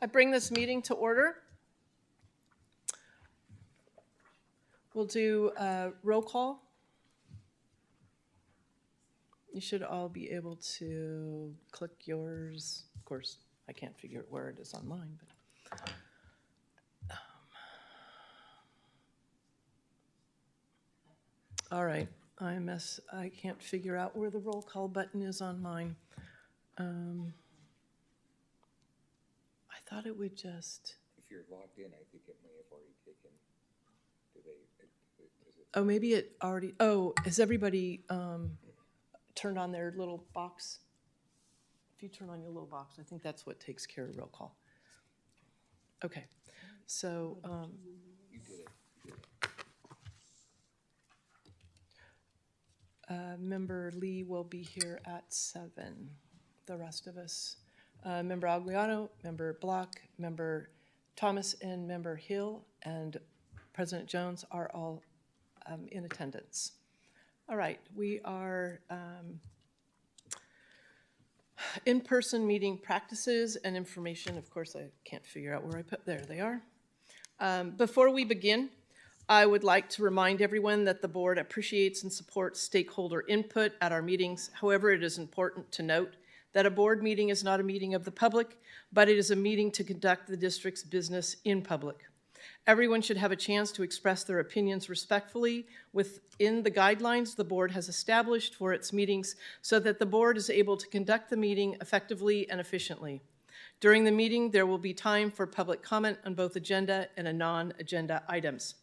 I bring this meeting to order. We'll do a roll call. You should all be able to click yours. Of course, I can't figure out where it is on mine, but all right. I can't figure out where the roll call button is on mine. I thought it would just. If you're logged in, I think it may have already taken. Oh, maybe it already. Oh, has everybody turned on their little box? If you turn on your little box, I think that's what takes care of roll call. Okay, so. You did it. Member Lee will be here at 7. The rest of us, Member Aguiano, Member Block, Member Thomas, and Member Hill, and President Jones are all in attendance. All right, we are in-person meeting practices and information. Of course, I can't figure out where I put, there they are. Before we begin, I would like to remind everyone that the board appreciates and supports stakeholder input at our meetings. However, it is important to note that a board meeting is not a meeting of the public, but it is a meeting to conduct the district's business in public. Everyone should have a chance to express their opinions respectfully within the guidelines the board has established for its meetings so that the board is able to conduct the meeting effectively and efficiently. During the meeting, there will be time for public comment on both agenda and non-agenda items.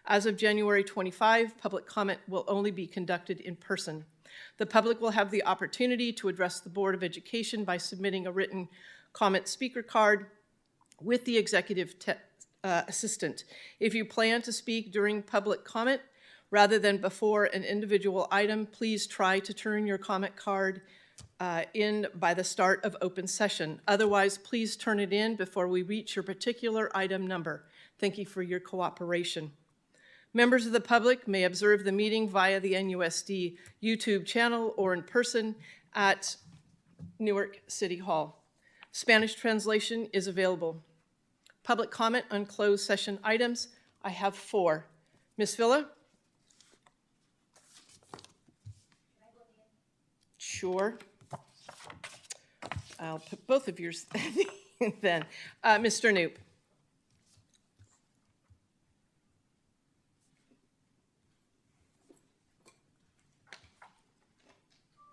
As of January 25, public comment will only be conducted in person. The public will have the opportunity to address the Board of Education by submitting a written comment speaker card with the executive assistant. If you plan to speak during public comment rather than before an individual item, please try to turn your comment card in by the start of open session. Otherwise, please turn it in before we reach your particular item number. Thank you for your cooperation. Members of the public may observe the meeting via the NUSD YouTube channel or in person at Newark City Hall. Spanish translation is available. Public comment on closed session items, I have 4. Ms. Villa? Sure. I'll put both of yours then. Mr. Knoop.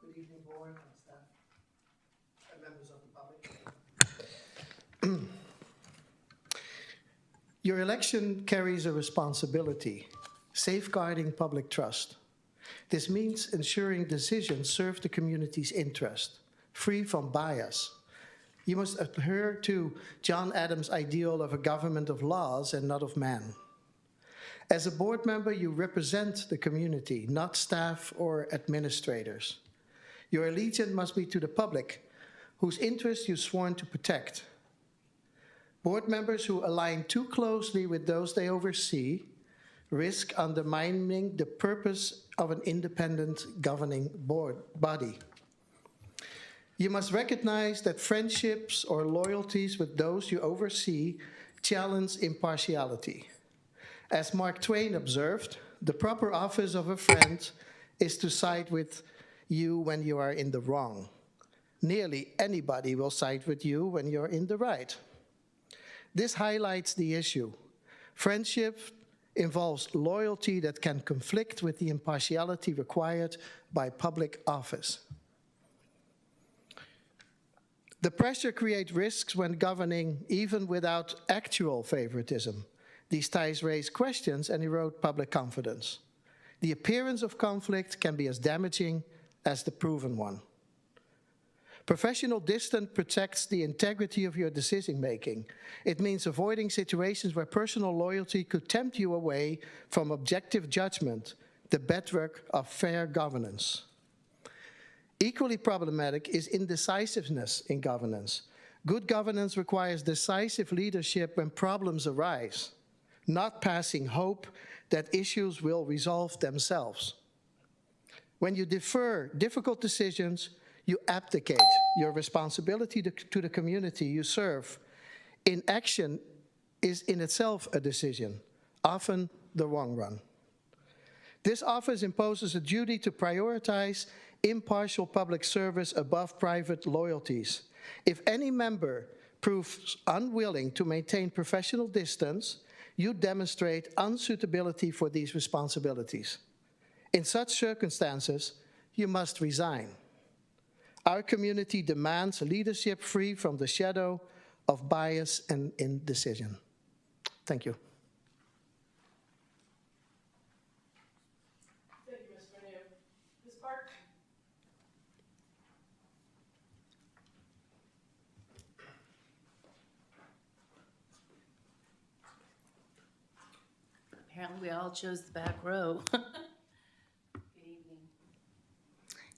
Good evening, board and staff and members of the public. Your election carries a responsibility, safeguarding public trust. This means ensuring decisions serve the community's interest, free from bias. You must adhere to John Adams' ideal of a government of laws and not of man. As a board member, you represent the community, not staff or administrators. Your allegiance must be to the public, whose interests you've sworn to protect. Board members who align too closely with those they oversee risk undermining the purpose of an independent governing body. You must recognize that friendships or loyalties with those you oversee challenge impartiality. As Mark Twain observed, the proper office of a friend is to side with you when you are in the wrong. Nearly anybody will side with you when you're in the right. This highlights the issue. Friendship involves loyalty that can conflict with the impartiality required by public office. The pressure creates risks when governing, even without actual favoritism. These ties raise questions and erode public confidence. The appearance of conflict can be as damaging as the proven one. Professional distance protects the integrity of your decision-making. It means avoiding situations where personal loyalty could tempt you away from objective judgment, the bedrock of fair governance. Equally problematic is indecisiveness in governance. Good governance requires decisive leadership when problems arise, not passing hope that issues will resolve themselves. When you defer difficult decisions, you abdicate your responsibility to the community you serve Inaction is in itself a decision, often the wrong one. This office imposes a duty to prioritize impartial public service above private loyalties. If any member proves unwilling to maintain professional distance, you demonstrate unsuitability for these responsibilities. In such circumstances, you must resign. Our community demands leadership free from the shadow of bias and indecision. Thank you. Thank you, Ms. Bernier. Ms. Park? Apparently, we all chose the back row. Good evening.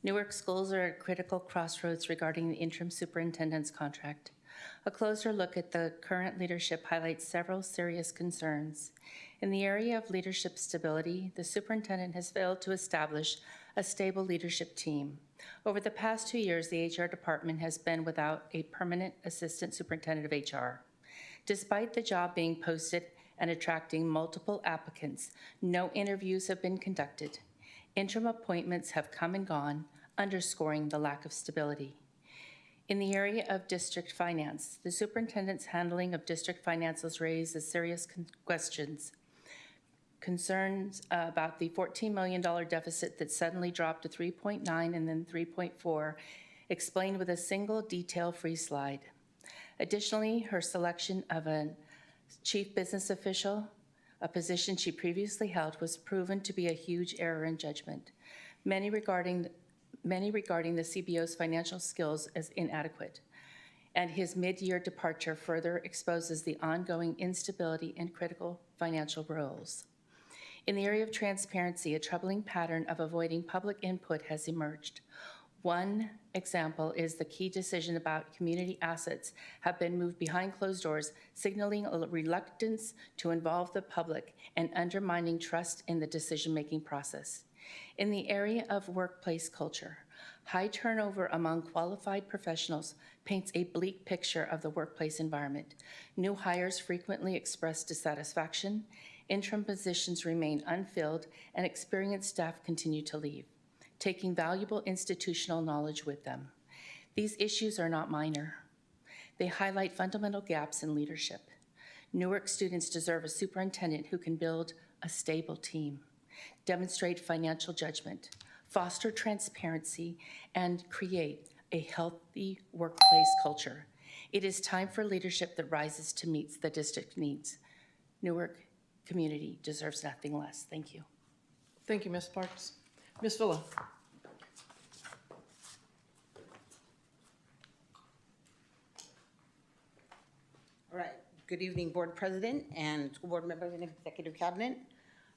Newark schools are at critical crossroads regarding the interim superintendent's contract. A closer look at the current leadership highlights several serious concerns. In the area of leadership stability, the superintendent has failed to establish a stable leadership team. Over the past 2 years, the HR department has been without a permanent assistant superintendent of HR. Despite the job being posted and attracting multiple applicants, no interviews have been conducted. Interim appointments have come and gone, underscoring the lack of stability. In the area of district finance, the superintendent's handling of district finances raises serious questions. Concerns about the $14 million deficit that suddenly dropped to 3.9 and then 3.4, explained with a single detail-free slide. Additionally, her selection of a chief business official, a position she previously held, was proven to be a huge error in judgment, many regarding the CBO's financial skills as inadequate. And his mid-year departure further exposes the ongoing instability in critical financial roles. In the area of transparency, a troubling pattern of avoiding public input has emerged. One example is the key decision about community assets have been moved behind closed doors, signaling a reluctance to involve the public and undermining trust in the decision-making process. In the area of workplace culture, high turnover among qualified professionals paints a bleak picture of the workplace environment. New hires frequently express dissatisfaction, interim positions remain unfilled, and experienced staff continue to leave, taking valuable institutional knowledge with them. These issues are not minor. They highlight fundamental gaps in leadership. Newark students deserve a superintendent who can build a stable team, demonstrate financial judgment, foster transparency, and create a healthy workplace culture. It is time for leadership that rises to meet the district needs. Newark community deserves nothing less. Thank you. Thank you, Ms. Parks. Ms. Villa? All right. Good evening, Board President and school board members and executive cabinet.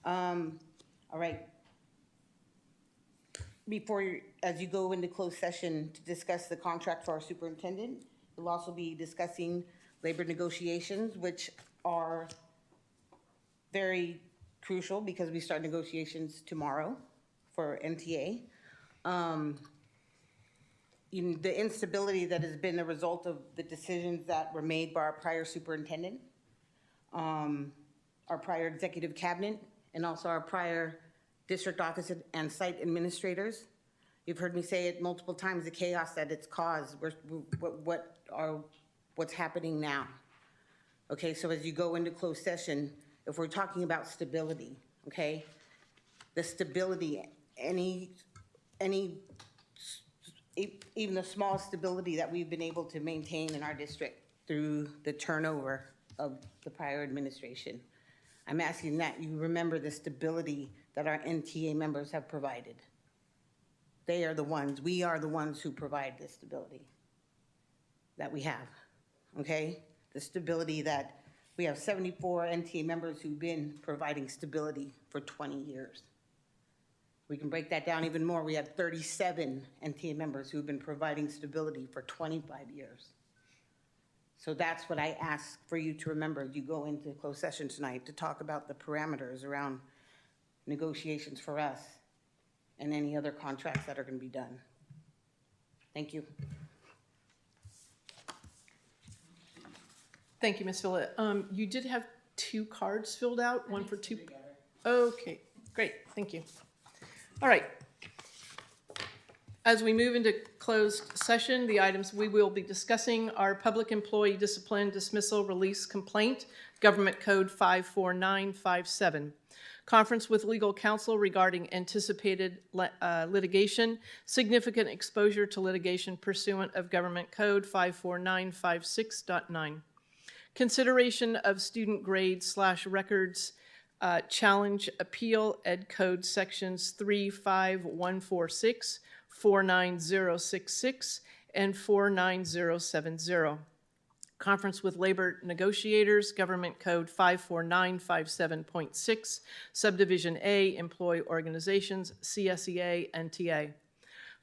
All right. As you go into closed session to discuss the contract for our superintendent, we'll also be discussing labor negotiations, which are very crucial because we start negotiations tomorrow for MTA. The instability that has been a result of the decisions that were made by our prior superintendent, our prior executive cabinet, and also our prior district office and site administrators. You've heard me say it multiple times, the chaos that it's caused, what's happening now. Okay, so as you go into closed session, if we're talking about stability, okay, the stability, even the small stability that we've been able to maintain in our district through the turnover of the prior administration. I'm asking that you remember the stability that our NTA members have provided. We are the ones who provide the stability that we have, okay? The stability that we have 74 NTA members who've been providing stability for 20 years. We can break that down even more. We have 37 NTA members who've been providing stability for 25 years. So that's what I ask for you to remember as you go into closed session tonight, to talk about the parameters around negotiations for us and any other contracts that are going to be done. Thank you. Thank you, Ms. Villa. You did have 2 cards filled out, one for 2. Okay, great, thank you. All right. As we move into closed session, the items we will be discussing are public employee discipline, dismissal, release, complaint, Government Code 54957. Conference with legal counsel regarding anticipated litigation, significant exposure to litigation pursuant of Government Code 54956.9. Consideration of student grade/records challenge appeal, Ed Code Sections 35146, 49066, and 49070. Conference with labor negotiators, Government Code 54957.6, Subdivision A, Employee Organizations, CSEA, NTA.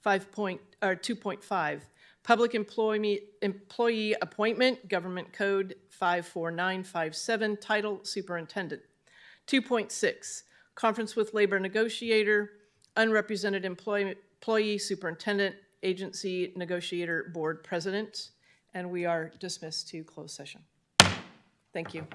2.5, Public Employee Appointment, Government Code 54957, Title Superintendent. 2.6, Conference with Labor Negotiator, Unrepresented Employee Superintendent, Agency Negotiator Board President, and we are dismissed to closed session. Thank you.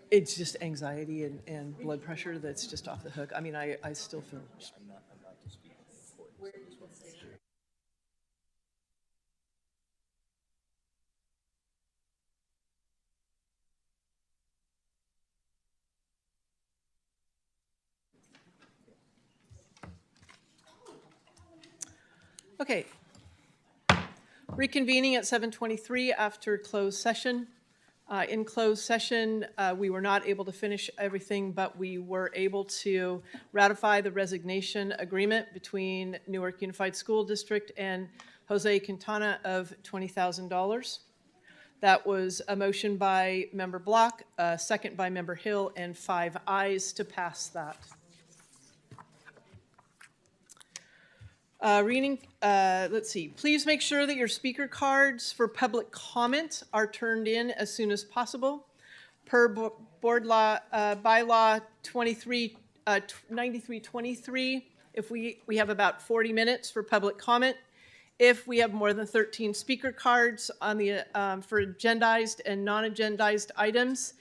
It's just anxiety and blood pressure that's just off the hook. I mean, I still feel. I'm not to speak for it, so I just wanna make sure. Okay. Reconvening at 7:23 after closed session. In closed session, we were not able to finish everything, but we were able to ratify the resignation agreement between Newark Unified School District and Jose Quintana of $20,000. That was a motion by Member Block, a second by Member Hill, and 5 ayes to pass that. Let's see. Please make sure that your speaker cards for public comment are turned in as soon as possible. Per board law, bylaw 9323, if we have about 40 minutes for public comment. If we have more than 13 speaker cards on the for agendized and non-agendized items,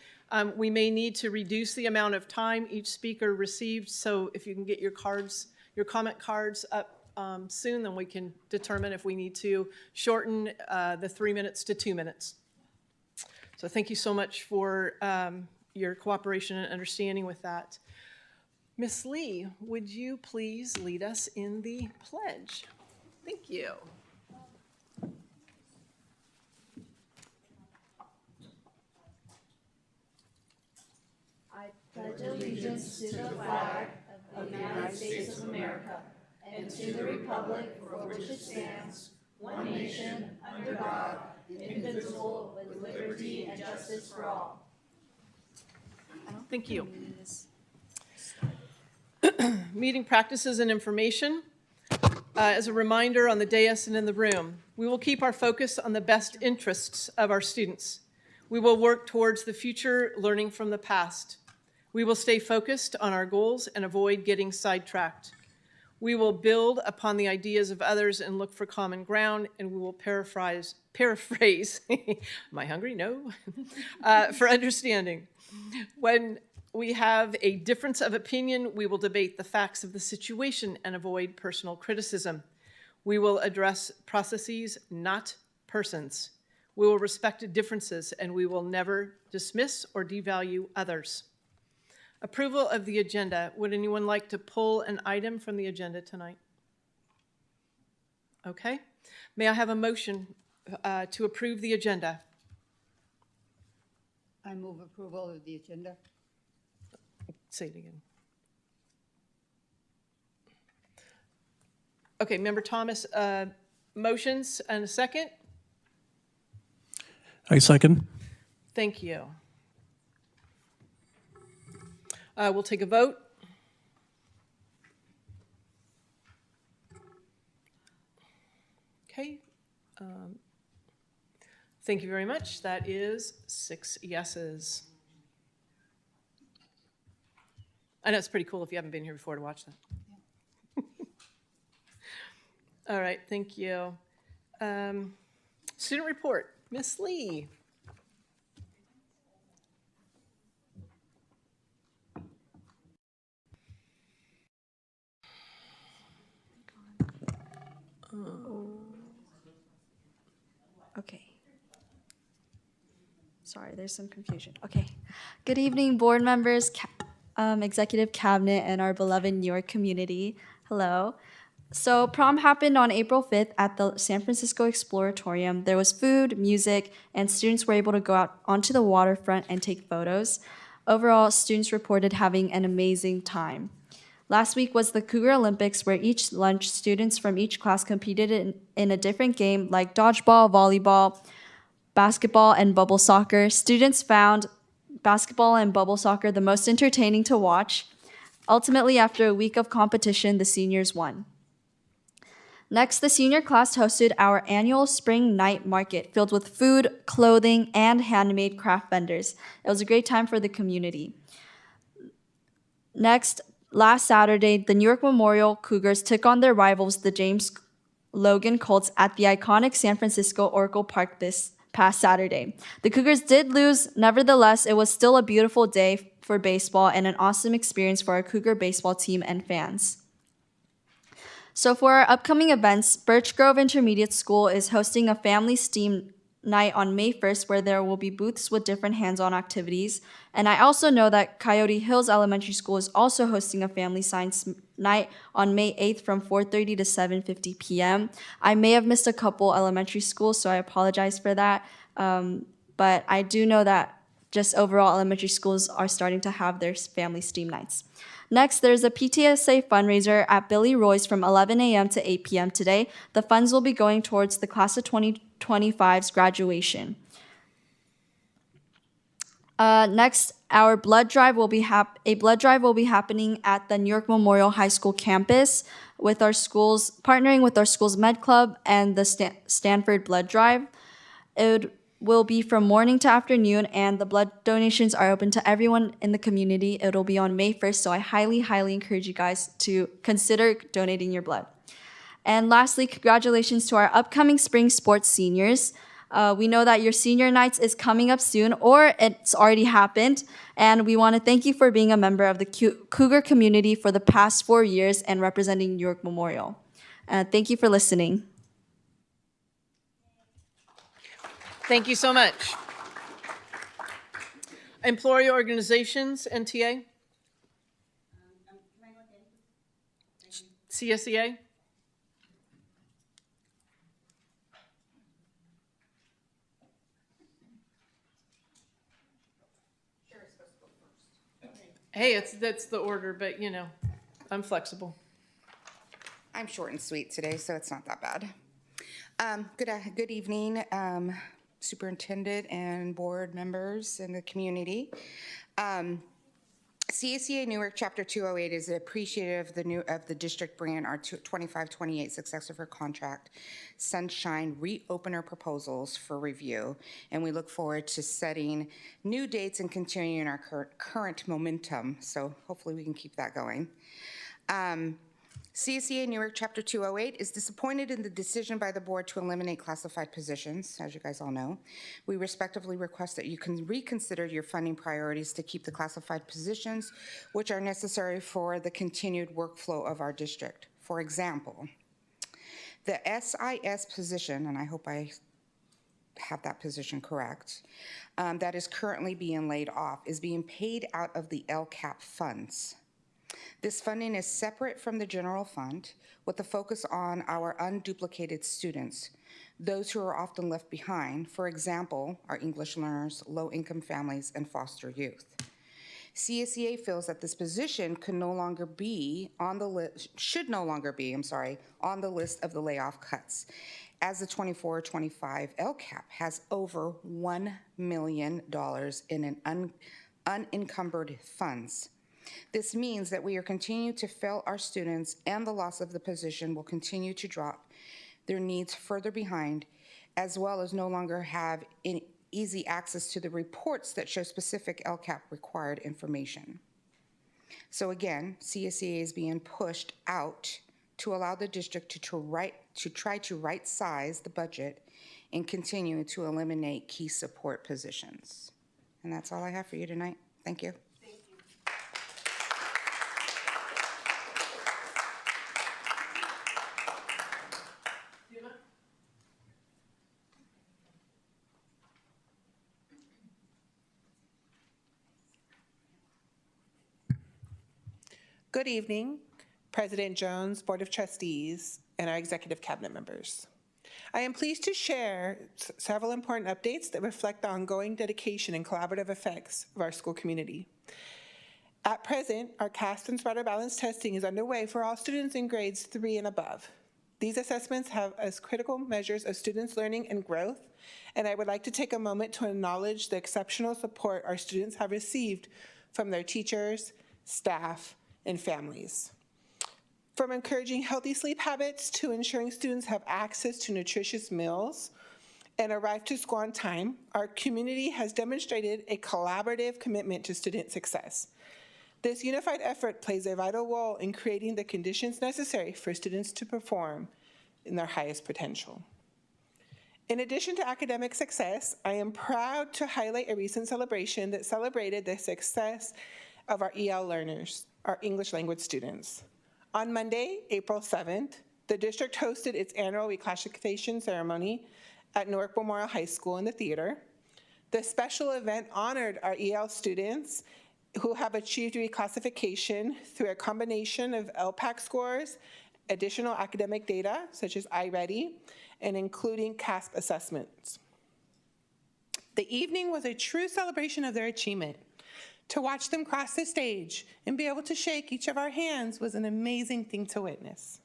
we may need to reduce the amount of time each speaker received. So if you can get your cards, your comment cards up soon, then we can determine if we need to shorten the 3 minutes to 2 minutes. So thank you so much for your cooperation and understanding with that. Ms. Lee, would you please lead us in the pledge? Thank you. I pledge allegiance to the flag of the United States of America and to the republic for which it stands, one nation, under God, indivisible, with liberty and justice for all. Thank you. Meeting practices and information. As a reminder on the dais and in the room, we will keep our focus on the best interests of our students. We will work towards the future, learning from the past. We will stay focused on our goals and avoid getting sidetracked. We will build upon the ideas of others and look for common ground, and we will paraphrase, am I hungry? No. For understanding. When we have a difference of opinion, we will debate the facts of the situation and avoid personal criticism. We will address processes, not persons. We will respect differences, and we will never dismiss or devalue others. Approval of the agenda. Would anyone like to pull an item from the agenda tonight? Okay. May I have a motion to approve the agenda? I move approval of the agenda. Say it again. Okay, Member Thomas, motions and a second? I second. Thank you. We'll take a vote. Okay. Thank you very much. That is 6 yeses. I know it's pretty cool if you haven't been here before to watch that. All right, thank you. Student report, Miss Lee. Okay. Sorry, there's some confusion. Okay. Good evening, board members, executive cabinet, and our beloved New York community. Hello. So prom happened on April 5th at the San Francisco Exploratorium. There was food, music, and students were able to go out onto the waterfront and take photos. Overall, students reported having an amazing time. Last week was the Cougar Olympics, where each lunch, students from each class competed in a different game like dodgeball, volleyball, basketball, and bubble soccer. Students found basketball and bubble soccer the most entertaining to watch. Ultimately, after a week of competition, the seniors won. Next, the senior class hosted our annual spring night market filled with food, clothing, and handmade craft vendors. It was a great time for the community. Next, last Saturday, the New York Memorial Cougars took on their rivals, the James Logan Colts, at the iconic San Francisco Oracle Park this past Saturday. The Cougars did lose. Nevertheless, it was still a beautiful day for baseball and an awesome experience for our Cougar baseball team and fans. So for our upcoming events, Birch Grove Intermediate School is hosting a family STEAM night on May 1st where there will be booths with different hands-on activities. And I also know that Coyote Hills Elementary School is also hosting a family science night on May 8th from 4:30 to 7:50 p.m. I may have missed a couple elementary schools, so I apologize for that. But I do know that just overall elementary schools are starting to have their family STEAM nights. Next, there's a PTSA fundraiser at Billy Roy's from 11 a.m. to 8 p.m. today. The funds will be going towards the class of 2025's graduation. Next, our blood drive will be happening at the New York Memorial High School campus with our schools partnering with our school's med club and the Stanford Blood Drive. It will be from morning to afternoon, and the blood donations are open to everyone in the community. It'll be on May 1st, so I highly, highly encourage you guys to consider donating your blood. And lastly, congratulations to our upcoming spring sports seniors. We know that your senior nights is coming up soon, or it's already happened, and we want to thank you for being a member of the Cougar community for the past 4 years and representing New York Memorial. Thank you for listening. Thank you so much. Employer organizations, NTA? CSEA? Hey, that's the order, but you know, I'm flexible. I'm short and sweet today, so it's not that bad. Good evening, Superintendent and board members in the community. CACA Newark Chapter 208 is appreciative of the district bringing our 25-28 successor contract Sunshine reopener proposals for review, and we look forward to setting new dates and continuing our current momentum. So hopefully we can keep that going. CACA Newark Chapter 208 is disappointed in the decision by the board to eliminate classified positions, as you guys all know. We respectively request that you can reconsider your funding priorities to keep the classified positions, which are necessary for the continued workflow of our district. For example, the SIS position, and I hope I have that position correct, that is currently being laid off is being paid out of the LCAP funds. This funding is separate from the general fund with a focus on our unduplicated students, those who are often left behind, for example, our English learners, low-income families, and foster youth. CSEA feels that this position should no longer be on the list of the layoff cuts, as the 24-25 LCAP has over $1 million in an unencumbered funds. This means that we are continuing to fail our students, and the loss of the position will continue to drop their needs further behind, as well as no longer have easy access to the reports that show specific LCAP required information. So again, CSEA is being pushed out to allow the district to try to right-size the budget and continue to eliminate key support positions. And that's all I have for you tonight. Thank you. Good evening, President Jones, Board of Trustees, and our executive cabinet members. I am pleased to share several important updates that reflect the ongoing dedication and collaborative effects of our school community. At present, our CAST and Smarter Balance testing is underway for all students in grades 3 and above. These assessments have as critical measures of students' learning and growth, and I would like to take a moment to acknowledge the exceptional support our students have received from their teachers, staff, and families. From encouraging healthy sleep habits to ensuring students have access to nutritious meals and arrive to school on time, our community has demonstrated a collaborative commitment to student success. This unified effort plays a vital role in creating the conditions necessary for students to perform in their highest potential. In addition to academic success, I am proud to highlight a recent celebration that celebrated the success of our EL learners, our English language students. On Monday, April 7th, the district hosted its annual reclassification ceremony at Newark Memorial High School in the theater. The special event honored our EL students who have achieved reclassification through a combination of LPAC scores, additional academic data, such as iReady, and including CASP assessments. The evening was a true celebration of their achievement. To watch them cross the stage and be able to shake each of our hands was an amazing thing to witness.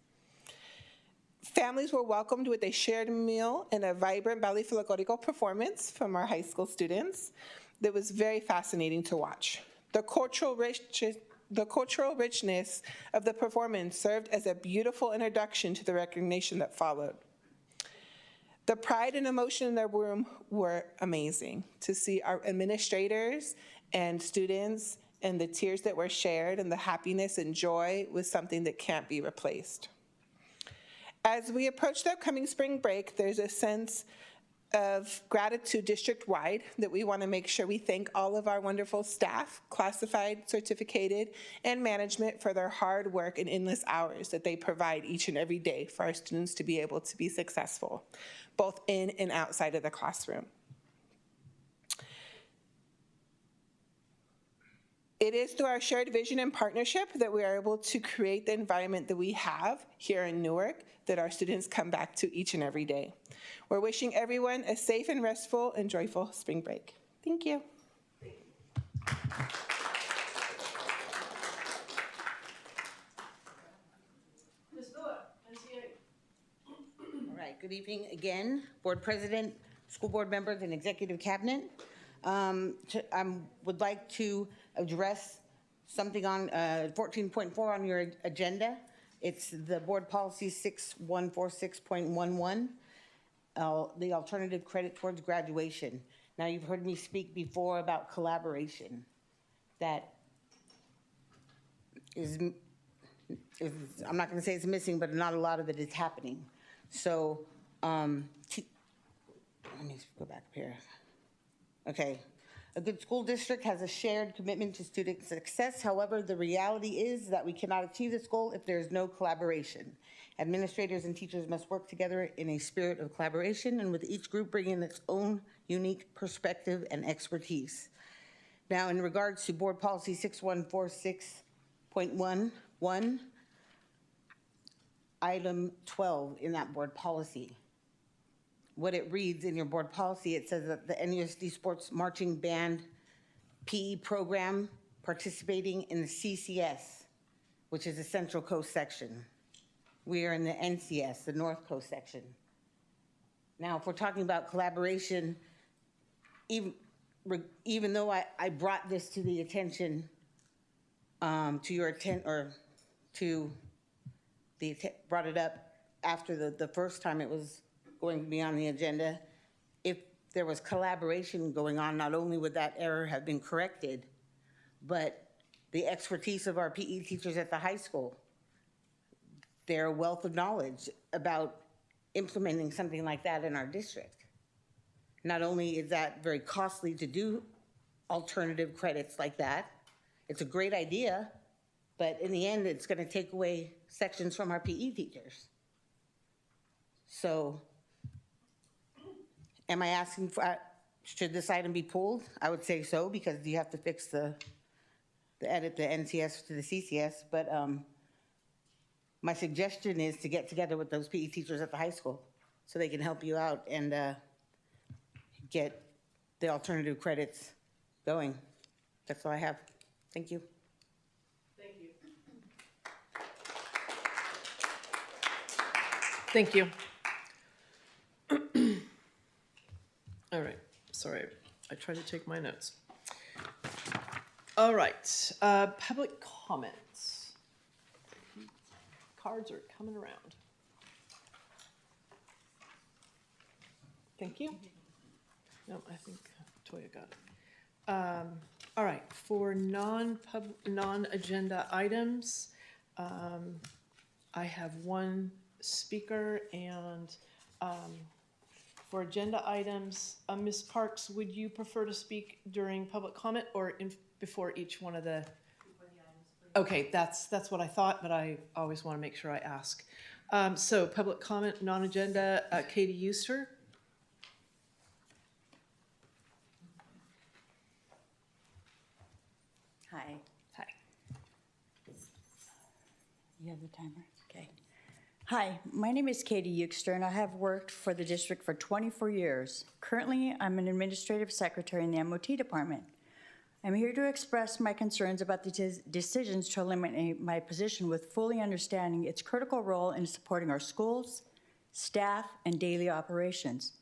Families were welcomed with a shared meal and a vibrant ballet folklorico performance from our high school students that was very fascinating to watch. The cultural richness of the performance served as a beautiful introduction to the recognition that followed. The pride and emotion in the room were amazing. To see our administrators and students and the tears that were shared and the happiness and joy was something that can't be replaced. As we approach the upcoming spring break, there's a sense of gratitude district-wide that we want to make sure we thank all of our wonderful staff, classified, certificated, and management for their hard work and endless hours that they provide each and every day for our students to be able to be successful, both in and outside of the classroom. It is through our shared vision and partnership that we are able to create the environment that we have here in Newark that our students come back to each and every day. We're wishing everyone a safe and restful and joyful spring break. Thank you. Ms. Villa, NCA. All right, good evening again, Board President, school board members, and executive cabinet. I would like to address something on 14.4 on your agenda. It's the board policy 6146.11, the alternative credit towards graduation. Now, you've heard me speak before about collaboration. That is I'm not gonna say it's missing, but not a lot of it is happening. So, let me go back up here. Okay, a good school district has a shared commitment to student success. However, the reality is that we cannot achieve this goal if there is no collaboration. Administrators and teachers must work together in a spirit of collaboration and with each group bringing its own unique perspective and expertise. Now, in regards to board policy 6146.11, item 12 in that board policy. What it reads in your board policy, it says that the NUSD Sports Marching Band PE program participating in the CCS, which is the Central Coast section. We are in the NCS, the North Coast section. Now, if we're talking about collaboration, even though I brought this to the attention, brought it up after the first time it was going to be on the agenda, if there was collaboration going on, not only would that error have been corrected, but the expertise of our PE teachers at the high school, their wealth of knowledge about implementing something like that in our district. Not only is that very costly to do alternative credits like that, it's a great idea, but in the end, it's gonna take away sections from our PE teachers. So, am I asking for, should this item be pulled? I would say so, because you have to fix the edit the NCS to the CCS, but my suggestion is to get together with those PE teachers at the high school so they can help you out and get the alternative credits going. That's all I have. Thank you. Thank you. Thank you. All right, sorry, I tried to take my notes. All right, public comments. Cards are coming around. Thank you. No, I think Toya got it. All right, for non-agenda items, I have one speaker and for agenda items. Ms. Parks, would you prefer to speak during public comment or before each one of the? Okay, that's what I thought, but I always want to make sure I ask. So public comment, non-agenda, Katie Euster. Hi. Hi. You have the timer? Okay. Hi, my name is Katie Euster, and I have worked for the district for 24 years. Currently, I'm an administrative secretary in the MOT department. I'm here to express my concerns about the decisions to eliminate my position with fully understanding its critical role in supporting our schools, staff, and daily operations.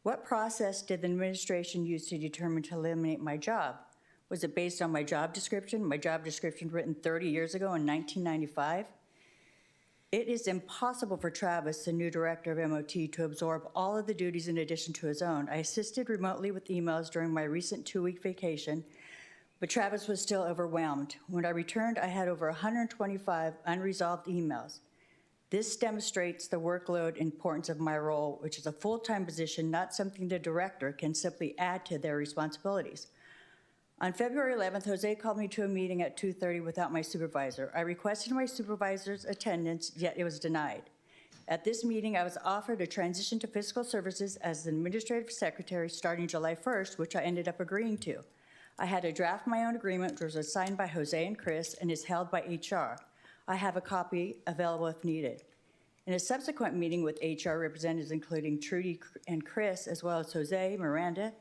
What process did the administration use to determine to eliminate my job? Was it based on my job description written 30 years ago in 1995? It is impossible for Travis, the new director of MOT, to absorb all of the duties in addition to his own. I assisted remotely with emails during my recent 2-week vacation, but Travis was still overwhelmed. When I returned, I had over 125 unresolved emails. This demonstrates the workload and importance of my role, which is a full-time position, not something the director can simply add to their responsibilities. On February 11th, Jose called me to a meeting at 2:30 without my supervisor. I requested my supervisor's attendance, yet it was denied. At this meeting, I was offered a transition to fiscal services as an administrative secretary starting July 1st, which I ended up agreeing to. I had to draft my own agreement, which was signed by Jose and Chris and is held by HR. I have a copy available if needed. In a subsequent meeting with HR representatives, including Trudy and Chris, as well as Jose, Miranda,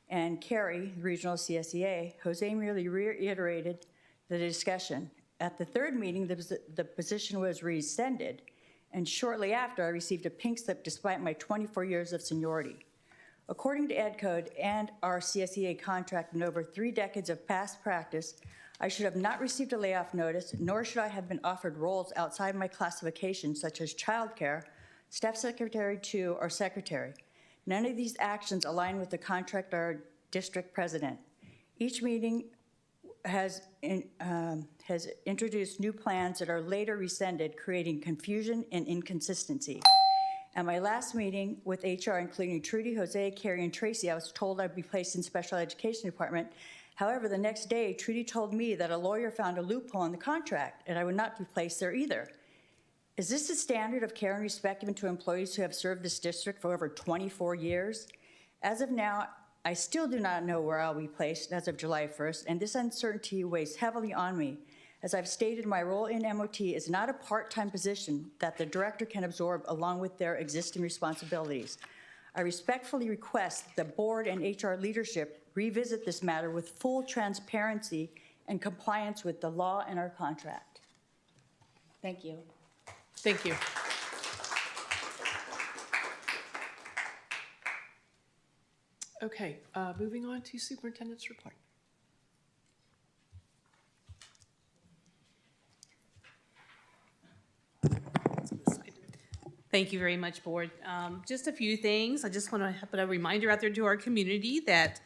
and Carrie, regional CSEA, Jose merely reiterated the discussion. At the third meeting, the position was rescinded, and shortly after, I received a pink slip despite my 24 years of seniority. According to Ed Code and our CSEA contract and over 3 decades of past practice, I should have not received a layoff notice, nor should I have been offered roles outside my classification, such as childcare, staff secretary 2, or secretary. None of these actions align with the contract of our district president. Each meeting has introduced new plans that are later rescinded, creating confusion and inconsistency. At my last meeting with HR, including Trudy, Jose, Carrie, and Tracy, I was told I'd be placed in special education department. However, the next day, Trudy told me that a lawyer found a loophole in the contract and I would not be placed there either. Is this the standard of care and respect given to employees who have served this district for over 24 years? As of now, I still do not know where I'll be placed as of July 1st, and this uncertainty weighs heavily on me. As I've stated, my role in MOT is not a part-time position that the director can absorb along with their existing responsibilities. I respectfully request the board and HR leadership revisit this matter with full transparency and compliance with the law and our contract. Thank you. Thank you. Okay, moving on to superintendent's report. Thank you very much, Board. Just a few things. I just want to put a reminder out there to our community that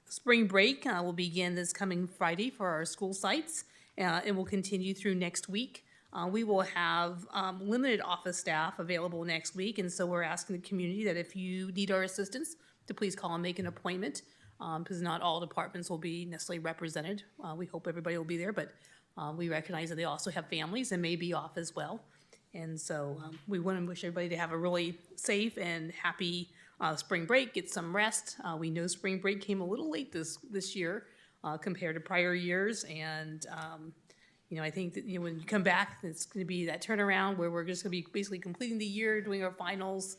spring break will begin this coming Friday for our school sites and will continue through next week. We will have limited office staff available next week, and so we're asking the community that if you need our assistance, to please call and make an appointment, because not all departments will be necessarily represented. We hope everybody will be there, but we recognize that they also have families and may be off as well. And so we want to wish everybody to have a really safe and happy spring break, get some rest. We know spring break came a little late this year compared to prior years, and I think that when you come back, it's going to be that turnaround where we're just going to be basically completing the year, doing our finals,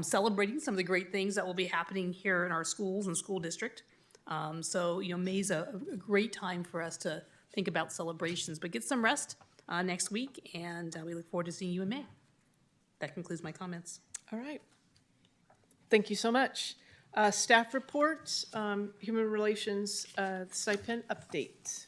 celebrating some of the great things that will be happening here in our schools and school district. So May's a great time for us to think about celebrations, but get some rest next week, and we look forward to seeing you in May. That concludes my comments. All right. Thank you so much. Staff reports, human relations stipend update.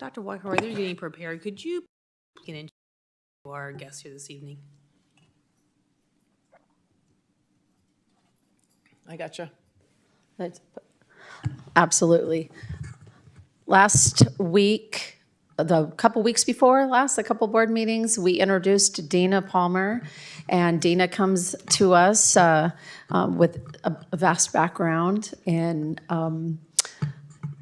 Dr. Walker, while they're getting prepared, could you get into our guests here this evening? I gotcha. Absolutely. Last week, the couple weeks before last, a couple board meetings, we introduced Dina Palmer. And Dina comes to us with a vast background in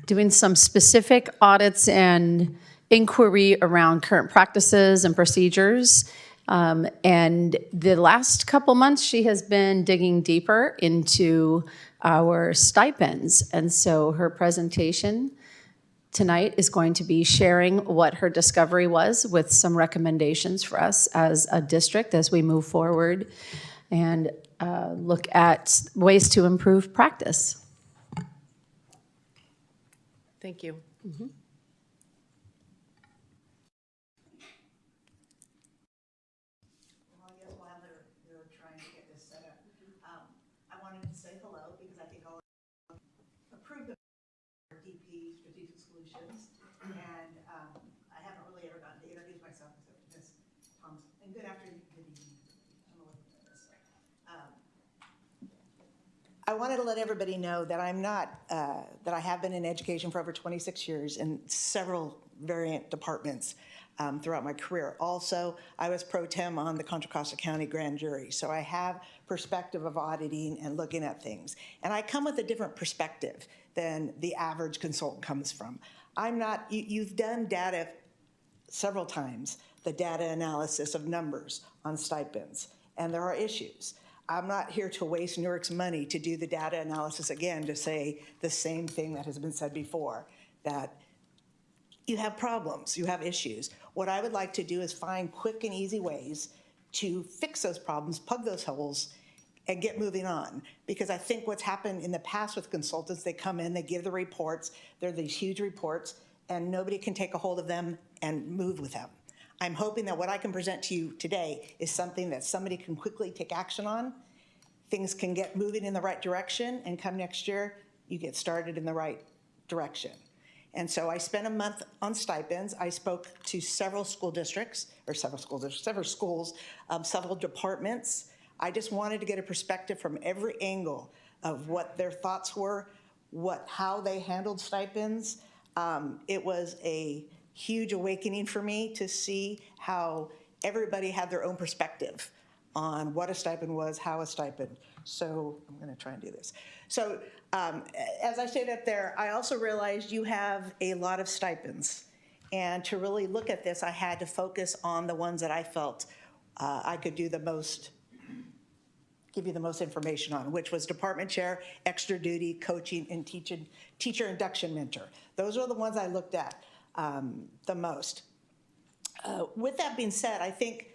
doing some specific audits and inquiry around current practices and procedures. And the last couple months, she has been digging deeper into our stipends. And so her presentation tonight is going to be sharing what her discovery was with some recommendations for us as a district as we move forward and look at ways to improve practice. Thank you. While they're trying to get this set up, I wanted to say hello because I think I'll approve of DP Strategic Solutions, and I haven't really ever gotten to introduce myself except to Ms. Thompson. And good afternoon, good evening. I'm a little nervous. I wanted to let everybody know that I'm not, that I have been in education for over 26 years in several variant departments throughout my career. Also, I was pro tem on the Contra Costa County Grand Jury, so I have perspective of auditing and looking at things. And I come with a different perspective than the average consultant comes from. I'm not, you've done data several times, the data analysis of numbers on stipends, and there are issues. I'm not here to waste Newark's money to do the data analysis again to say the same thing that has been said before, that you have problems, you have issues. What I would like to do is find quick and easy ways to fix those problems, plug those holes, and get moving on. Because I think what's happened in the past with consultants, they come in, they give the reports, they're these huge reports, and nobody can take a hold of them and move with them. I'm hoping that what I can present to you today is something that somebody can quickly take action on. Things can get moving in the right direction, and come next year, you get started in the right direction. And so I spent a month on stipends. I spoke to several school districts, or several schools, several departments. I just wanted to get a perspective from every angle of what their thoughts were, how they handled stipends. It was a huge awakening for me to see how everybody had their own perspective on what a stipend was, how a stipend. So I'm going to try and do this. So as I stated up there, I also realized you have a lot of stipends. And to really look at this, I had to focus on the ones that I felt I could do the most, give you the most information on, which was department chair, extra duty, coaching, and teacher induction mentor. Those are the ones I looked at the most. With that being said, I think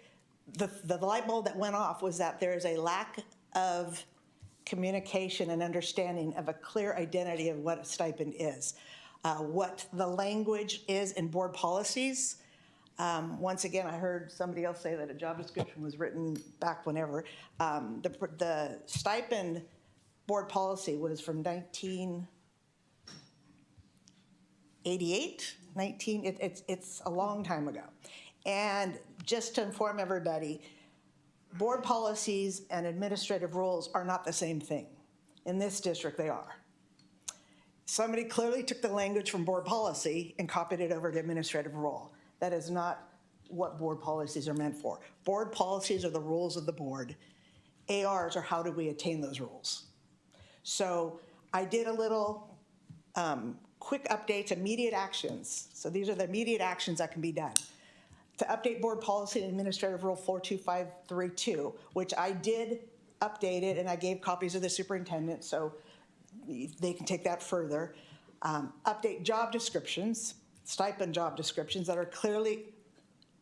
the light bulb that went off was that there is a lack of communication and understanding of a clear identity of what a stipend is, what the language is in board policies. Once again, I heard somebody else say that a job description was written back whenever. The stipend board policy was from 1988, it's a long time ago. And just to inform everybody, board policies and administrative rules are not the same thing. In this district, they are. Somebody clearly took the language from board policy and copied it over to administrative rule. That is not what board policies are meant for. Board policies are the rules of the board. ARs are how do we attain those rules. So I did a little quick updates, immediate actions. So these are the immediate actions that can be done. To update board policy and administrative rule 42532, which I did update it and I gave copies of the superintendent so they can take that further. Update job descriptions, stipend job descriptions that are clearly,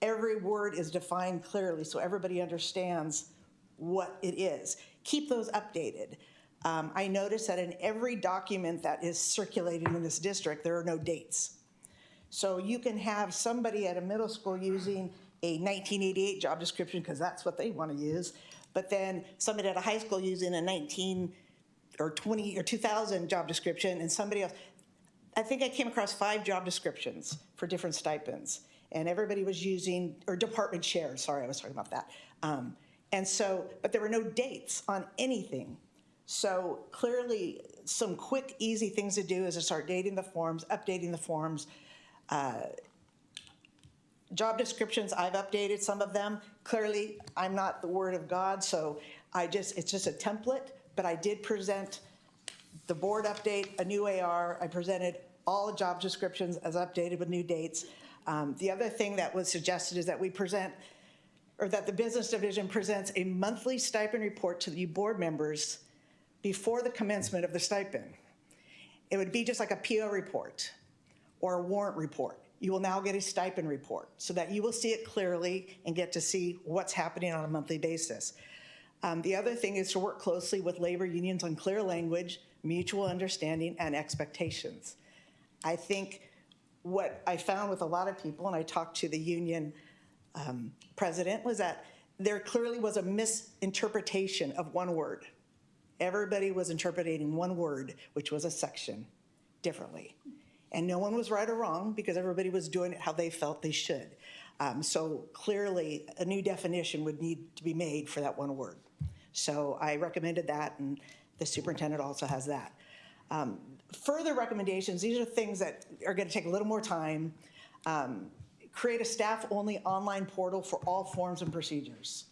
every word is defined clearly so everybody understands what it is. Keep those updated. I noticed that in every document that is circulating in this district, there are no dates. So you can have somebody at a middle school using a 1988 job description because that's what they want to use, but then somebody at a high school using a 19 or 20 or 2000 job description and somebody else. I think I came across 5 job descriptions for different stipends, and everybody was using, or department chairs, sorry, I was talking about that. And so, but there were no dates on anything. So clearly, some quick, easy things to do is to start dating the forms, updating the forms. Job descriptions, I've updated some of them. Clearly, I'm not the word of God, so it's just a template, but I did present the board update, a new AR. I presented all the job descriptions as updated with new dates. The other thing that was suggested is that we present, or that the business division presents a monthly stipend report to the board members before the commencement of the stipend. It would be just like a PO report or a warrant report. You will now get a stipend report so that you will see it clearly and get to see what's happening on a monthly basis. The other thing is to work closely with labor unions on clear language, mutual understanding, and expectations. I think what I found with a lot of people, and I talked to the union president, was that there clearly was a misinterpretation of one word. Everybody was interpreting one word, which was a section, differently. And no one was right or wrong because everybody was doing it how they felt they should. So clearly, a new definition would need to be made for that one word. So I recommended that, and the superintendent also has that. Further recommendations, these are things that are going to take a little more time. Create a staff-only online portal for all forms and procedures.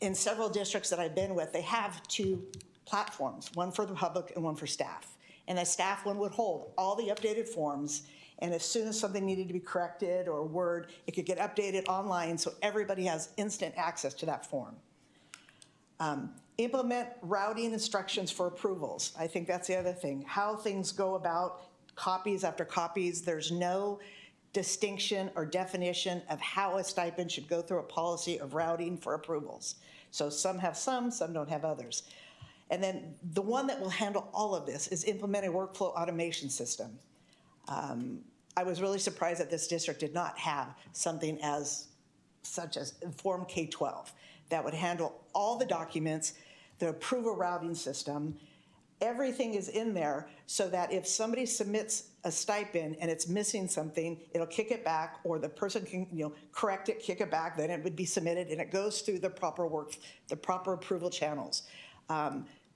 In several districts that I've been with, they have 2 platforms, one for the public and one for staff. And the staff one would hold all the updated forms, and as soon as something needed to be corrected or word, it could get updated online so everybody has instant access to that form. Implement routing instructions for approvals. I think that's the other thing. How things go about, copies after copies, there's no distinction or definition of how a stipend should go through a policy of routing for approvals. So some have some don't have others. And then the one that will handle all of this is implement a workflow automation system. I was really surprised that this district did not have something such as Form K-12 that would handle all the documents, the approval routing system. Everything is in there so that if somebody submits a stipend and it's missing something, it'll kick it back, or the person can correct it, kick it back, then it would be submitted, and it goes through the proper approval channels.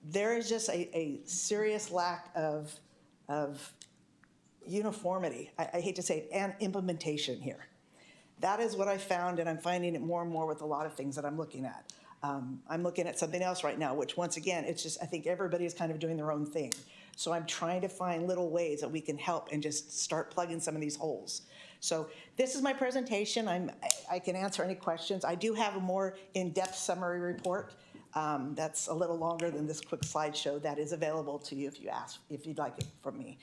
There is just a serious lack of uniformity, I hate to say it, and implementation here. That is what I found, and I'm finding it more and more with a lot of things that I'm looking at. I'm looking at something else right now, which once again, it's just, I think everybody is kind of doing their own thing. So I'm trying to find little ways that we can help and just start plugging some of these holes. So this is my presentation. I can answer any questions. I do have a more in-depth summary report that's a little longer than this quick slideshow that is available to you if you'd like it from me.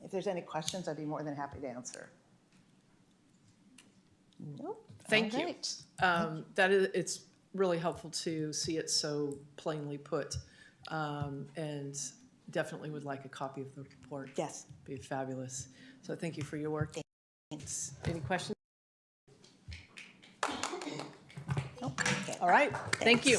If there's any questions, I'd be more than happy to answer. Nope. Thank you. It's really helpful to see it so plainly put, and definitely would like a copy of the report. Yes. Be fabulous. So thank you for your work. Thanks. Any questions? Nope. Okay. All right. Thank you.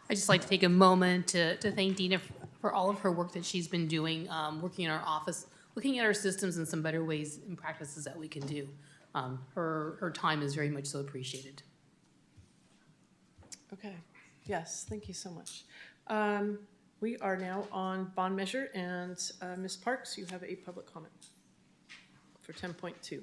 I'd just like to take a moment to thank Dina for all of her work that she's been doing, working in our office, looking at our systems and some better ways and practices that we can do. Her time is very much so appreciated. Okay. Yes, thank you so much. We are now on bond measure, and Ms. Parks, you have a public comment for 10.2.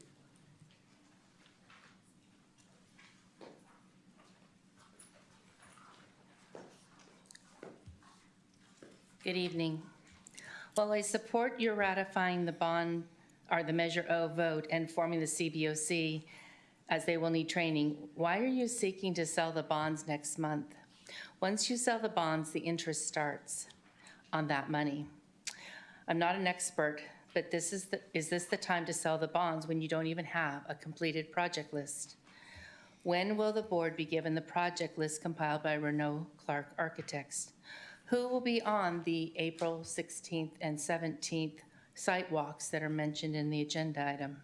Good evening. While I support your ratifying the bond or the Measure O vote and forming the CBOC, as they will need training, why are you seeking to sell the bonds next month? Once you sell the bonds, the interest starts on that money. I'm not an expert, but is this the time to sell the bonds when you don't even have a completed project list? When will the board be given the project list compiled by Renault Clark Architects? Who will be on the April 16th and 17th site walks that are mentioned in the agenda item?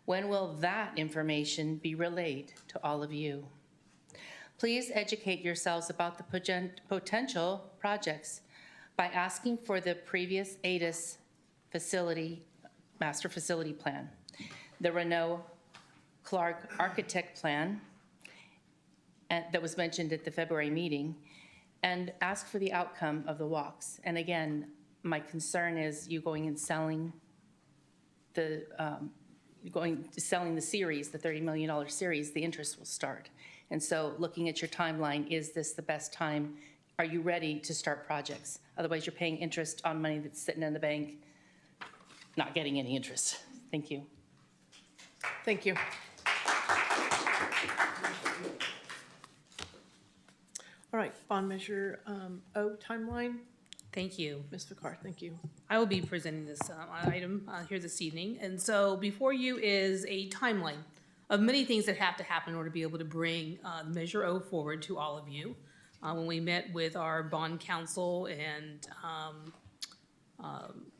When will that information be relayed to all of you? Please educate yourselves about the potential projects. by asking for the previous ADIS facility, master facility plan, the Renault Clark architect plan that was mentioned at the February meeting, and ask for the outcome of the walks. And again, my concern is you going and selling the series, the $30 million series, the interest will start. And so looking at your timeline, is this the best time? Are you ready to start projects? Otherwise, you're paying interest on money that's sitting in the bank, not getting any interest. Thank you. Thank you. All right, bond measure O timeline. Thank you. Ms. Vicar, thank you. I will be presenting this item here this evening. And so before you is a timeline of many things that have to happen in order to be able to bring Measure O forward to all of you. When we met with our bond counsel and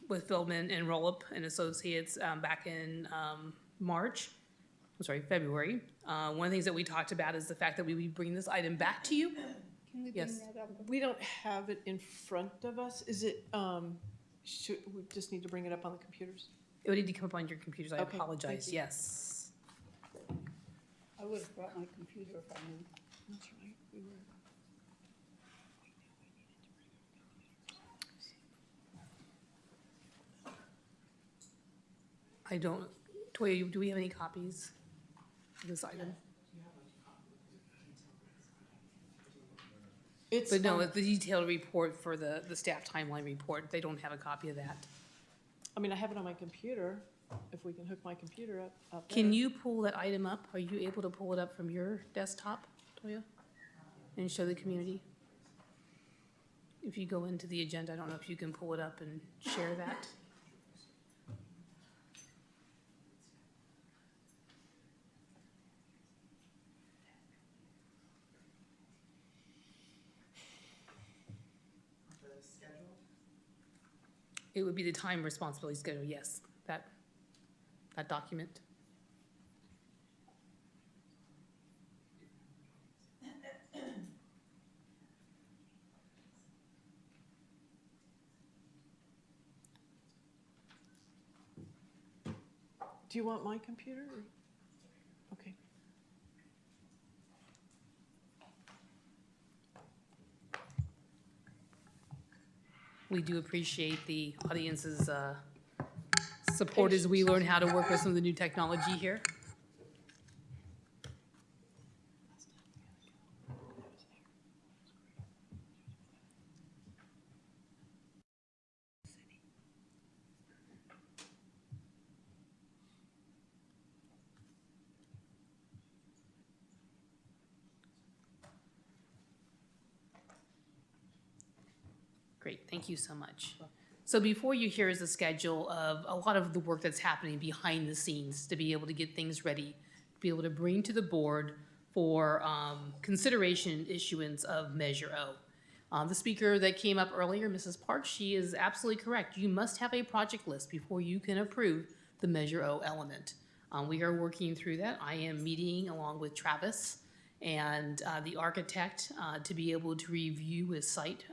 with Philman and Rollup and Associates back in February. One of the things that we talked about is the fact that we would bring this item back to you. Yes. We don't have it in front of us. Is it, we just need to bring it up on the computers? It would need to come up on your computers. I Okay, apologize. thank you. Yes. I would have brought my computer if I knew. That's right. We were. I don't, Toya, do we have any copies of this item? It's, But no, the detailed report for the staff timeline report, they don't have a copy of that. I mean, I have it on my computer, if we can hook my computer up there. Can you pull that item up? Are you able to pull it up from your desktop, Toya? And show the community? If you go into the agenda, I don't know if you can pull it up and share that. It would be the time responsibility schedule, yes, that document. Do you want my computer? Or? Okay. We do appreciate the audience's support as we learn how to work with some of the new technology here. Great, thank you so much. So before you, here is a schedule of a lot of the work that's happening behind the scenes to be able to get things ready, to be able to bring to the board for consideration and issuance of Measure O. The speaker that came up earlier, Mrs. Park, she is absolutely correct. You must have a project list before you can approve the Measure O element. We are working through that. I am meeting along with Travis and the architect to be able to review with site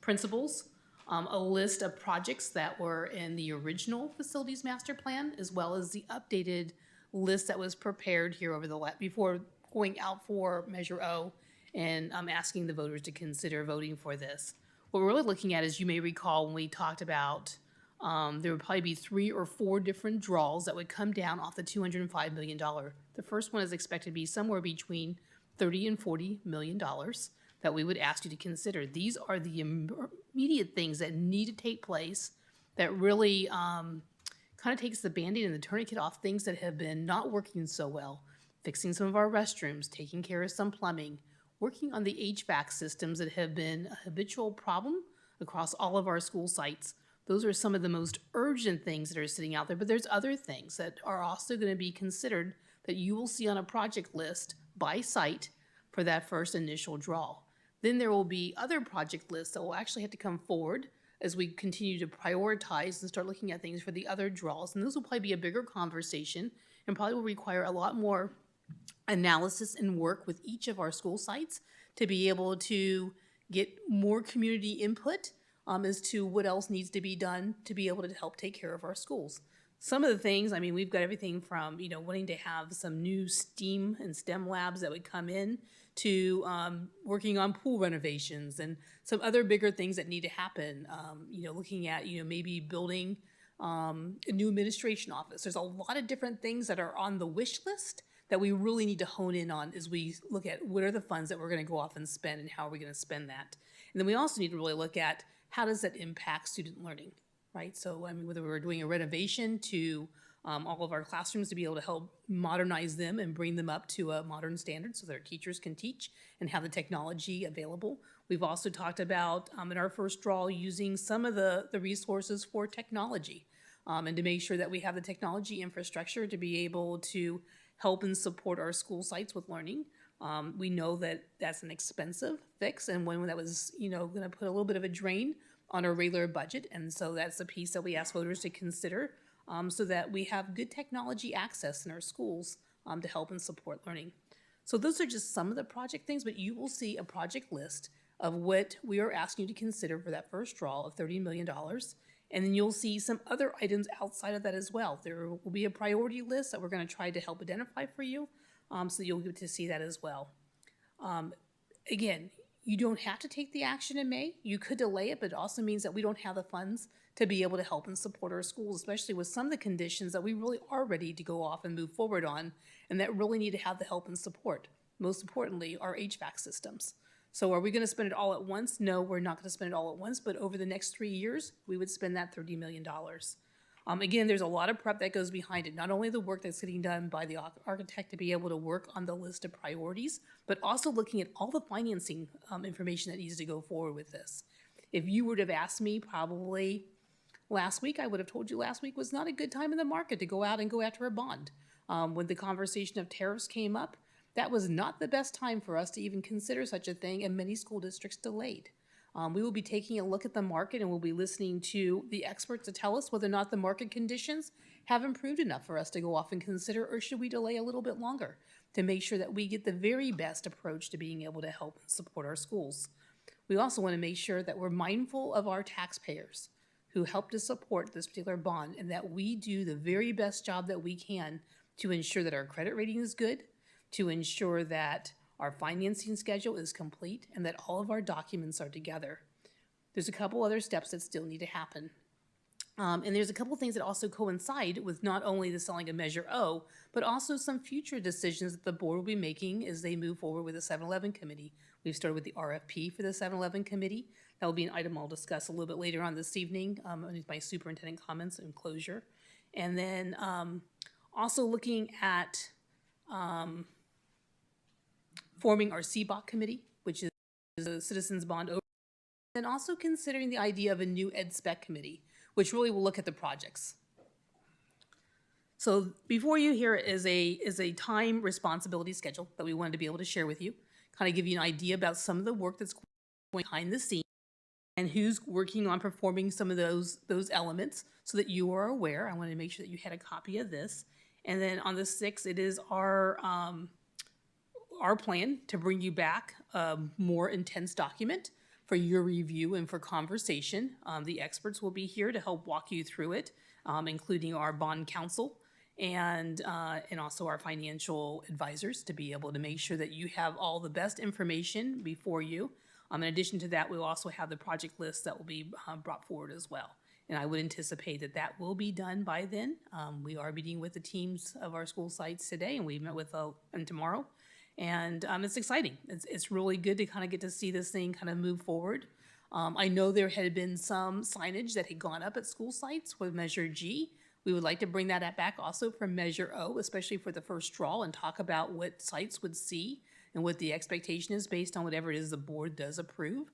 principals, a list of projects that were in the original facilities master plan, as well as the updated list that was prepared here over the before going out for Measure O, and I'm asking the voters to consider voting for this. What we're really looking at is, you may recall when we talked about, there would probably be 3 or 4 different draws that would come down off the $205 million. The first one is expected to be somewhere between $30 and $40 million. That we would ask you to consider. These are the immediate things that need to take place that really kind of takes the Band-Aid and the tourniquet off things that have been not working so well. Fixing some of our restrooms, taking care of some plumbing, working on the HVAC systems that have been a habitual problem across all of our school sites. Those are some of the most urgent things that are sitting out there, but there's other things that are also going to be considered that you will see on a project list by site for that first initial draw. Then there will be other project lists that will actually have to come forward as we continue to prioritize and start looking at things for the other draws. And those will probably be a bigger conversation and probably will require a lot more analysis and work with each of our school sites to be able to get more community input as to what else needs to be done to be able to help take care of our schools. Some of the things, I mean, we've got everything from, wanting to have some new STEAM and STEM labs that would come in to working on pool renovations and some other bigger things that need to happen. Looking at, maybe building a new administration office. There's a lot of different things that are on the wish list that we really need to hone in on as we look at what are the funds that we're going to go off and spend and how are we going to spend that. And then we also need to really look at how does that impact student learning, right? So, I mean, whether we're doing a renovation to all of our classrooms to be able to help modernize them and bring them up to a modern standard so that our teachers can teach and have the technology available. We've also talked about, in our first draw, using some of the resources for technology and to make sure that we have the technology infrastructure to be able to help and support our school sites with learning. We know that that's an expensive fix and one that was, going to put a little bit of a drain on our regular budget. And so that's a piece that we ask voters to consider so that we have good technology access in our schools to help and support learning. So those are just some of the project things, but you will see a project list of what we are asking you to consider for that first draw of $30 million. And then you'll see some other items outside of that as well. There will be a priority list that we're going to try to help identify for you so you'll get to see that as well. Again, you don't have to take the action in May. You could delay it, but it also means that we don't have the funds to be able to help and support our schools, especially with some of the conditions that we really are ready to go off and move forward on and that really need to have the help and support. Most importantly, our HVAC systems. So are we going to spend it all at once? No, we're not going to spend it all at once, but over the next 3 years, we would spend that $30 million. Again, there's a lot of prep that goes behind it, not only the work that's getting done by the architect to be able to work on the list of priorities, but also looking at all the financing information that needs to go forward with this. If you would have asked me probably last week, I would have told you last week was not a good time in the market to go out and go after a bond. When the conversation of tariffs came up, that was not the best time for us to even consider such a thing, and many school districts delayed. We will be taking a look at the market and we'll be listening to the experts to tell us whether or not the market conditions have improved enough for us to go off and consider, or should we delay a little bit longer to make sure that we get the very best approach to being able to help and support our schools. We also want to make sure that we're mindful of our taxpayers who help to support this particular bond and that we do the very best job that we can to ensure that our credit rating is good, to ensure that our financing schedule is complete, and that all of our documents are together. There's a couple other steps that still need to happen. And there's a couple things that also coincide with not only the selling of Measure O, but also some future decisions that the board will be making as they move forward with the 7-Eleven committee. We've started with the RFP for the 7-Eleven committee. That will be an item I'll discuss a little bit later on this evening with my superintendent comments and closure. And then also looking at forming our CBOC committee, which is a citizens bond over, and also considering the idea of a new ed spec committee, which really will look at the projects. So before you here is a time responsibility schedule that we wanted to be able to share with you, kind of give you an idea about some of the work that's going behind the scenes and who's working on performing some of those elements so that you are aware. I wanted to make sure that you had a copy of this. And then on the 6th, it is our plan to bring you back a more intense document for your review and for conversation. The experts will be here to help walk you through it, including our bond counsel and also our financial advisors to be able to make sure that you have all the best information before you. In addition to that, we'll also have the project list that will be brought forward as well. And I would anticipate that that will be done by then. We are meeting with the teams of our school sites today, and we met with them tomorrow. And it's exciting. It's really good to kind of get to see this thing kind of move forward. I know there had been some signage that had gone up at school sites with Measure G. We would like to bring that back also for Measure O, especially for the first draw, and talk about what sites would see and what the expectation is based on whatever it is the board does approve.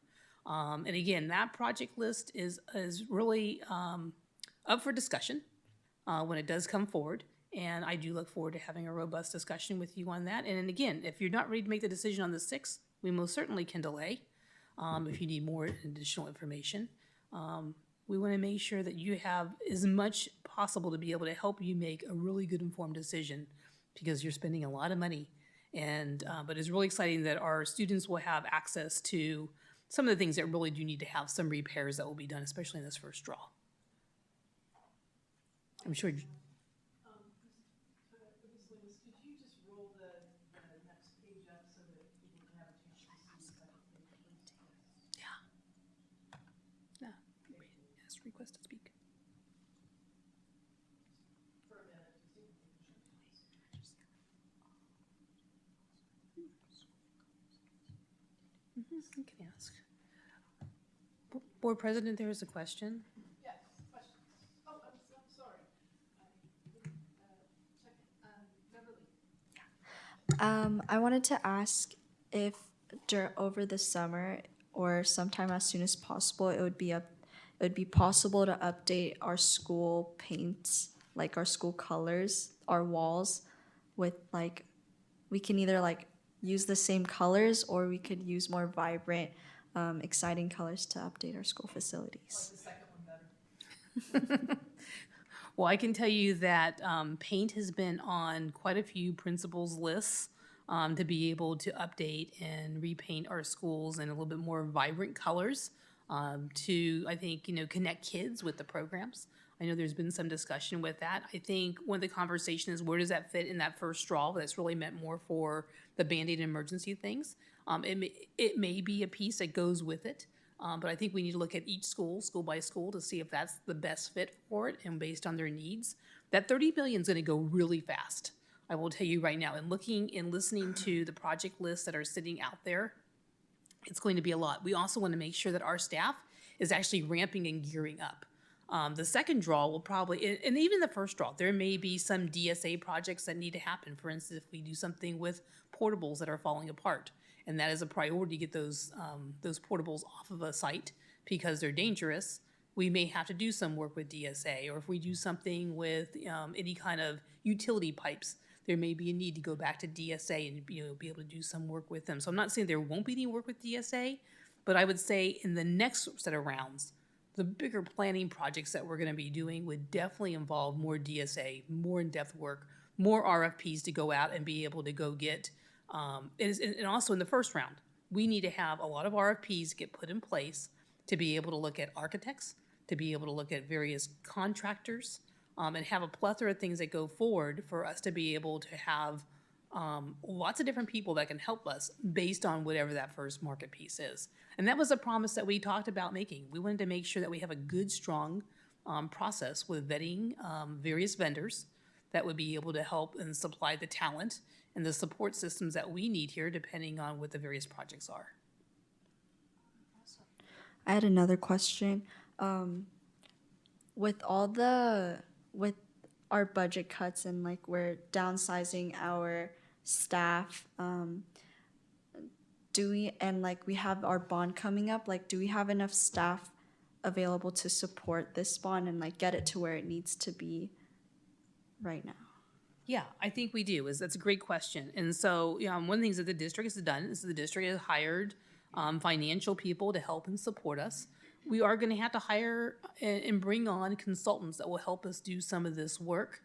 And again, that project list is really up for discussion when it does come forward. And I do look forward to having a robust discussion with you on that. And again, if you're not ready to make the decision on the 6th, we most certainly can delay if you need more additional information. We want to make sure that you have as much possible to be able to help you make a really good informed decision because you're spending a lot of money. And but it's really exciting that our students will have access to some of the things that really do need to have some repairs that will be done, especially in this first draw. I'm sure. Yeah. Yes, request to speak. You can ask. Board President, there is a question. Yes, questions? Oh, I'm sorry. Beverly. I wanted to ask if over the summer or sometime as soon as possible, it would be possible to update our school paints, like our school colors, our walls, with like, we can either like use the same colors or we could use more vibrant, exciting colors to update our school facilities. The second one better. Well, I can tell you that paint has been on quite a few principals' lists to be able to update and repaint our schools in a little bit more vibrant colors to, I think, connect kids with the programs. I know there's been some discussion with that. I think one of the conversation is where does that fit in that first draw that's really meant more for the Band-Aid emergency things. It may be a piece that goes with it. But I think we need to look at each school by school, to see if that's the best fit for it and based on their needs. That $30 billion is going to go really fast. I will tell you right now, and looking and listening to the project lists that are sitting out there, it's going to be a lot. We also want to make sure that our staff is actually ramping and gearing up. The second draw will probably, and even the first draw, there may be some DSA projects that need to happen. For instance, if we do something with portables that are falling apart, and that is a priority to get those portables off of a site because they're dangerous, we may have to do some work with DSA. Or if we do something with any kind of utility pipes, there may be a need to go back to DSA and be able to do some work with them. So I'm not saying there won't be any work with DSA, but I would say in the next set of rounds, the bigger planning projects that we're going to be doing would definitely involve more DSA, more in-depth work, more RFPs to go out and be able to go get. And also in the first round, we need to have a lot of RFPs get put in place to be able to look at architects, to be able to look at various contractors, and have a plethora of things that go forward for us to be able to have lots of different people that can help us based on whatever that first market piece is. And that was a promise that we talked about making. We wanted to make sure that we have a good, strong process with vetting various vendors that would be able to help and supply the talent and the support systems that we need here, depending on what the various projects are. I had another question. With our budget cuts and like we're downsizing our staff, we have our bond coming up, like do we have enough staff available to support this bond and like get it to where it needs to be right now? Yeah, I think we do. That's a great question. And so, one of the things that the district has done is the district has hired financial people to help and support us. We are going to have to hire and bring on consultants that will help us do some of this work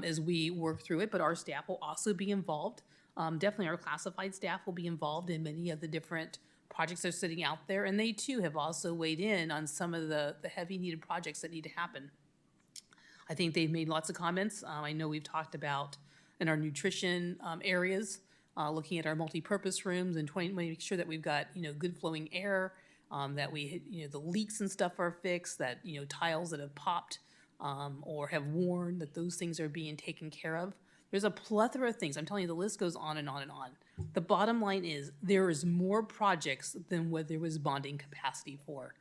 as we work through it, but our staff will also be involved. Definitely our classified staff will be involved in many of the different projects that are sitting out there, and they too have also weighed in on some of the heavy needed projects that need to happen. I think they've made lots of comments. I know we've talked about in our nutrition areas, looking at our multi-purpose rooms and making sure that we've got good flowing air, that we the leaks and stuff are fixed, that tiles that have popped or have worn, that those things are being taken care of. There's a plethora of things. I'm telling you, the list goes on and on and on. The bottom line is there is more projects than what there was bonding capacity for.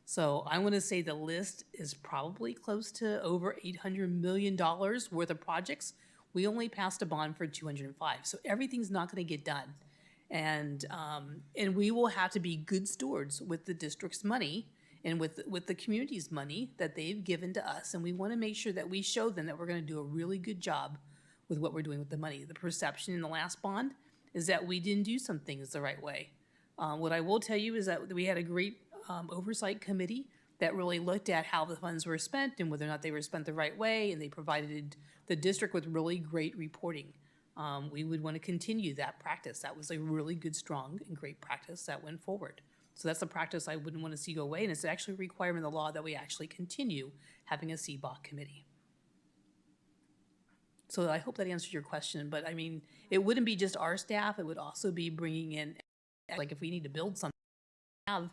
So I want to say the list is probably close to over $800 million worth of projects. We only passed a bond for 205, so everything's not going to get done. And we will have to be good stewards with the district's money and with the community's money that they've given to us. And we want to make sure that we show them that we're going to do a really good job with what we're doing with the money. The perception in the last bond is that we didn't do some things the right way. What I will tell you is that we had a great oversight committee that really looked at how the funds were spent and whether or not they were spent the right way, and they provided the district with really great reporting. We would want to continue that practice. That was a really good, strong, and great practice that went forward. So that's a practice I wouldn't want to see go away, and it's actually a requirement in the law that we actually continue having a CBOC committee. So I hope that answers your question, but I mean, it wouldn't be just our staff, it would also be bringing in, like if we need to build something, have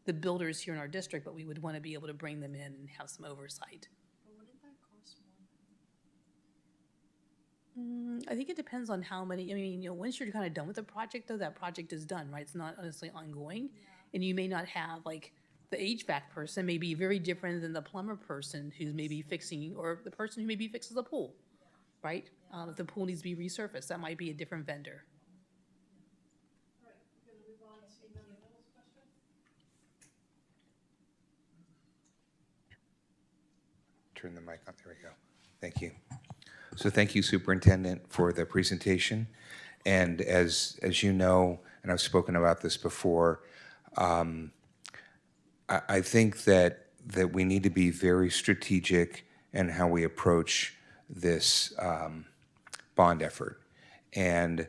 the builders here in our district, but we would want to be able to bring them in and have some oversight. I think it depends on how many, I mean, you know, once you're kind of done with the project, though, that project is done, right? It's not honestly ongoing. And you may not have, like, the HVAC person may be very different than the plumber person who's maybe fixing, or the person who maybe fixes the pool, right? If the pool needs to be resurfaced, that might be a different vendor. Turn the mic on. There we go. Thank you. So thank you, Superintendent, for the presentation. And as you know, and I've spoken about this before, I think that we need to be very strategic in how we approach this bond effort. And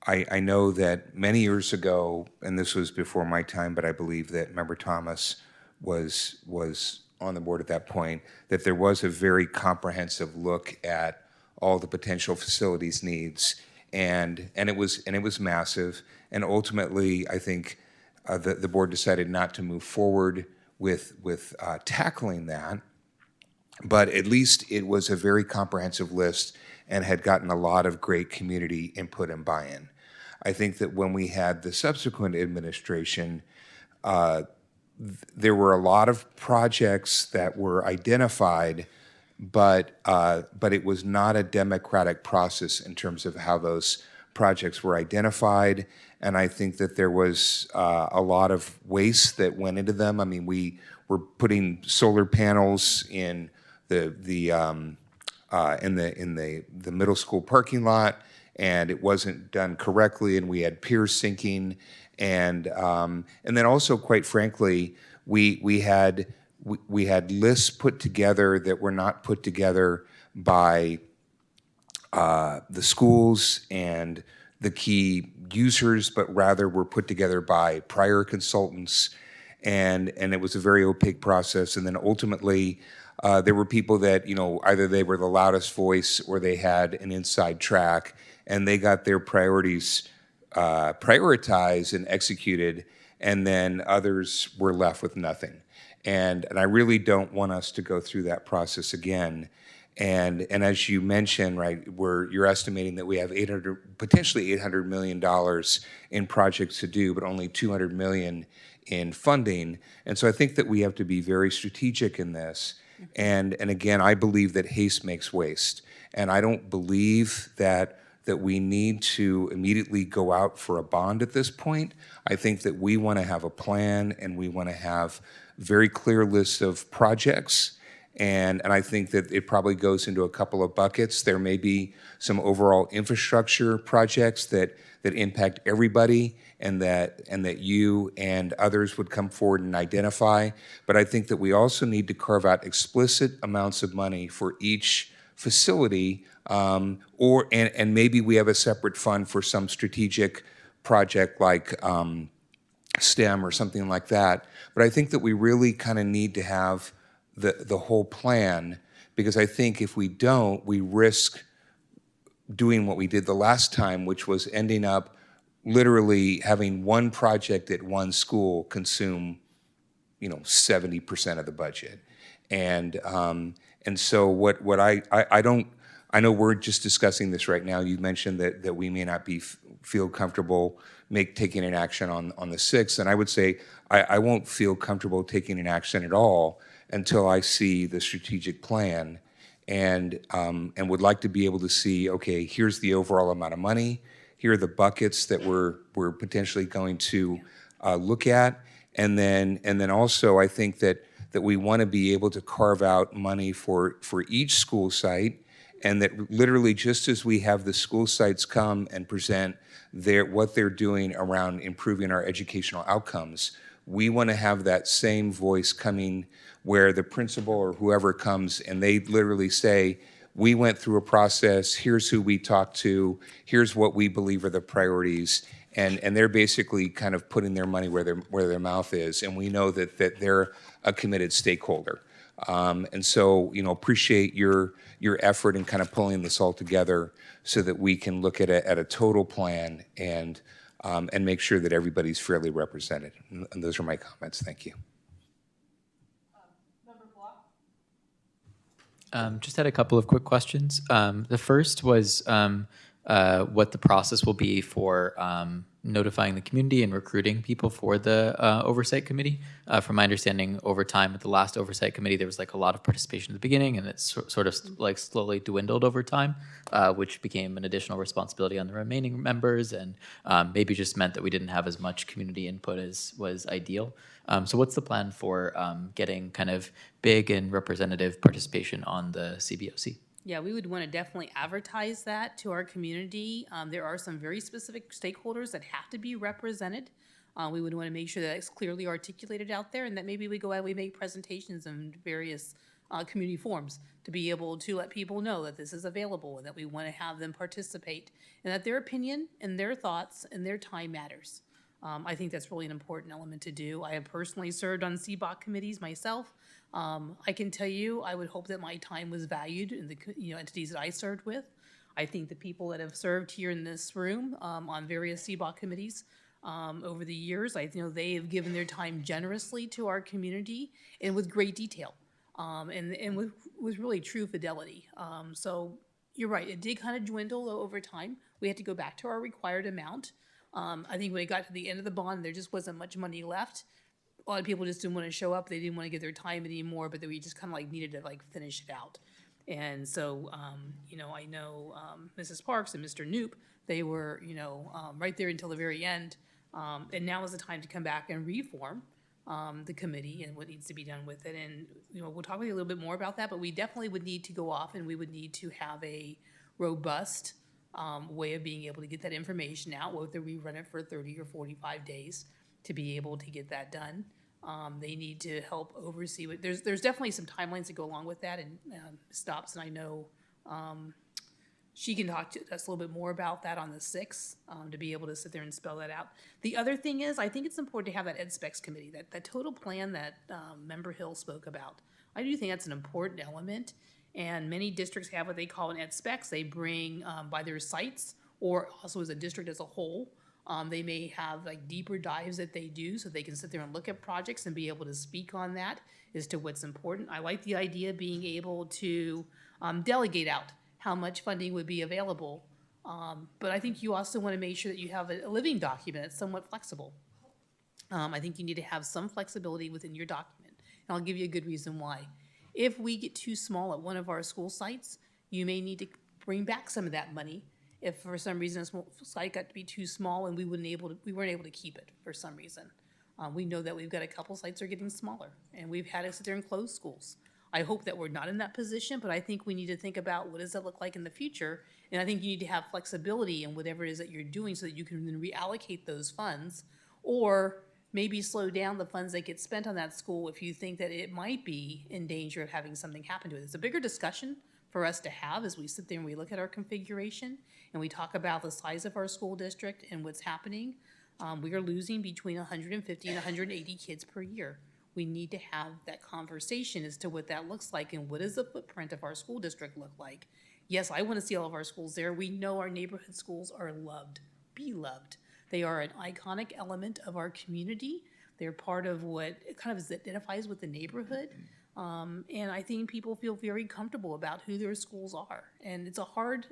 I know that many years ago, and this was before my time, but I believe that Member Thomas was on the board at that point, that there was a very comprehensive look at all the potential facilities needs, and it was massive. And ultimately, I think the board decided not to move forward with tackling that, but at least it was a very comprehensive list and had gotten a lot of great community input and buy-in. I think that when we had the subsequent administration, there were a lot of projects that were identified, but it was not a democratic process in terms of how those projects were identified. And I think that there was a lot of waste that went into them. I mean, we were putting solar panels in the middle school parking lot, and it wasn't done correctly, and we had pier sinking, and then also, quite frankly, we had lists put together that were not put together by the schools and the key users, but rather were put together by prior consultants, and it was a very opaque process. And then ultimately, there were people that, you know, either they were the loudest voice or they had an inside track, and they got their priorities prioritized and executed, and then others were left with nothing. And I really don't want us to go through that process again. And as you mentioned, right, you're estimating that we have potentially $800 million in projects to do, but only $200 million in funding. And so I think that we have to be very strategic in this. And again, I believe that haste makes waste. And I don't believe that we need to immediately go out for a bond at this point. I think that we want to have a plan, and we want to have very clear lists of projects. And I think that it probably goes into a couple of buckets. There may be some overall infrastructure projects that impact everybody, and that you and others would come forward and identify. But I think that we also need to carve out explicit amounts of money for each facility, and maybe we have a separate fund for some strategic project like STEM or something like that. But I think that we really kind of need to have the whole plan, because I think if we don't, we risk doing what we did the last time, which was ending up literally having one project at one school consume, 70% of the budget. And so what I know we're just discussing this right now. You mentioned that we may not feel comfortable taking an action on the 6th, and I would say I won't feel comfortable taking an action at all until I see the strategic plan, and would like to be able to see, okay, here's the overall amount of money, here are the buckets that we're potentially going to look at, and then also I think that we want to be able to carve out money for each school site, and that literally just as we have the school sites come and present what they're doing around improving our educational outcomes, we want to have that same voice coming where the principal or whoever comes and they literally say, we went through a process, here's who we talked to, here's what we believe are the priorities, and they're basically kind of putting their money where their mouth is, and we know that they're a committed stakeholder. And so, appreciate your effort in kind of pulling this all together so that we can look at a total plan and make sure that everybody's fairly represented. And those are my comments. Thank you. Just had a couple of quick questions. The first was what the process will be for notifying the community and recruiting people for the oversight committee. From my understanding, over time at the last oversight committee, there was like a lot of participation at the beginning, and it's sort of like slowly dwindled over time, which became an additional responsibility on the remaining members, and maybe just meant that we didn't have as much community input as was ideal. So what's the plan for getting kind of big and representative participation on the CBOC? Yeah, we would want to definitely advertise that to our community. There are some very specific stakeholders that have to be represented. We would want to make sure that it's clearly articulated out there, and that maybe we go out, we make presentations in various community forums to be able to let people know that this is available and that we want to have them participate and that their opinion and their thoughts and their time matters. I think that's really an important element to do. I have personally served on CBOC committees myself. I can tell you, I would hope that my time was valued in the entities that I served with. I think the people that have served here in this room on various CBOC committees over the years, I know they have given their time generously to our community and with great detail and with really true fidelity. So you're right, it did kind of dwindle over time. We had to go back to our required amount. I think when it got to the end of the bond, there just wasn't much money left. A lot of people just didn't want to show up. They didn't want to give their time anymore, but we just kind of like needed to like finish it out. And so, I know Mrs. Parks and Mr. Knoop, they were, right there until the very end. And now is the time to come back and reform the committee and what needs to be done with it. And, we'll talk a little bit more about that, but we definitely would need to go off and we would need to have a robust way of being able to get that information out, whether we run it for 30 or 45 days to be able to get that done. They need to help oversee what, there's definitely some timelines that go along with that, and Ms. Dobson, I know she can talk to us a little bit more about that on the 6th to be able to sit there and spell that out. The other thing is, I think it's important to have that Ed Specs committee, that total plan that Member Hill spoke about. I do think that's an important element. And many districts have what they call an Ed Specs. They bring by their sites or also as a district as a whole. They may have like deeper dives that they do so they can sit there and look at projects and be able to speak on that as to what's important. I like the idea of being able to delegate out how much funding would be available. But I think you also want to make sure that you have a living document that's somewhat flexible. I think you need to have some flexibility within your document. And I'll give you a good reason why. If we get too small at one of our school sites, you may need to bring back some of that money. If for some reason a site got to be too small and we weren't able to keep it for some reason. We know that we've got a couple sites that are getting smaller and we've had to sit there and close schools. I hope that we're not in that position, but I think we need to think about what does that look like in the future. And I think you need to have flexibility in whatever it is that you're doing so that you can then reallocate those funds or maybe slow down the funds that get spent on that school if you think that it might be in danger of having something happen to it. It's a bigger discussion for us to have as we sit there and we look at our configuration and we talk about the size of our school district and what's happening. We are losing between 150 and 180 kids per year. We need to have that conversation as to what that looks like and what does the footprint of our school district look like. Yes, I want to see all of our schools there. We know our neighborhood schools are loved, beloved. They are an iconic element of our community. They're part of what kind of identifies with the neighborhood. And I think people feel very comfortable about who their schools are. And it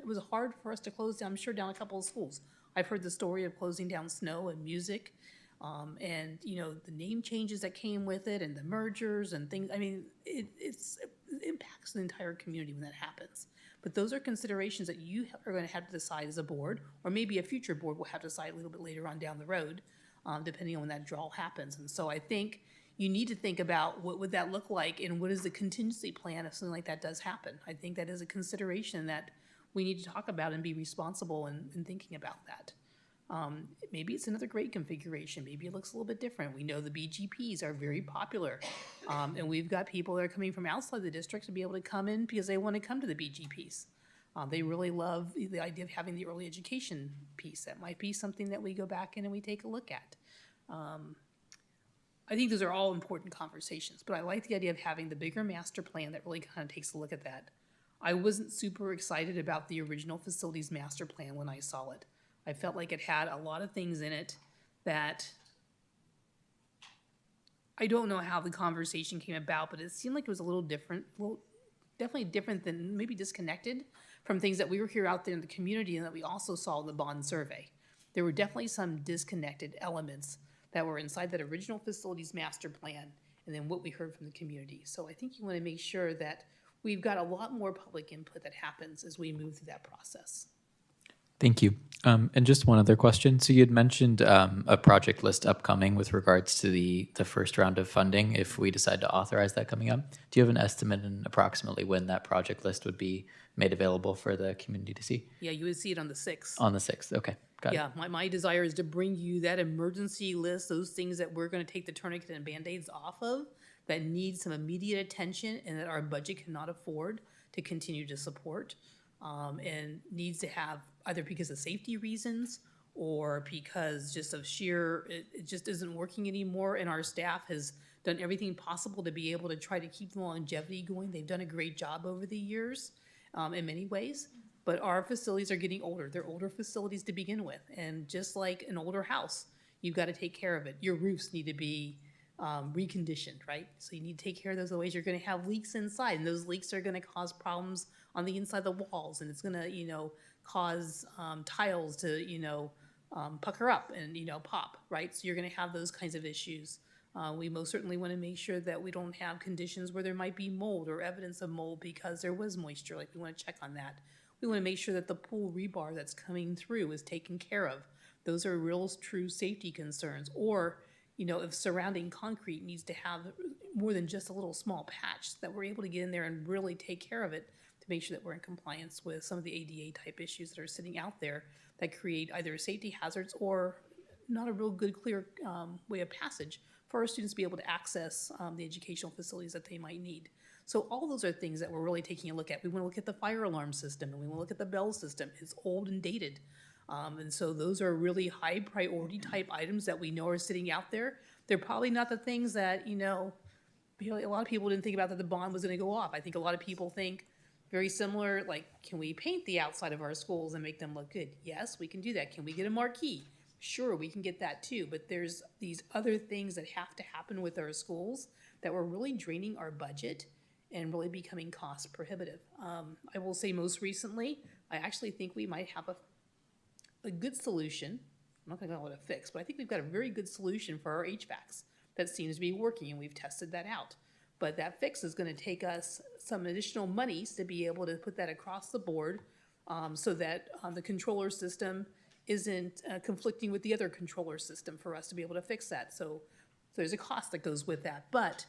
was hard for us to close down, I'm sure, down a couple of schools. I've heard the story of closing down Snow and Music, and the name changes that came with it and the mergers and things. I mean, it impacts the entire community when that happens. But those are considerations that you are going to have to decide as a board, or maybe a future board will have to decide a little bit later on down the road, depending on when that draw happens. And so I think you need to think about what would that look like and what is the contingency plan if something like that does happen. I think that is a consideration that we need to talk about and be responsible in thinking about that. Maybe it's another grade configuration. Maybe it looks a little bit different. We know the BGPs are very popular, and we've got people that are coming from outside the district to be able to come in because they want to come to the BGPs. They really love the idea of having the early education piece. That might be something that we go back in and we take a look at. I think those are all important conversations, but I like the idea of having the bigger master plan that really kind of takes a look at that. I wasn't super excited about the original facilities master plan when I saw it. I felt like it had a lot of things in it that I don't know how the conversation came about, but it seemed like it was a little different, definitely different than, maybe disconnected from things that we were here out there in the community and that we also saw in the bond survey. There were definitely some disconnected elements that were inside that original facilities master plan and then what we heard from the community. So I think you want to make sure that we've got a lot more public input that happens as we move through that process. Thank you. And just one other question. So you had mentioned a project list upcoming with regards to the first round of funding if we decide to authorize that coming up. Do you have an estimate and approximately when that project list would be made available for the community to see? Yeah, you would see it on the 6th. On the 6th, okay, got it. Yeah, my desire is to bring you that emergency list, those things that we're going to take the tourniquet and Band-Aids off of that need some immediate attention and that our budget cannot afford to continue to support, and needs to have either because of safety reasons or because just of sheer, it just isn't working anymore, and our staff has done everything possible to be able to try to keep the longevity going. They've done a great job over the years in many ways, but our facilities are getting older. They're older facilities to begin with, and just like an older house, you've got to take care of it. Your roofs need to be reconditioned, right? So you need to take care of those. Otherwise, you're going to have leaks inside, and those leaks are going to cause problems on the inside of the walls, and it's going to, cause tiles to, pucker up and, pop, right? So you're going to have those kinds of issues. We most certainly want to make sure that we don't have conditions where there might be mold or evidence of mold because there was moisture. Like, we want to check on that. We want to make sure that the pool rebar that's coming through is taken care of. Those are real, true safety concerns. Or, if surrounding concrete needs to have more than just a little small patch, that we're able to get in there and really take care of it to make sure that we're in compliance with some of the ADA type issues that are sitting out there that create either safety hazards or not a real good, clear way of passage for our students to be able to access the educational facilities that they might need. So all those are things that we're really taking a look at. We want to look at the fire alarm system, and we want to look at the bell system. It's old and dated. And so those are really high priority type items that we know are sitting out there. They're probably not the things that, a lot of people didn't think about that the bond was going to go off. I think a lot of people think very similar, like, can we paint the outside of our schools and make them look good? Yes, we can do that. Can we get a marquee? Sure, we can get that too. But there's these other things that have to happen with our schools that were really draining our budget and really becoming cost prohibitive. I will say most recently, I actually think we might have a good solution. I'm not going to call it a fix, but I think we've got a very good solution for our HVACs that seems to be working, and we've tested that out. But that fix is going to take us some additional monies to be able to put that across the board so that the controller system isn't conflicting with the other controller system for us to be able to fix that. So there's a cost that goes with that. But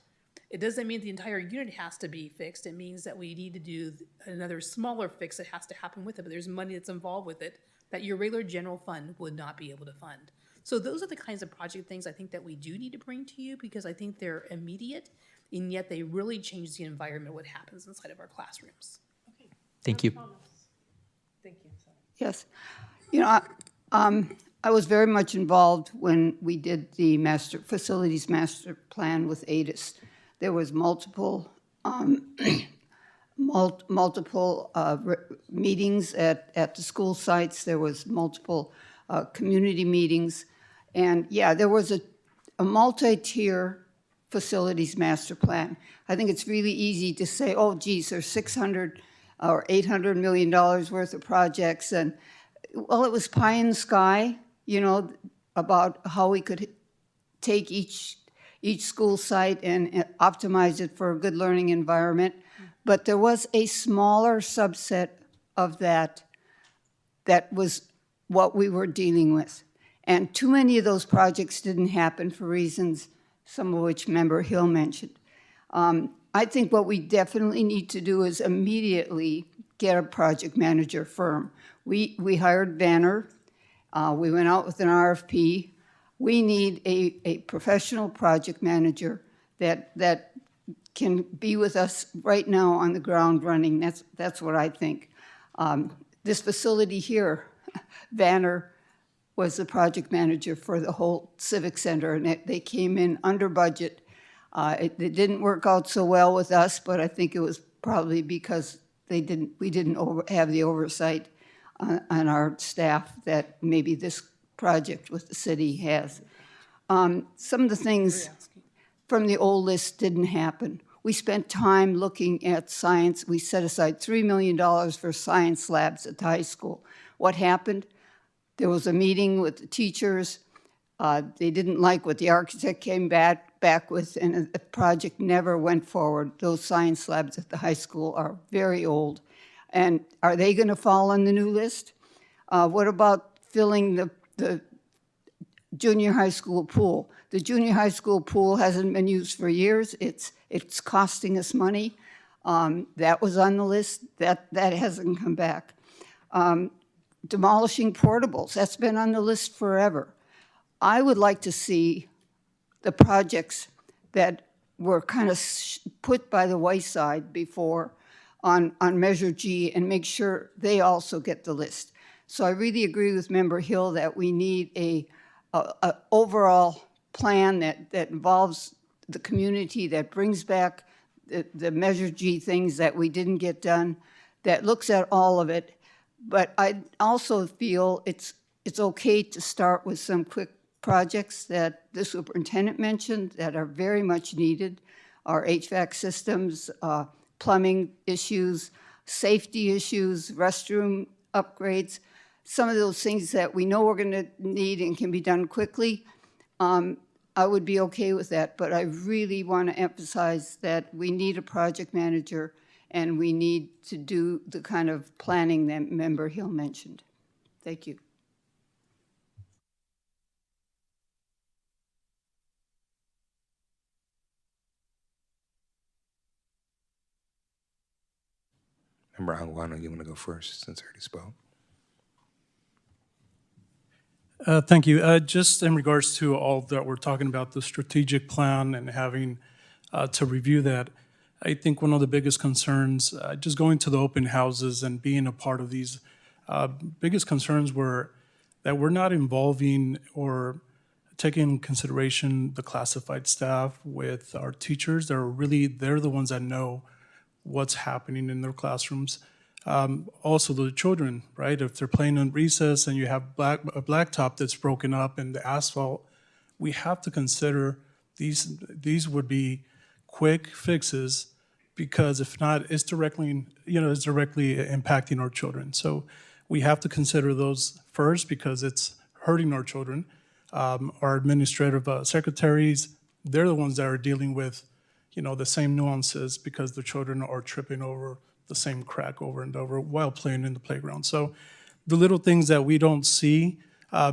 it doesn't mean the entire unit has to be fixed. It means that we need to do another smaller fix that has to happen with it. But there's money that's involved with it that your regular general fund would not be able to fund. So those are the kinds of project things I think that we do need to bring to you because I think they're immediate, and yet they really change the environment, what happens inside of our classrooms. Okay. Thank you. Thank you. Sorry. Yes. I was very much involved when we did the facilities master plan with ADIS. There was multiple meetings at the school sites. There was multiple community meetings. And yeah, there was a multi-tier facilities master plan. I think it's really easy to say, oh, geez, there's $600 or $800 million worth of projects. And well, it was pie in the sky, about how we could take each school site and optimize it for a good learning environment. But there was a smaller subset of that was what we were dealing with. And too many of those projects didn't happen for reasons, some of which Member Hill mentioned. I think what we definitely need to do is immediately get a project manager firm. We hired Banner. We went out with an RFP. We need a professional project manager that can be with us right now on the ground running. That's what I think. This facility here, Vanner was the project manager for the whole civic center, and they came in under budget. It didn't work out so well with us, but I think it was probably because we didn't have the oversight on our staff that maybe this project with the city has. Some of the things from the old list didn't happen. We spent time looking at science. We set aside $3 million for science labs at the high school. What happened? There was a meeting with the teachers. They didn't like what the architect came back with, and the project never went forward. Those science labs at the high school are very old. And are they going to fall on the new list? What about filling the junior high school pool? The junior high school pool hasn't been used for years. It's costing us money. That was on the list. That hasn't come back. Demolishing portables, that's been on the list forever. I would like to see the projects that were kind of put by the wayside before on Measure G and make sure they also get the list. So I really agree with Member Hill that we need a overall plan that involves the community, that brings back the Measure G things that we didn't get done, that looks at all of it. But I also feel it's okay to start with some quick projects that the superintendent mentioned that are very much needed, our HVAC systems, plumbing issues, safety issues, restroom upgrades, some of those things that we know we're going to need and can be done quickly. I would be okay with that, but I really want to emphasize that we need a project manager and we need to do the kind of planning that Member Hill mentioned. Thank you. Member Anguano, you want to go first since I already spoke? Thank you. Just in regards to all that we're talking about, the strategic plan and having to review that, I think one of the biggest concerns, just going to the open houses and being a part of these, biggest concerns were that we're not involving or taking into consideration the classified staff with our teachers. They're the ones that know what's happening in their classrooms. Also the children, right? If they're playing in recess and you have a blacktop that's broken up and the asphalt, we have to consider these would be quick fixes, because if not, it's directly impacting our children. So we have to consider those first because it's hurting our children. Our administrative secretaries, they're the ones that are dealing with, the same nuances because the children are tripping over the same crack over and over while playing in the playground. So the little things that we don't see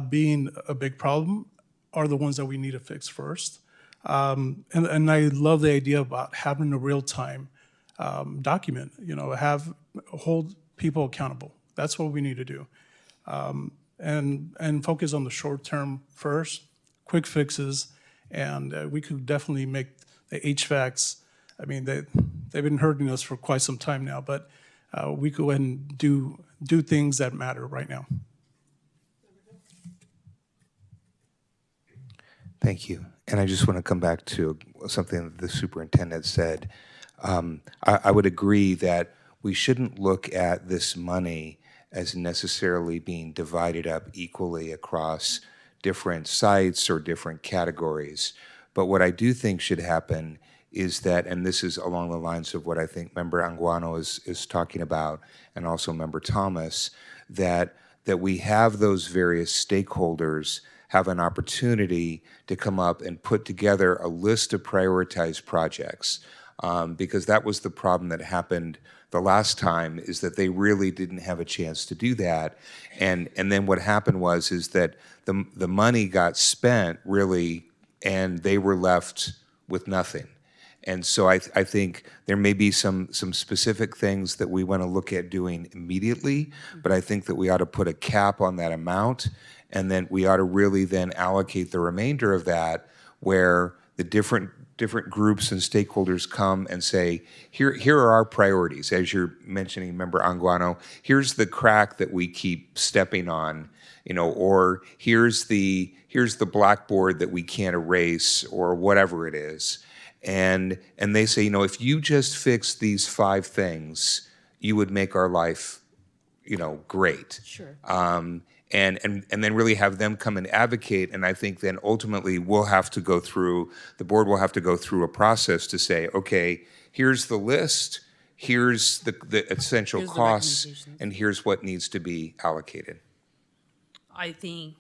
being a big problem are the ones that we need to fix first. And I love the idea about having a real-time document, hold people accountable. That's what we need to do. And focus on the short term first, quick fixes, and we could definitely make the HVACs, I mean, they've been hurting us for quite some time now, but we go ahead and do things that matter right now. Thank you. And I just want to come back to something that the superintendent said. I would agree that we shouldn't look at this money as necessarily being divided up equally across different sites or different categories. But what I do think should happen is that, and this is along the lines of what I think Member Anguano is talking about, and also Member Thomas, that we have those various stakeholders have an opportunity to come up and put together a list of prioritized projects. Because that was the problem that happened the last time, is that they really didn't have a chance to do that. And then what happened is that the money got spent really, and they were left with nothing. And so I think there may be some specific things that we want to look at doing immediately, but I think that we ought to put a cap on that amount, and then we ought to really then allocate the remainder of that where the different different groups and stakeholders come and say, here are our priorities, as you're mentioning, Member Anguano. Here's the crack that we keep stepping on, or here's the blackboard that we can't erase, or whatever it is. And they say, if you just fix these 5 things, you would make our life, great. Sure. And then really have them come and advocate. And I think then ultimately the board will have to go through a process to say, okay, here's the list, here's the essential Here's the costs, recommendations. and here's what needs to be allocated. I think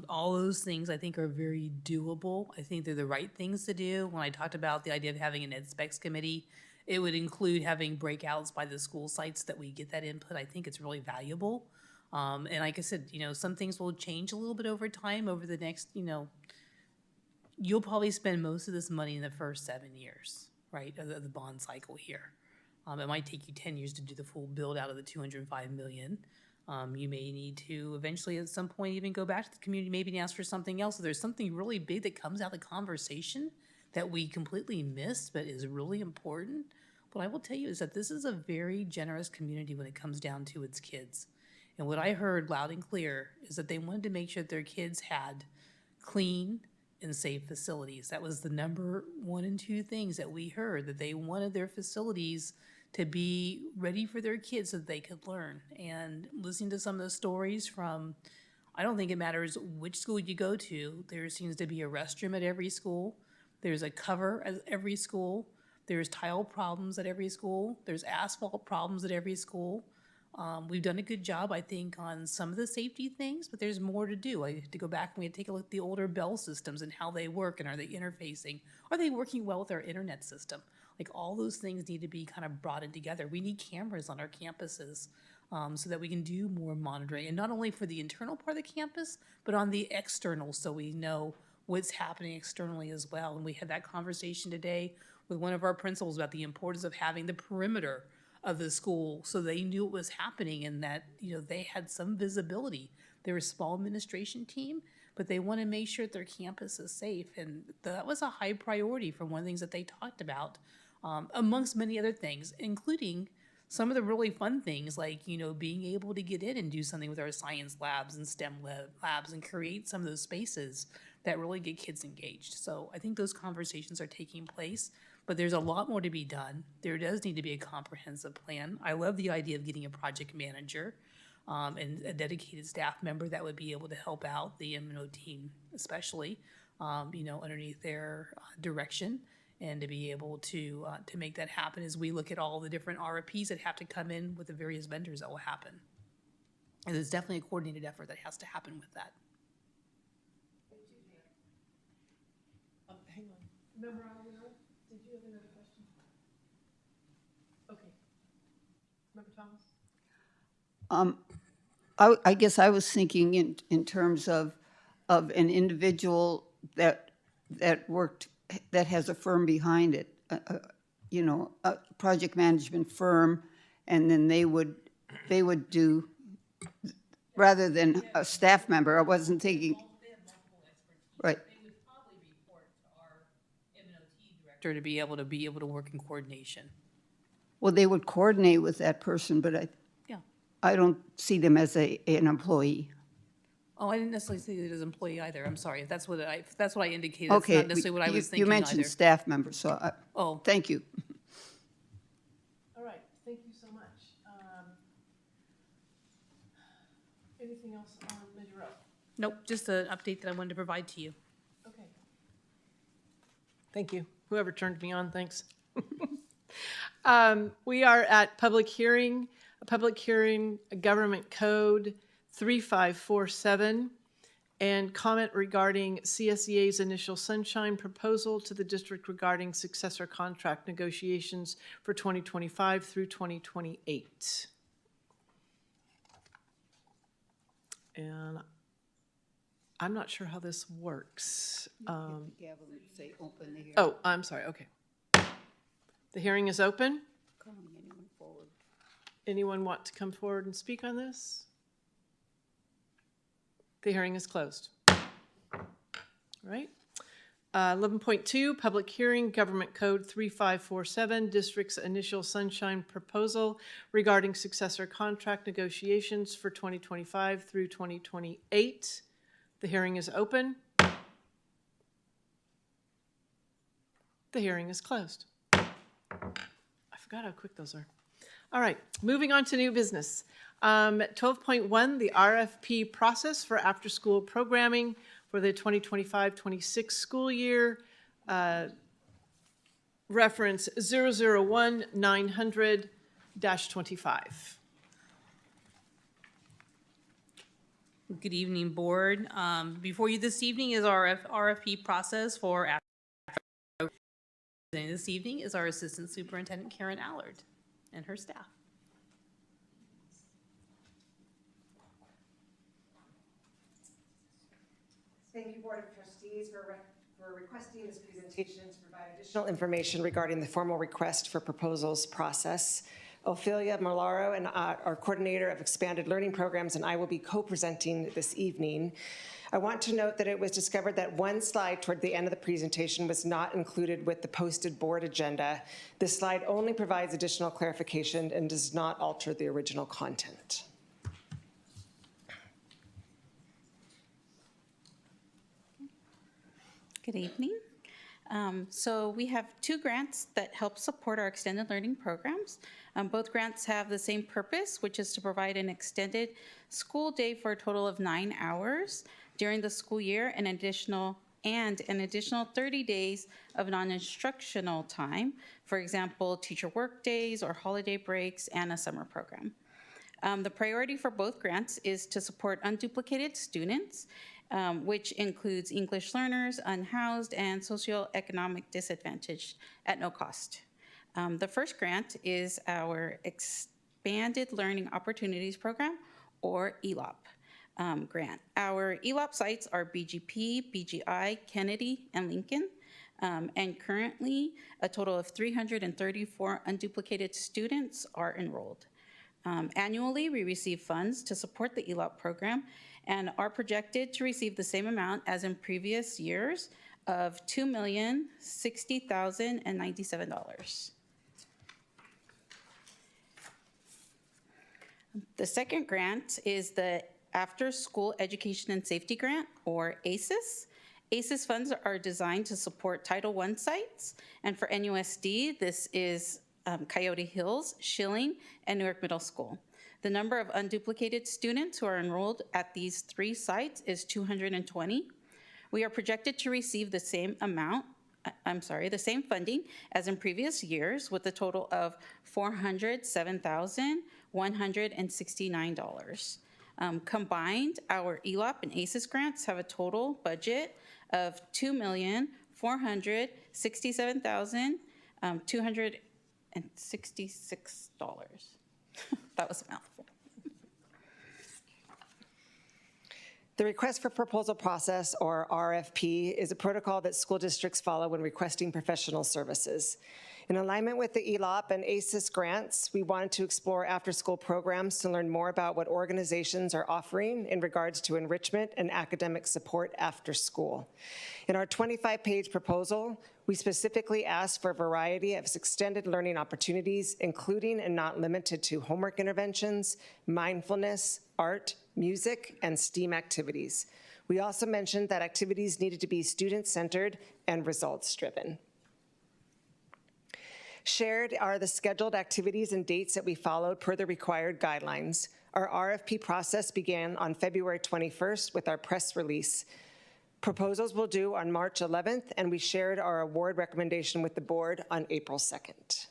all those things I think are very doable. I think they're the right things to do. When I talked about the idea of having an ed specs committee, it would include having breakouts by the school sites that we get that input. I think it's really valuable. And like I said, some things will change a little bit over time over the next, you'll probably spend most of this money in the first 7 years, right, of the bond cycle here. It might take you 10 years to do the full build out of the $205 million. You may need to eventually at some point even go back to the community maybe and ask for something else. If there's something really big that comes out of the conversation that we completely missed but is really important, what I will tell you is that this is a very generous community when it comes down to its kids. And what I heard loud and clear is that they wanted to make sure that their kids had clean and safe facilities. That was the number 1 and 2 things that we heard, that they wanted their facilities to be ready for their kids so that they could learn. And listening to some of the stories from, I don't think it matters which school you go to, there seems to be a restroom at every school. There's a cover at every school. There's tile problems at every school. There's asphalt problems at every school. We've done a good job, I think, on some of the safety things, but there's more to do. I have to go back and we have to take a look at the older bell systems and how they work, and are they interfacing? Are they working well with our internet system? Like, all those things need to be kind of brought in together. We need cameras on our campuses so that we can do more monitoring, and not only for the internal part of the campus, but on the external, so we know what's happening externally as well. And we had that conversation today with one of our principals about the importance of having the perimeter of the school so they knew what was happening and that they had some visibility. They're a small administration team, but they want to make sure that their campus is safe, and that was a high priority for one of the things that they talked about, amongst many other things, including some of the really fun things like being able to get in and do something with our science labs and STEM labs and create some of those spaces that really get kids engaged. So I think those conversations are taking place. But there's a lot more to be done. There does need to be a comprehensive plan. I love the idea of getting a project manager and a dedicated staff member that would be able to help out the M&O team, especially, underneath their direction, and to be able to make that happen as we look at all the different RFPs that have to come in with the various vendors that will happen. And there's definitely a coordinated effort that has to happen with that. Hang on. Remember, did you have another question? Okay. Member Thomas? I guess I was thinking in terms of an individual that has a firm behind it, a project management firm, and then they would do, rather than a staff member. I wasn't thinking. Right. To be able to work in coordination. Well, they would coordinate with that person, but I don't see them as an employee. Oh, I didn't necessarily see it as an employee either. I'm sorry. If that's what I indicated. Okay, That's not necessarily what I was thinking you mentioned either. staff members, so thank you. All right, thank you so much. Anything else on Major Rowe? Nope, just an update that I wanted to provide to you. Okay. Thank you. Whoever turned me on, thanks. We are at a public hearing, Government Code 3547, and comment regarding CSEA's initial sunshine proposal to the district regarding successor contract negotiations for 2025 through 2028. And I'm not sure how this works. Oh, I'm sorry, okay. The hearing is open. Anyone want to come forward and speak on this? The hearing is closed. All right. 11.2, public hearing, Government Code 3547, District's initial sunshine proposal regarding successor contract negotiations for 2025 through 2028. The hearing is open. The hearing is closed. I forgot how quick those are. All right, moving on to new business. 12.1, the RFP process for after-school programming for the 2025-26 school year, reference 001-900-25. Good evening, Board. Before you this evening is our RFP process for after. This evening is our Assistant Superintendent, Karen Allard, and her staff. Thank you, Board of Trustees, for requesting this presentation to provide additional information regarding the formal request for proposals process. Ophelia Malaro and our coordinator of expanded learning programs and I will be co-presenting this evening. I want to note that it was discovered that one slide toward the end of the presentation was not included with the posted board agenda. This slide only provides additional clarification and does not alter the original content. Good evening. So we have two grants that help support our extended learning programs. Both grants have the same purpose, which is to provide an extended school day for a total of 9 hours during the school year, and an additional 30 days of non-instructional time, for example, teacher work days or holiday breaks, and a summer program. The priority for both grants is to support unduplicated students, which includes English learners, unhoused, and socioeconomic disadvantaged at no cost. The first grant is our Expanded Learning Opportunities Program, or ELOP grant. Our ELOP sites are BGP, BGI, Kennedy, and Lincoln, and currently a total of 334 unduplicated students are enrolled. Annually, we receive funds to support the ELOP program and are projected to receive the same amount as in previous years of $2,060,097. The second grant is the After School Education and Safety Grant, or ACES. ACES funds are designed to support Title I sites, and for NUSD, this is Coyote Hills, Schilling, and Newark Middle School. The number of unduplicated students who are enrolled at these three sites is 220. We are projected to receive the same funding as in previous years, with a total of $407,169. Combined, our ELOP and ACES grants have a total budget of $2,467,266. That was a mouthful. The request for proposal process, or RFP, is a protocol that school districts follow when requesting professional services. In alignment with the ELOP and ACES grants, we wanted to explore after-school programs to learn more about what organizations are offering in regards to enrichment and academic support after school. In our 25-page proposal, we specifically asked for a variety of extended learning opportunities, including and not limited to homework interventions, mindfulness, art, music, and STEAM activities. We also mentioned that activities needed to be student-centered and results-driven. Shared are the scheduled activities and dates that we followed per the required guidelines. Our RFP process began on February 21st with our press release. Proposals will due on March 11th, and we shared our award recommendation with the board on April 2nd.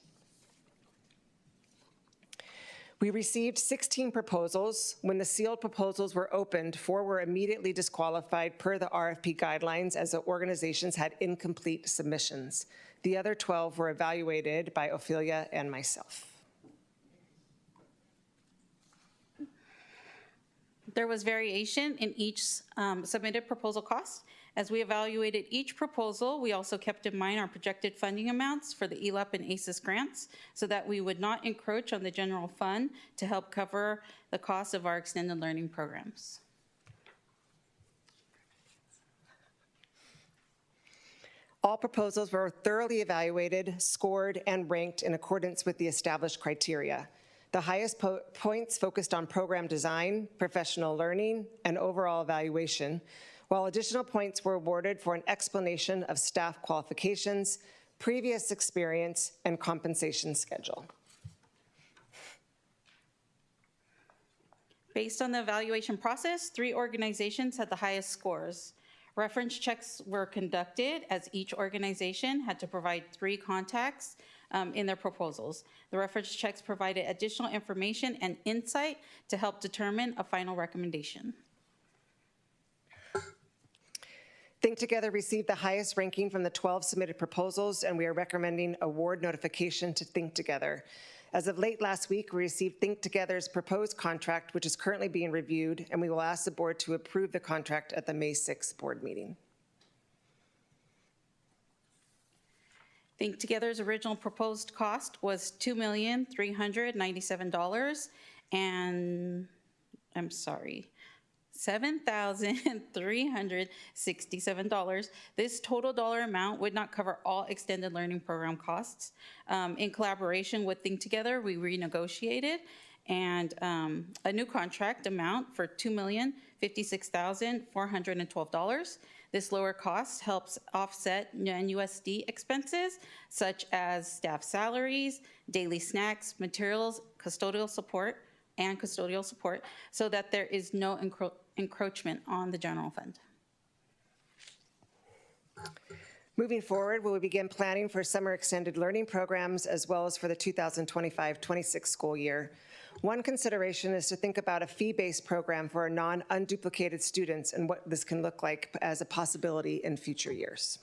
We received 16 proposals. When the sealed proposals were opened, 4 were immediately disqualified per the RFP guidelines as the organizations had incomplete submissions. The other 12 were evaluated by Ophelia and myself. There was variation in each submitted proposal cost. As we evaluated each proposal, we also kept in mind our projected funding amounts for the ELOP and ACES grants so that we would not encroach on the general fund to help cover the cost of our extended learning programs. All proposals were thoroughly evaluated, scored, and ranked in accordance with the established criteria. The highest points focused on program design, professional learning, and overall evaluation, while additional points were awarded for an explanation of staff qualifications, previous experience, and compensation schedule. Based on the evaluation process, 3 organizations had the highest scores. Reference checks were conducted as each organization had to provide 3 contacts in their proposals. The reference checks provided additional information and insight to help determine a final recommendation. Think Together received the highest ranking from the 12 submitted proposals, and we are recommending award notification to Think Together. As of late last week, we received Think Together's proposed contract, which is currently being reviewed, and we will ask the board to approve the contract at the May 6th board meeting. Think Together's original proposed cost was $2,397, and $7,367. This total dollar amount would not cover all extended learning program costs. In collaboration with Think Together, we renegotiated and a new contract amount for $2,056,412. This lower cost helps offset non-USD expenses such as staff salaries, daily snacks, materials, custodial support, so that there is no encroachment on the general fund. Moving forward, we will begin planning for summer extended learning programs as well as for the 2025-26 school year. One consideration is to think about a fee-based program for our non-unduplicated students and what this can look like as a possibility in future years.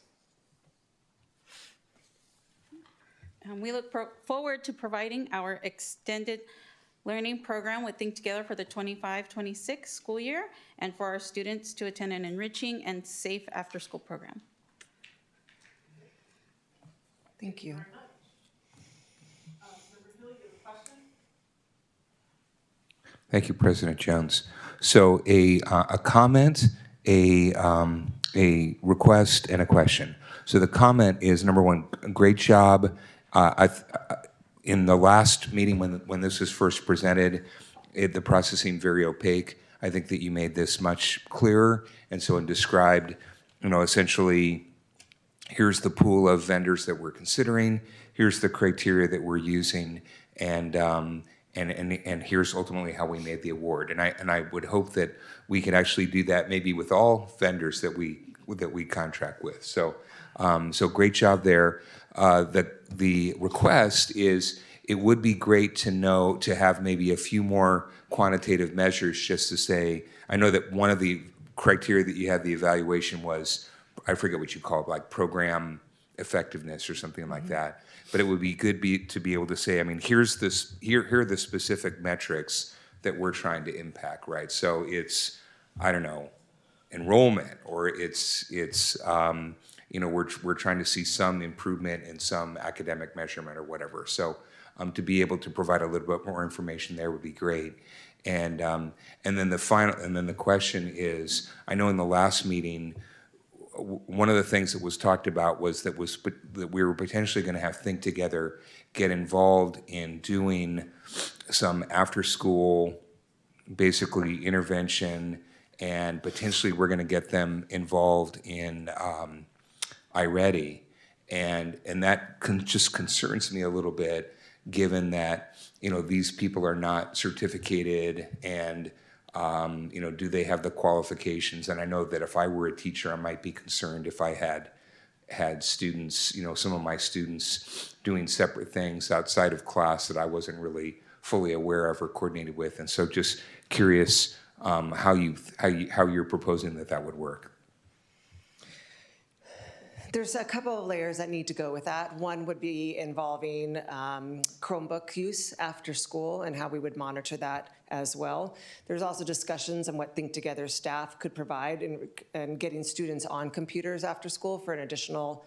And we look forward to providing our extended learning program with Think Together for the 25-26 school year and for our students to attend an enriching and safe after-school program. Thank you. Thank you, President Jones. So a comment, a request, and a question. So the comment is, number one, great job. In the last meeting when this was first presented, the process seemed very opaque. I think that you made this much clearer, and so described, essentially, here's the pool of vendors that we're considering, here's the criteria that we're using, and here's ultimately how we made the award. And I would hope that we could actually do that maybe with all vendors that we contract with. So great job there. The request is, it would be great to have maybe a few more quantitative measures just to say, I know that one of the criteria that you had the evaluation was, I forget what you call it, like program effectiveness or something like that. But it would be good to be able to say, I mean, here are the specific metrics that we're trying to impact, right? So it's, I don't know, enrollment, or it's we're trying to see some improvement in some academic measurement or whatever. So to be able to provide a little bit more information there would be great. And then the question is, I know in the last meeting, one of the things that was talked about was that we were potentially going to have Think Together get involved in doing some after-school, basically intervention, and potentially we're going to get them involved in iReady, and that just concerns me a little bit, given that these people are not certificated, and do they have the qualifications? And I know that if I were a teacher, I might be concerned if I had students, some of my students doing separate things outside of class that I wasn't really fully aware of or coordinated with. And so just curious how you're proposing that would work. There's a couple of layers that need to go with that. One would be involving Chromebook use after school and how we would monitor that as well. There's also discussions on what Think Together staff could provide in getting students on computers after school for an additional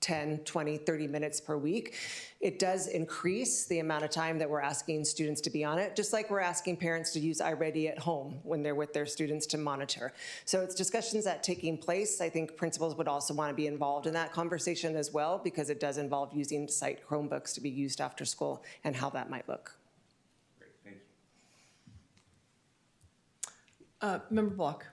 10, 20, 30 minutes per week. It does increase the amount of time that we're asking students to be on it, just like we're asking parents to use iReady at home when they're with their students to monitor. So it's discussions that are taking place. I think principals would also want to be involved in that conversation as well, because it does involve using site Chromebooks to be used after school and how that might look. Great, thank you. Member Block.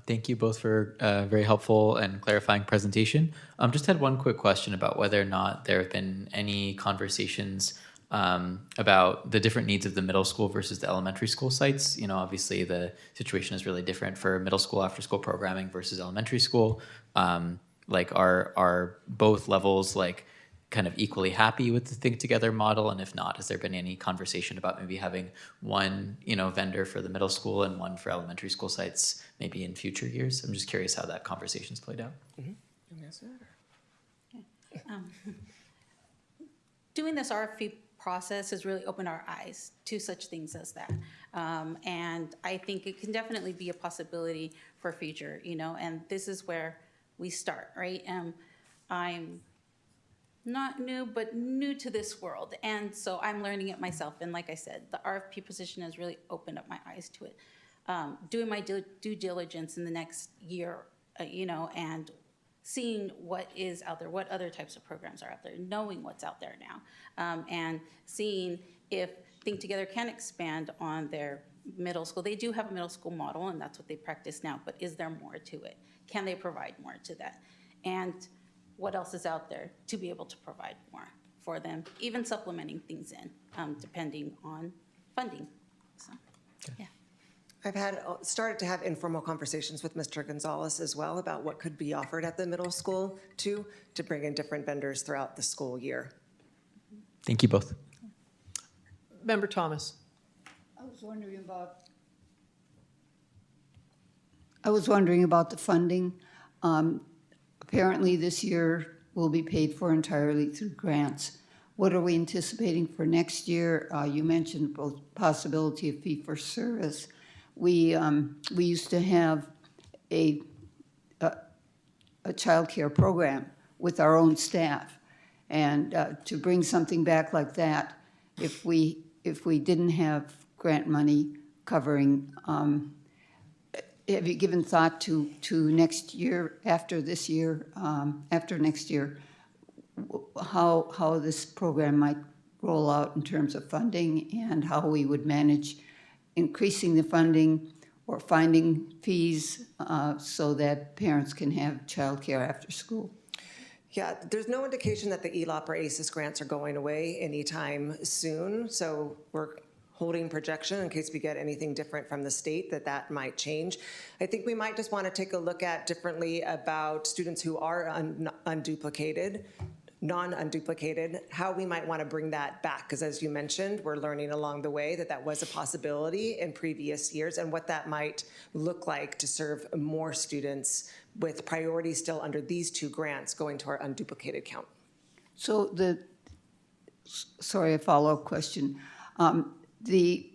Thank you both for a very helpful and clarifying presentation. Just had one quick question about whether or not there have been any conversations about the different needs of the middle school versus the elementary school sites. You know, obviously the situation is really different for middle school after school programming versus elementary school. Like are both levels like kind of equally happy with the Think Together model? And if not, has there been any conversation about maybe having one, vendor for the middle school and one for elementary school sites maybe in future years? I'm just curious how that conversation's played out. Doing this RFP process has really opened our eyes to such things as that. And I think it can definitely be a possibility for future, and this is where we start, right? I'm not new, but new to this world. And so I'm learning it myself. And like I said, the RFP position has really opened up my eyes to it. Doing my due diligence in the next year, and seeing what is out there, what other types of programs are out there, knowing what's out there now, and seeing if Think Together can expand on their middle school. They do have a middle school model, and that's what they practice now, but is there more to it? Can they provide more to that? And what else is out there to be able to provide more for them, even supplementing things in, depending on funding. So, yeah. I've started to have informal conversations with Mr. Gonzalez as well about what could be offered at the middle school too, to bring in different vendors throughout the school year. Thank you both. Member Thomas. I was wondering about the funding. Apparently this year will be paid for entirely through grants. What are we anticipating for next year? You mentioned both possibility of fee-for-service. We used to have a child care program with our own staff, and to bring something back like that, if we didn't have grant money covering. Have you given thought to next year, after this year, after next year, how this program might roll out in terms of funding and how we would manage increasing the funding or finding fees so that parents can have childcare after school? Yeah, there's no indication that the ELOP or ACES grants are going away anytime soon, so we're holding projection in case we get anything different from the state that might change. I think we might just want to take a look at differently about students who are unduplicated, non-unduplicated, how we might want to bring that back, because as you mentioned, we're learning along the way that was a possibility in previous years and what that might look like to serve more students with priority still under these two grants going to our unduplicated count. So sorry, a follow-up question. The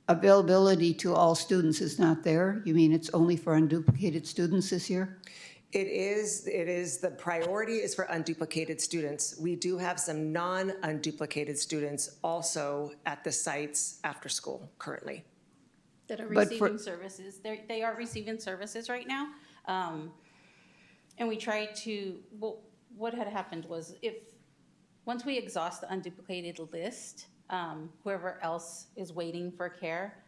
availability to all students is not there? You mean it's only for unduplicated students this year? It is, the priority is for unduplicated students. We do have some non-unduplicated students also at the sites after school currently. That are receiving services. They are receiving services right now. And we try to, well, what had happened was once we exhaust the unduplicated list, whoever else is waiting for care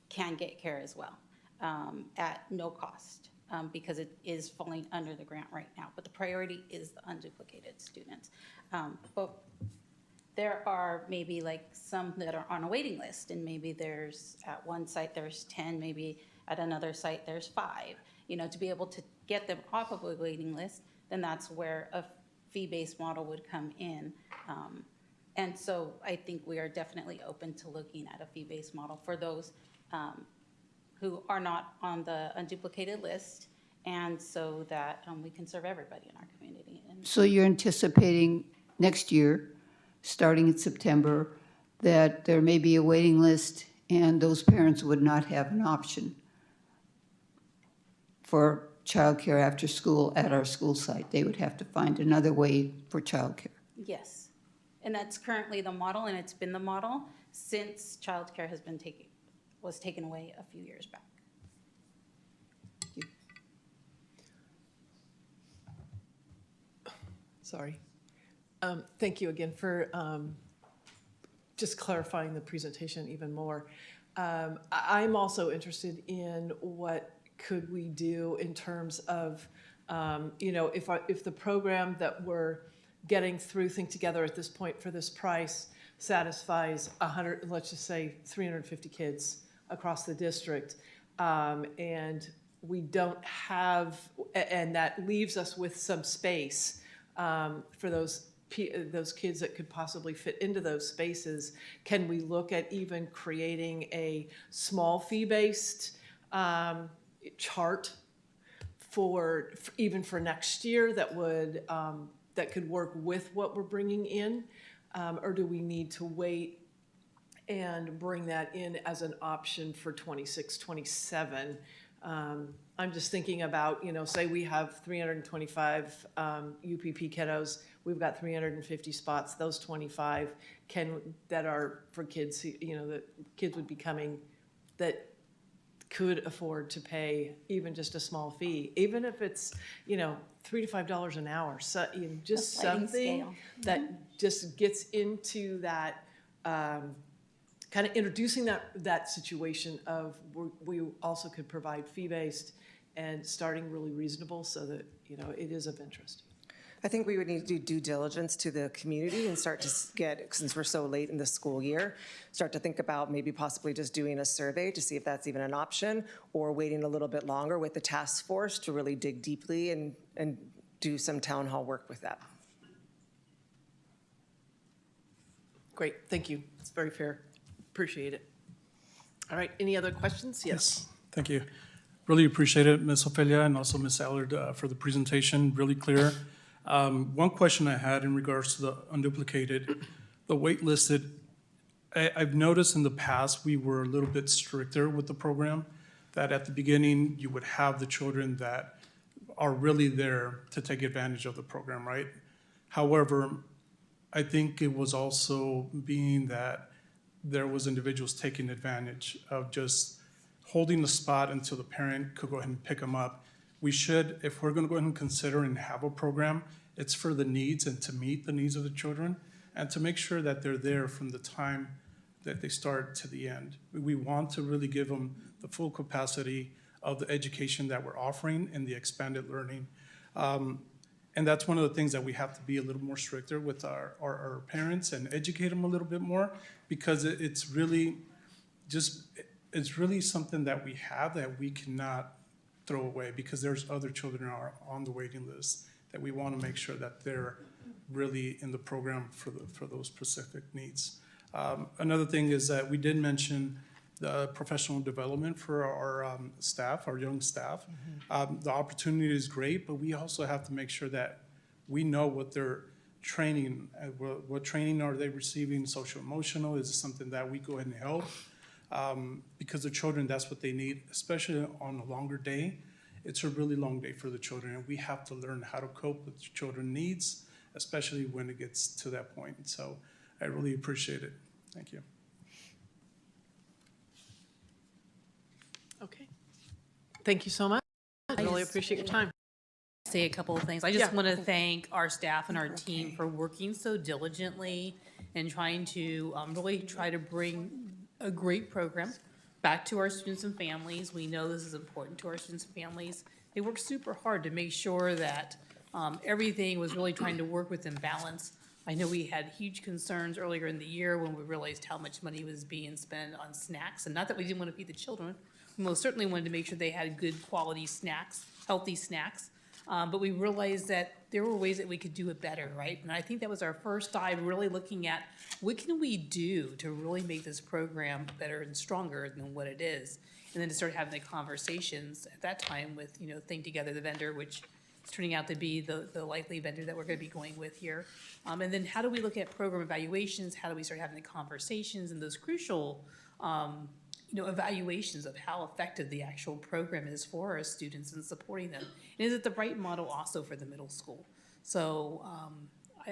can get care as well at no cost because it is falling under the grant right now. But the priority is the unduplicated students. But there are maybe like some that are on a waiting list, and maybe there's at one site there's 10, maybe at another site there's 5. To be able to get them off of a waiting list, then that's where a fee-based model would come in. And so I think we are definitely open to looking at a fee-based model for those who are not on the unduplicated list, and so that we can serve everybody in our community. So you're anticipating next year, starting in September, that there may be a waiting list and those parents would not have an option for childcare after school at our school site. They would have to find another way for childcare. Yes. And that's currently the model, and it's been the model since childcare has been was taken away a few years back. Sorry. Thank you again for just clarifying the presentation even more. I'm also interested in what could we do in terms of, you know, if the program that we're getting through Think Together at this point for this price satisfies 100, let's just say 350 kids across the district, and we don't have, and that leaves us with some space for those kids that could possibly fit into those spaces. Can we look at even creating a small fee-based chart for even for next year that would that could work with what we're bringing in, or do we need to wait and bring that in as an option for 26, 27? I'm just thinking about, you know, say we have 325 UPP kiddos, we've got 350 spots, those 25 that are for kids, you know, that kids would be coming that could afford to pay even just a small fee, even if it's, you know, $3 to $5 an hour. So, you know, just something that just gets into that, kind of introducing that situation of we also could provide fee-based and starting really reasonable so that, you know, it is of interest. I think we would need to do due diligence to the community and start to get, since we're so late in the school year, start to think about maybe possibly just doing a survey to see if that's even an option, or waiting a little bit longer with the task force to really dig deeply and do some town hall work with that. Great, thank you. It's very fair. Appreciate it. All right, any other questions? Yes. Thank you. Really appreciate it, Ms. Ophelia, and also Ms. Allard for the presentation, really clear. One question I had in regards to the unduplicated, the waitlisted, I've noticed in the past we were a little bit stricter with the program, that at the beginning you would have the children that are really there to take advantage of the program, right? However, I think it was also being that there was individuals taking advantage of just holding the spot until the parent could go ahead and pick them up. We should, if we're gonna go ahead and consider and have a program, it's for the needs and to meet the needs of the children and to make sure that they're there from the time that they start to the end. We want to really give them the full capacity of the education that we're offering and the expanded learning. And that's one of the things that we have to be a little more stricter with our parents and educate them a little bit more, because it's really something that we have that we cannot throw away, because there's other children who are on the waiting list that we want to make sure that they're really in the program for those specific needs. Another thing is that we did mention the professional development for our staff, our young staff. The opportunity is great, but we also have to make sure that we know what they're training, what training are they receiving, social emotional, is something that we go ahead and help. Because the children, that's what they need, especially on a longer day. It's a really long day for the children, and we have to learn how to cope with children's needs, especially when it gets to that point. So I really appreciate it. Thank you. Okay. Thank you so much. I really appreciate your time. Say a couple of things. I just want to thank our staff and our team for working so diligently and trying to really try to bring a great program back to our students and families. We know this is important to our students and families. They worked super hard to make sure that everything was really trying to work within balance. I know we had huge concerns earlier in the year when we realized how much money was being spent on snacks, and not that we didn't want to feed the children. We most certainly wanted to make sure they had good quality snacks, healthy snacks. But we realized that there were ways that we could do it better, right? And I think that was our first dive, really looking at what can we do to really make this program better and stronger than what it is. And then to start having the conversations at that time with, you know, Think Together, the vendor, which is turning out to be the likely vendor that we're going to be going with here. And then how do we look at program evaluations? How do we start having the conversations and those crucial evaluations of how effective the actual program is for our students and supporting them. And is it the right model also for the middle school? So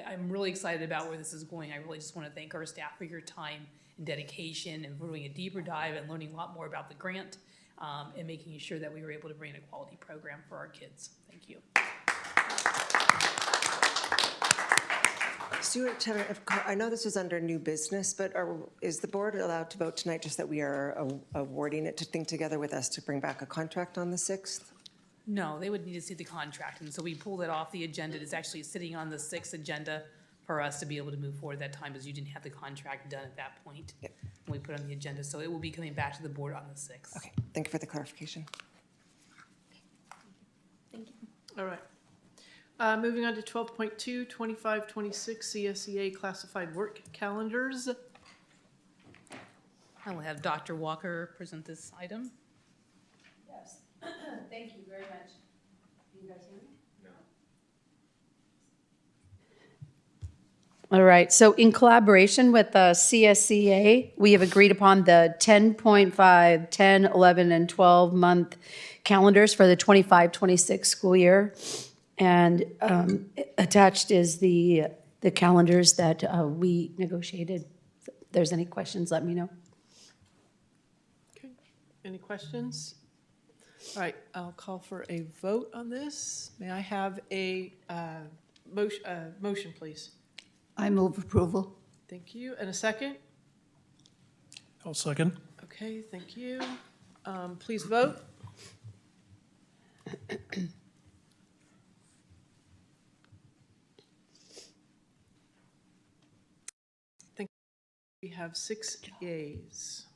I'm really excited about where this is going. I really just want to thank our staff for your time and dedication and for doing a deeper dive and learning a lot more about the grant and making sure that we were able to bring a quality program for our kids. Thank you. Stuart, I know this is under new business, but is the board allowed to vote tonight just that we are awarding it to think together with us to bring back a contract on the 6th? No, they would need to see the contract, and so we pulled it off the agenda. It's actually sitting on the 6th agenda for us to be able to move forward at that time, as you didn't have the contract done at that point. Yep. When we put it on the agenda, so it will be coming back to the board on the 6th. Okay, thank you for the clarification. Thank you. All right. Moving on to 12.2, 25-26 CSEA classified work calendars. I will have Dr. Walker present this item. Yes, thank you very much. Can you guys hear me? No. All right, so in collaboration with the CSEA, we have agreed upon the 10.5, 10, 11, and 12-month calendars for the 25-26 school year. And attached is the calendars that we negotiated. If there's any questions, let me know. Okay. Any questions? All right, I'll call for a vote on this. May I have a motion, please? I move approval. Thank you. And a second? I'll second. Okay, thank you. Please vote. We have 6 yeas.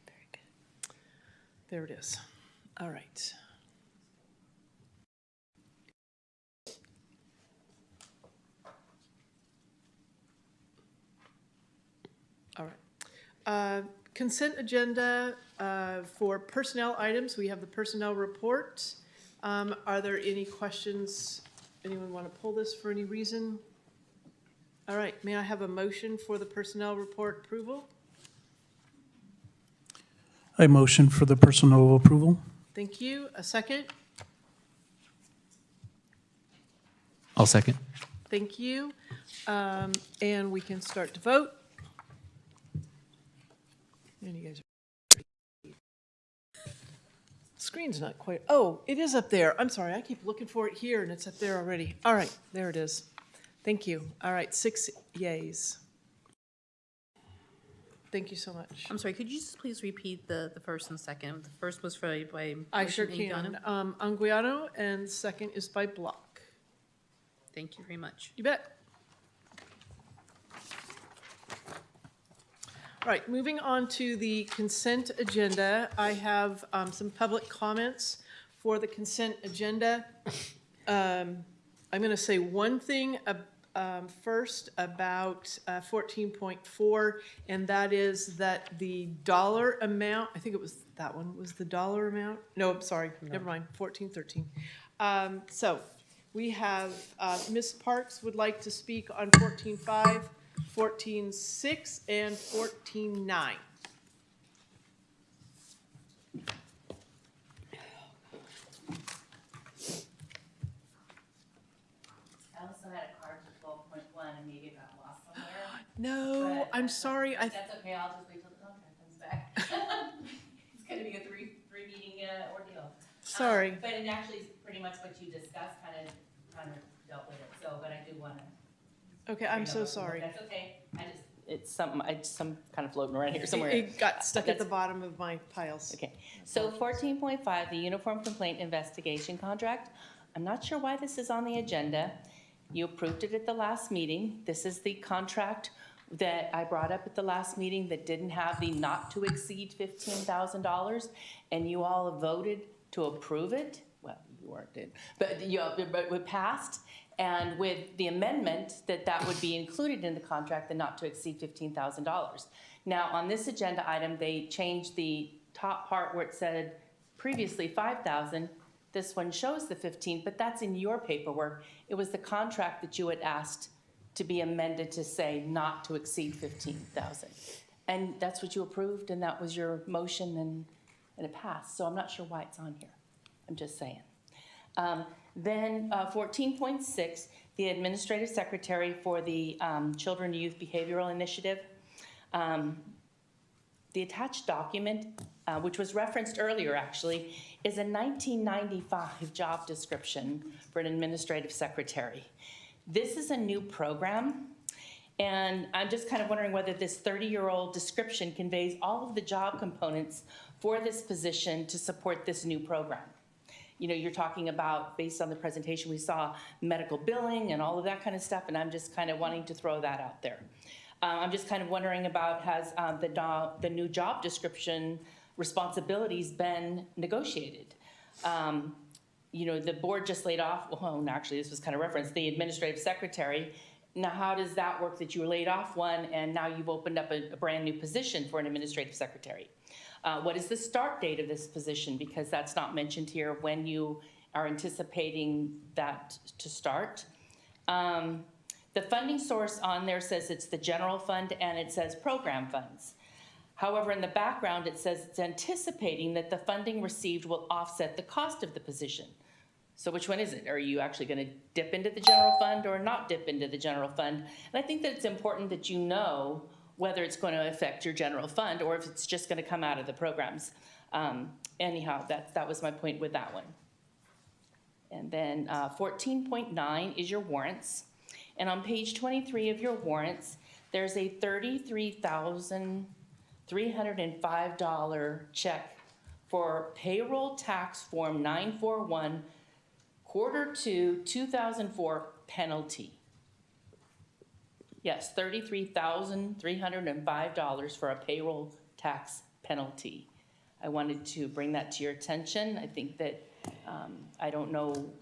Very good. There it is. All right. All right. Consent agenda for personnel items. We have the personnel report. Are there any questions? Anyone want to pull this for any reason? All right, may I have a motion for the personnel report approval? I motion for the personnel approval. Thank you. A second? I'll second. Thank you. And we can start to vote. And you guys are... Screen's not quite... Oh, it is up there. I'm sorry, I keep looking for it here and it's up there already. All right, there it is. Thank you. All right, 6 yays. Thank you so much. I'm sorry, could you just please repeat the first and second? The first was by I sure can. Anguiano, and second is by Block. Thank you very much. You bet. All right, moving on to the consent agenda. I have some public comments for the consent agenda. I'm going to say one thing first about 14.4, and that is that the dollar amount, I think it was that one, was the dollar amount? No, I'm sorry, never mind, 1413. So we have Ms. Parks would like to speak on 14.5, 14.6, and 14.9. No, I'm sorry. That's okay, I'll just wait till the contract comes back. It's gonna be a three meeting ordeal. Sorry. But it actually is pretty much what you discussed, kind of dealt with it, so, but I do wanna. Okay, I'm so sorry. That's okay, it's something, some kind of floating around here somewhere. It got stuck at the bottom of my piles. Okay, so 14.5, the Uniform Complaint Investigation Contract. I'm not sure why this is on the agenda. You approved it at the last meeting. This is the contract that I brought up at the last meeting that didn't have the not to exceed $15,000, and you all voted to approve it. Well, you weren't, but it passed, and with the amendment that would be included in the contract, the not to exceed $15,000. Now, on this agenda item, they changed the top part where it said previously 5,000. This one shows the 15, but that's in your paperwork. It was the contract that you had asked to be amended to say not to exceed 15,000. And that's what you approved, and that was your motion, and it passed. So I'm not sure why it's on here. I'm just saying. Then 14.6, the administrative secretary for the Children and Youth Behavioral Initiative. The attached document, which was referenced earlier actually, is a 1995 job description for an administrative secretary. This is a new program, and I'm just kind of wondering whether this 30-year-old description conveys all of the job components for this position to support this new program. You know, you're talking about, based on the presentation we saw, medical billing and all of that kind of stuff, and I'm just kind of wanting to throw that out there. I'm just kind of wondering about, has the new job description responsibilities been negotiated? You know, the board just laid off, well, actually this was kind of referenced, the administrative secretary. Now, how does that work that you were laid off one and now you've opened up a brand new position for an administrative secretary? What is the start date of this position? Because that's not mentioned here, when you are anticipating that to start. The funding source on there says it's the general fund and it says program funds. However, in the background, it says it's anticipating that the funding received will offset the cost of the position. So which one is it? Are you actually going to dip into the general fund or not dip into the general fund? And I think that it's important that you know whether it's going to affect your general fund or if it's just going to come out of the programs. Anyhow, that was my point with that one. And then 14.9 is your warrants. And on page 23 of your warrants, there's a $33,305 check for payroll tax form 941, quarter 2, 2004 penalty. Yes, $33,305 for a payroll tax penalty. I wanted to bring that to your attention. I think that, I don't know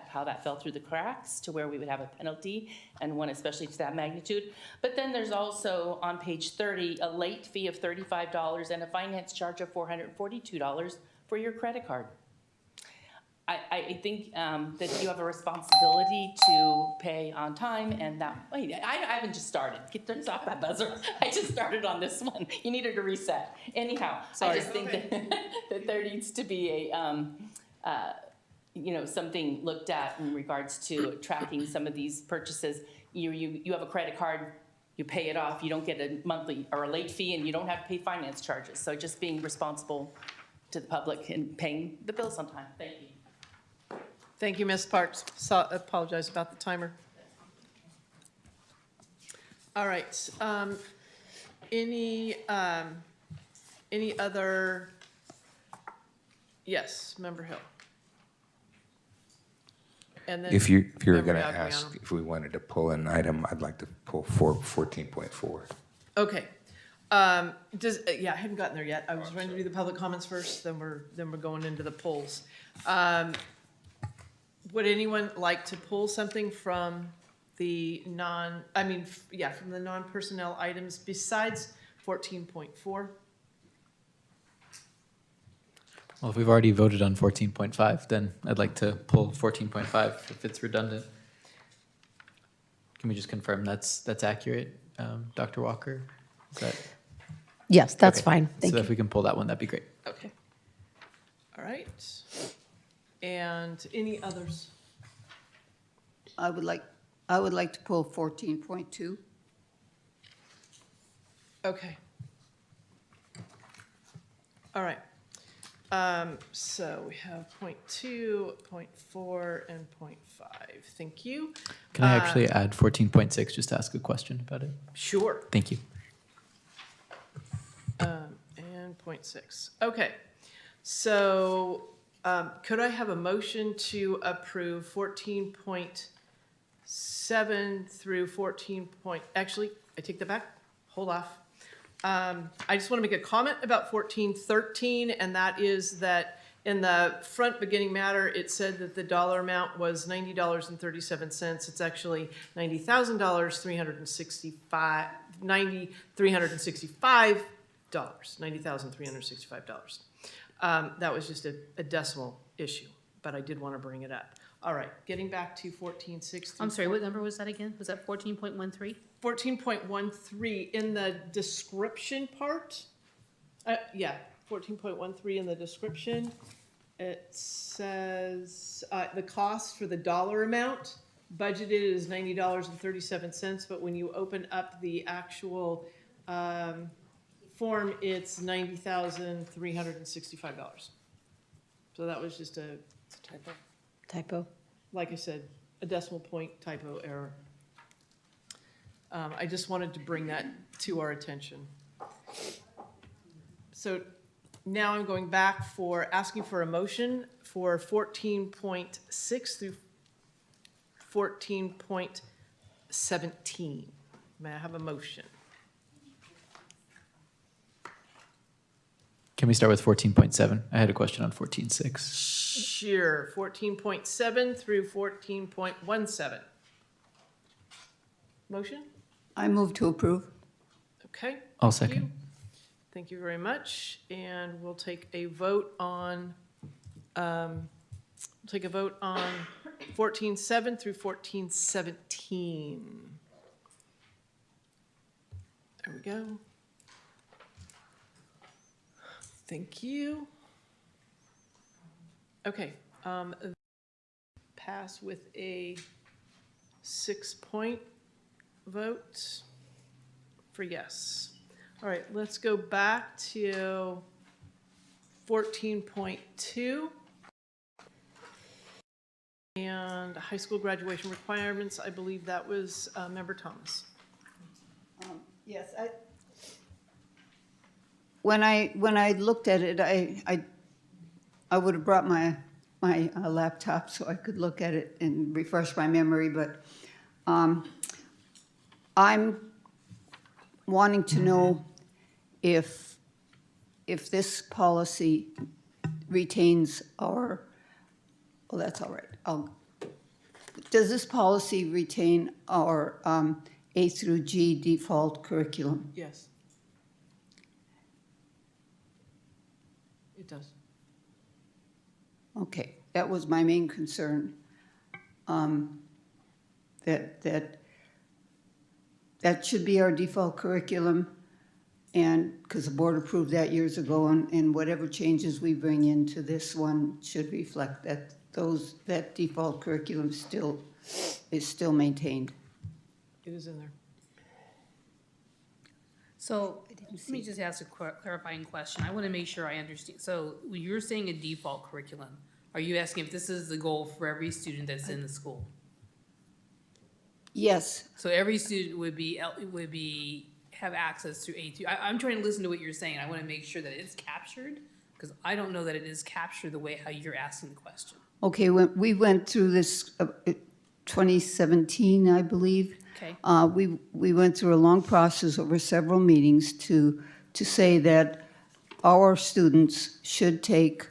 how that fell through the cracks to where we would have a penalty, and one especially to that magnitude. But then there's also on page 30 a late fee of $35 and a finance charge of $442 for your credit card. I think that you have a responsibility to pay on time, and that, wait, I haven't just started. Get turns off that buzzer. I just started on this one. You needed to reset. Anyhow, sorry. I just think that there needs to be a, you know, something looked at in regards to tracking some of these purchases. You have a credit card, you pay it off, you don't get a monthly or a late fee, and you don't have to pay finance charges. So just being responsible to the public and paying the bills on time. Thank you. Thank you, Ms. Parks. Apologize about the timer. All right. Any other? Yes, Member Hill. And then If you're going to Adriano. ask if we wanted to pull an item, I'd like to pull 14.4. Okay. Yeah, I hadn't gotten there yet. I was trying to do the public comments first, then we're going into the polls. Would anyone like to pull something from the from the non-personnel items besides 14.4? Well, if we've already voted on 14.5, then I'd like to pull 14.5 if it's redundant. Can we just confirm that's accurate, Dr. Walker? Is that? Yes, that's Okay. fine. Thank So you. if we can pull that one, that'd be great. Okay. All right. And any others? I would like to pull 14.2. Okay. All right. So we have 0.2, 0.4, and 0.5. Thank you. Can I actually add 14.6 just to ask a question about it? Sure. Thank you. And 0.6. Okay. So could I have a motion to approve 14.7 through 14. Actually, I take that back. Hold off. I just want to make a comment about 14.13, and that is that in the front beginning matter, it said that the dollar amount was $90.37. It's actually $90,365. $90,365. That was just a decimal issue, but I did want to bring it up. All right, getting back to 14.6. I'm sorry, what number was that again? Was that 14.13? 14.13 in the description part. Yeah, 14.13 in the description. It says the cost for the dollar amount budgeted is $90.37, but when you open up the actual form, it's $90,365. So that was just a Typo. like I said, a decimal point typo error. I just wanted to bring that to our attention. So now I'm going back for asking for a motion for 14.6 through 14.17. May I have a motion? Can we start with 14.7? I had a question on 14.6. Sure, 14.7 through 14.17. Motion? I move to approve. Okay. I'll thank second. you. Thank you very much, and we'll take a vote on 14.7 through 14.17. There we go. Thank you. Okay, pass with a 6-point vote for yes. All right, let's go back to 14.2. And high school graduation requirements, I believe that was Member Thomas. Yes, when I looked at it, I would have brought my laptop so I could look at it and refresh my memory, but I'm wanting to know if this policy retains our, well, that's all right. Does this policy retain our A through G default curriculum? Yes. It does. Okay, that was my main concern. That should be our default curriculum, and because the board approved that years ago, and whatever changes we bring into this one should reflect that that default curriculum is still maintained. It is in there. So let me just ask a clarifying question. I want to make sure I understand. So when you're saying a default curriculum, are you asking if this is the goal for every student that's in the school? Yes. So every student would have access to A2. I'm trying to listen to what you're saying. I want to make sure that it's captured, because I don't know that it is captured the way how you're asking the question. Okay, we went through this 2017, I believe. Okay. We went through a long process over several meetings to say that our students should take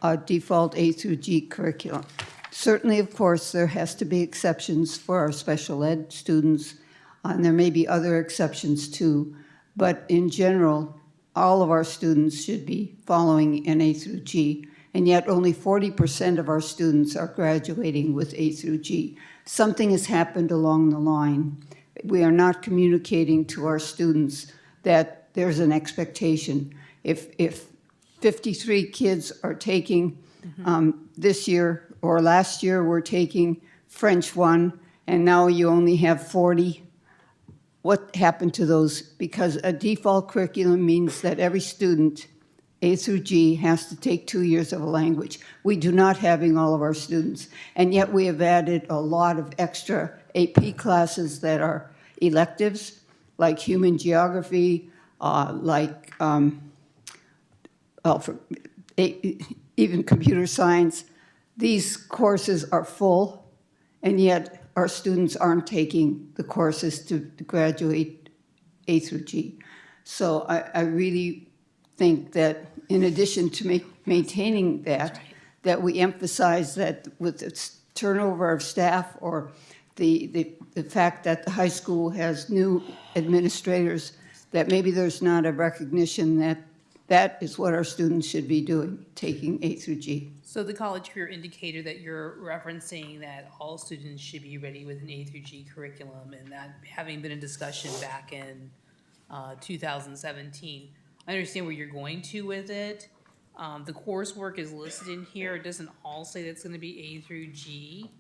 a default A through G curriculum. Certainly, of course, there has to be exceptions for our special ed students, and there may be other exceptions too, but in general, all of our students should be following an A through G, and yet only 40% of our students are graduating with A through G. Something has happened along the line. We are not communicating to our students that there's an expectation. If 53 kids are taking this year or last year we're taking French 1 and now you only have 40, what happened to those? Because a default curriculum means that every student, A through G, has to take 2 years of a language. We do not having all of our students, and yet we have added a lot of extra AP classes that are electives, like human geography, even computer science. These courses are full, and yet our students aren't taking the courses to graduate A through G. So I really think that in addition to maintaining that, that we emphasize that with its turnover of staff or the fact that the high school has new administrators, that maybe there's not a recognition that That is what our students should be doing, taking A through G. So the college career indicator that you're referencing, that all students should be ready with an A through G curriculum, and that having been a discussion back in 2017. I understand where you're going to with it. The coursework is listed in here. It doesn't all say that it's going to be A through G.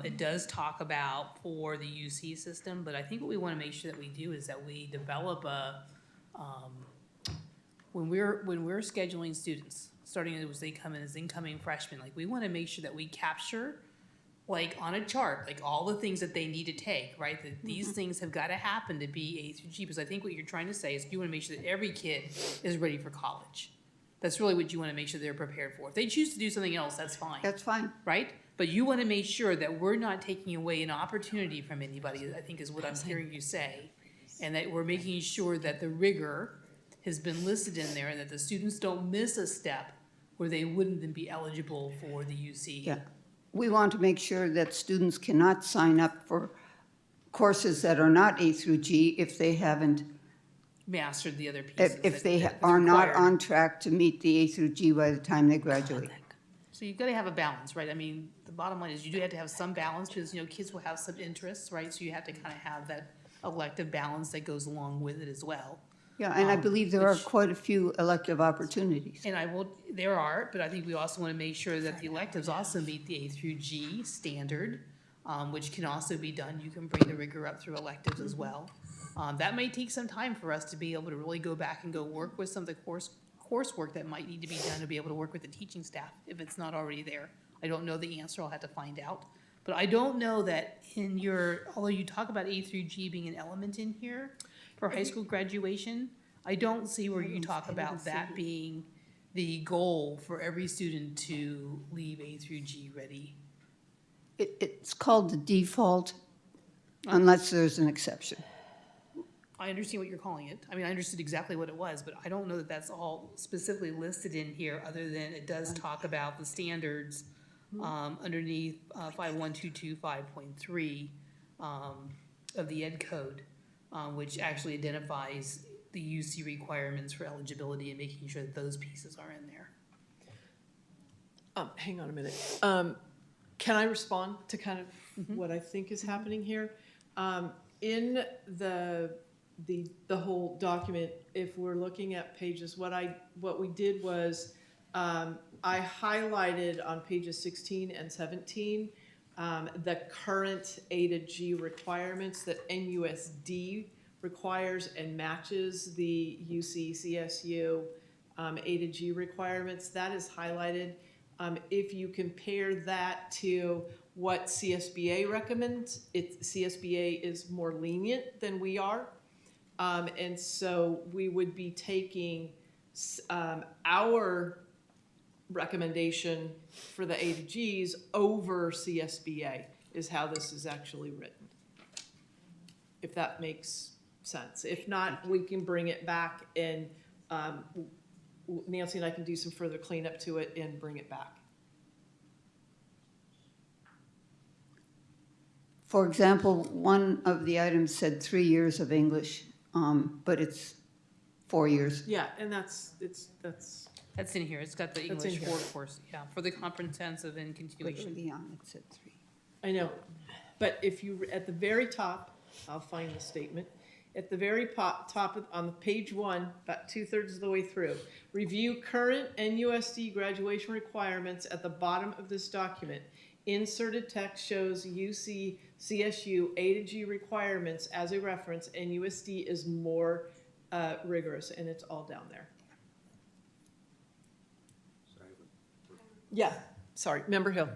It does talk about for the UC system, but I think what we want to make sure that we do is that we develop a, when we're scheduling students, starting as they come in as incoming freshmen, like we want to make sure that we capture, like on a chart, like all the things that they need to take, right? That these things have got to happen to be A through G, because I think what you're trying to say is you want to make sure that every kid is ready for college. That's really what you want to make sure they're prepared for. If they choose to do something else, that's fine. That's fine. Right? But you want to make sure that we're not taking away an opportunity from anybody, I think is what I'm hearing you say. And that we're making sure that the rigor has been listed in there and that the students don't miss a step where they wouldn't then be eligible for the UC. Yeah. We want to make sure that students cannot sign up for courses that are not A through G if they haven't, Mastered the other pieces. if they that's are not required. on track to meet the A through G by the time they graduate. So you've got to have a balance, right? I mean, the bottom line is you do have to have some balance because, you know, kids will have some interests, right? So you have to kind of have that elective balance that goes along with it as well. Yeah, and I believe there are which- quite a few elective opportunities. And there are, but I think we also want to make sure that the electives also meet the A through G standard, which can also be done. You can bring the rigor up through electives as well. That may take some time for us to be able to really go back and go work with some of the coursework that might need to be done to be able to work with the teaching staff if it's not already there. I don't know the answer, I'll have to find out. But I don't know that in your, although you talk about A through G being an element in here for high school graduation, I don't see where you talk about that being the goal for every student to leave A through G ready. It's called the default unless there's an exception. I understand what you're calling it. I mean, I understood exactly what it was, but I don't know that that's all specifically listed in here, other than it does talk about the standards underneath 51225.3 of the Ed Code, which actually identifies the UC requirements for eligibility and making sure that those pieces are in there. Hang on a minute. Can I respond to kind of what I think is happening here? In the whole document, if we're looking at pages, what we did was I highlighted on pages 16 and 17 the current A to G requirements that NUSD requires and matches the UC CSU A to G requirements. That is highlighted. If you compare that to what CSBA recommends, CSBA is more lenient than we are. And so we would be taking our recommendation for the A to Gs over CSBA is how this is actually written. If that makes sense. If not, we can bring it back and Nancy and I can do some further cleanup to it and bring it back. For example, one of the items said 3 years of English, but it's 4 years. Yeah, and that's That's in here. It's got the That's in English here. 4 course, yeah, for the comprehensive and But continuation. early on, it said 3. I know, but if you, at the very top, I'll find the statement. At the very top on page 1, about 2/3 of the way through, review current NUSD graduation requirements at the bottom of this document. Inserted text shows UC CSU A to G requirements as a reference. NUSD is more rigorous, and it's all down there. Yeah, sorry, Member Hill.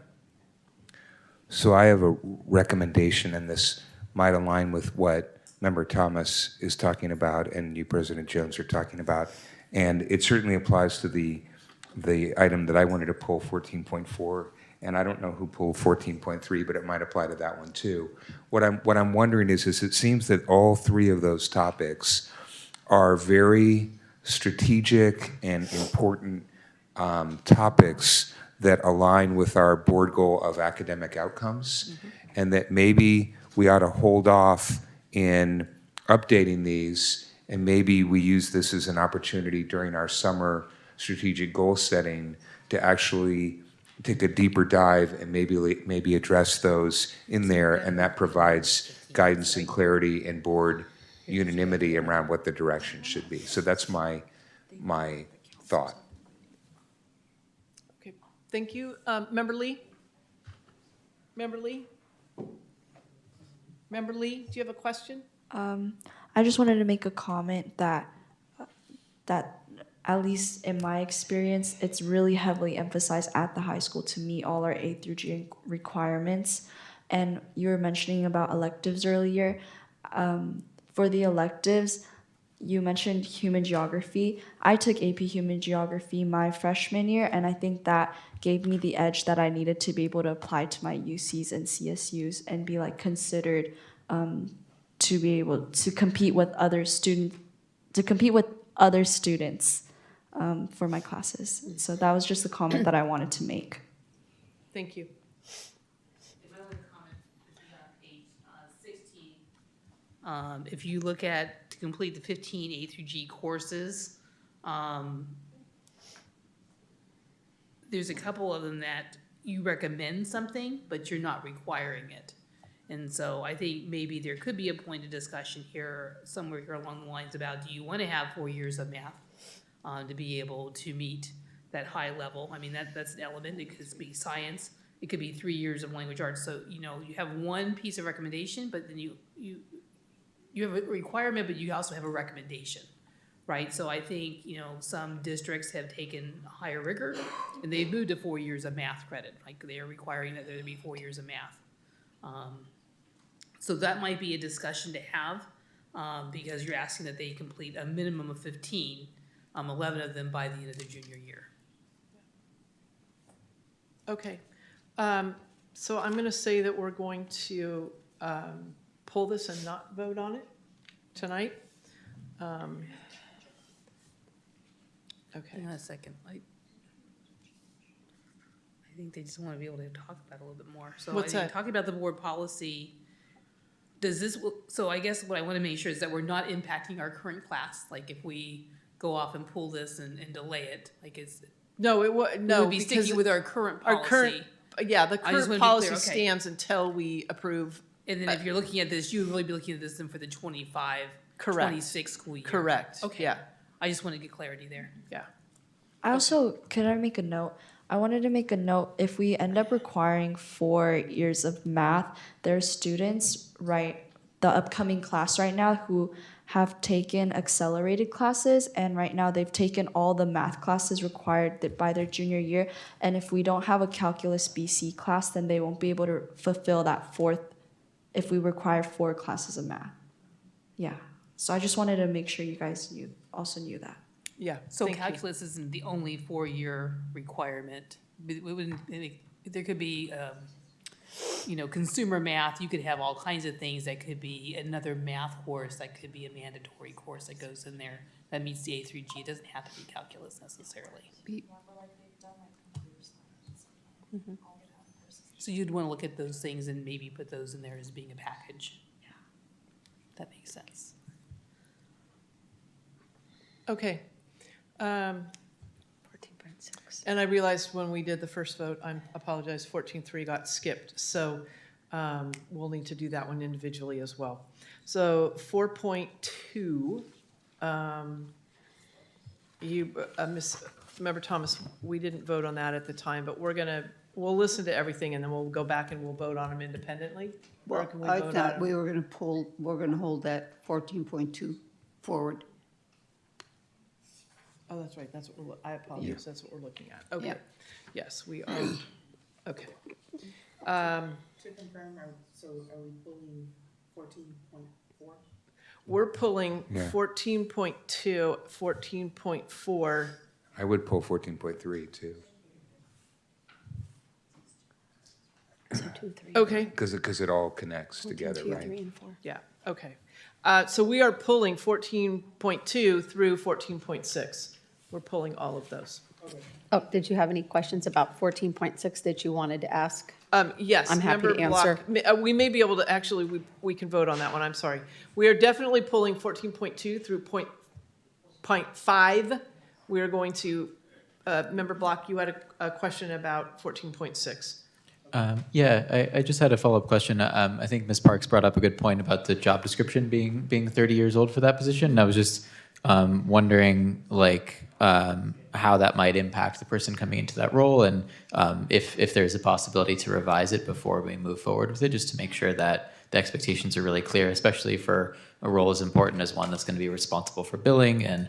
So I have a recommendation, and this might align with what Member Thomas is talking about and you, President Jones, are talking about. And it certainly applies to the item that I wanted to pull, 14.4. And I don't know who pulled 14.3, but it might apply to that one too. What I'm wondering is it seems that all three of those topics are very strategic and important topics that align with our board goal of academic outcomes, and that maybe we ought to hold off in updating these And maybe we use this as an opportunity during our summer strategic goal setting to actually take a deeper dive and maybe address those in there, and that provides guidance and clarity and board unanimity around what the direction should be. So that's my thought. Okay, thank you. Member Lee? Member Lee? Member Lee, do you have a question? I just wanted to make a comment that at least in my experience, it's really heavily emphasized at the high school to meet all our A through G requirements. And you were mentioning about electives earlier. For the electives, you mentioned human geography. I took AP Human Geography my freshman year, and I think that gave me the edge that I needed to be able to apply to my UCs and CSUs and be like considered to be able to compete with other students, for my classes. So that was just a comment that I wanted to make. Thank you. If I would comment, this is on page 16. If you look at, to complete the 15 A through G courses, there's a couple of them that you recommend something, but you're not requiring it. And so I think maybe there could be a point of discussion here, somewhere here along the lines about, do you want to have 4 years of math to be able to meet that high level? I mean, that's an element. It could be science. It could be 3 years of language arts. So, you know, you have one piece of recommendation, but then you have a requirement, but you also have a recommendation, right? So I think, you know, some districts have taken higher rigor and they've moved to 4 years of math credit. Like they are requiring that there be 4 years of math. So that might be a discussion to have because you're asking that they complete a minimum of 15, 11 of them by the end of their junior year. Okay. So I'm going to say that we're going to pull this and not vote on it tonight. Okay. Hang on a second. I think they just want to be able to talk about it a little bit more. So What's I think that? talking about the board policy, does this, so I guess what I want to make sure is that we're not impacting our current class. Like if we go off and pull this and delay it, like it's. No, it would, no. We would be because sticking with our current policy. Our current, yeah, the I just current wanna be clear, policy okay. stands until we approve. And then if you're looking at this, you would really be looking at this then for the 25, Correct. 26 school year. Correct. Okay. Yeah. I just want to get clarity there. Yeah. I also, could I make a note? I wanted to make a note, if we end up requiring 4 years of math, there are students, right, the upcoming class right now who have taken accelerated classes, and right now they've taken all the math classes required by their junior year, and if we don't have a calculus BC class, then they won't be able to fulfill that fourth, if we require 4 classes of math. Yeah, so I just wanted to make sure you guys also knew that. Yeah. So thank you. calculus isn't the only 4-year requirement. There could be, you know, consumer math. You could have all kinds of things that could be another math course that could be a mandatory course that goes in there that meets the A through G. It doesn't have to be calculus necessarily. Mm-hmm. So you'd want to look at those things and maybe put those in there as being a package. Yeah. That makes sense. Okay. 14.6. And I realized when we did the first vote, I apologize, 14.3 got skipped. So we'll need to do that one individually as well. So 4.2, Member Thomas, we didn't vote on that at the time, but we'll listen to everything and then we'll go back and we'll vote on them independently. Or Well, can we I vote on thought them? we were going to hold that 14.2 forward. Oh, that's right, that's what I apologize, that's what we're looking at. Okay, Yeah. yes, we are, okay. To confirm, are we pulling 14.4? We're pulling Yeah. 14.2, 14.4. I would pull 14.3 too. So 2, 3. Okay, Because it all connects together, 2, right? 3, and 4. yeah, okay. So we are pulling 14.2 through 14.6. We're pulling all of those. Oh, did you have any questions about 14.6 that you wanted to ask? Yes. I'm happy to Member Block, answer. we may be able to, actually, we can vote on that one, I'm sorry. We are definitely pulling 14.2 through point 5. We are going to, Member Block, you had a question about 14.6. Yeah, I just had a follow-up question. I think Ms. Parks brought up a good point about the job description being 30 years old for that position. And I was just wondering, like, how that might impact the person coming into that role, and if there's a possibility to revise it before we move forward with it, just to make sure that the expectations are really clear, especially for a role as important as one that's going to be responsible for billing and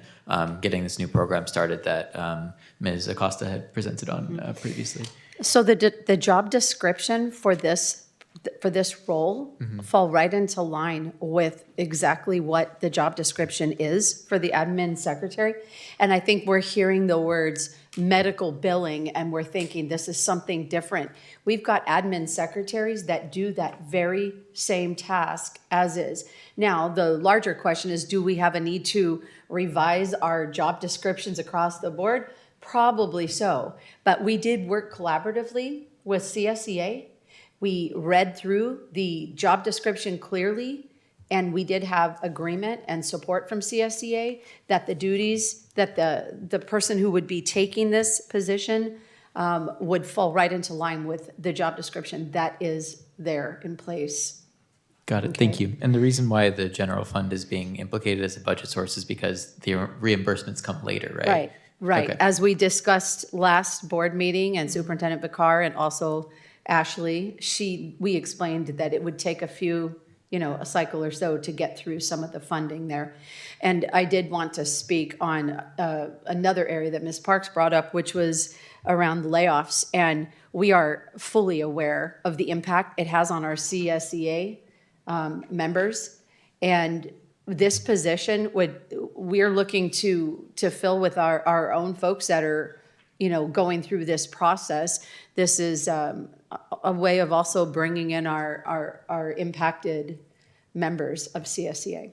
getting this new program started that Ms. Acosta had presented on previously. So the job description for this role fall right into line with exactly what the job description is for the admin secretary. And I think we're hearing the words medical billing and we're thinking this is something different. We've got admin secretaries that do that very same task as is. Now, the larger question is, do we have a need to revise our job descriptions across the board? Probably so. But we did work collaboratively with CSEA. We read through the job description clearly, and we did have agreement and support from CSEA that the duties, that the person who would be taking this position would fall right into line with the job description that is there in place. Got it. Thank you. And the reason why the general fund is being implicated as a budget source is because the reimbursements come later, right? Right. Okay. As we discussed last board meeting, and Superintendent Bakar and also Ashley, we explained that it would take a cycle or so to get through some of the funding there. And I did want to speak on another area that Ms. Parks brought up, which was around the layoffs. And we are fully aware of the impact it has on our CSEA members. And this position we're looking to fill with our own folks that are, going through this process. This is a way of also bringing in our impacted members of CSEA.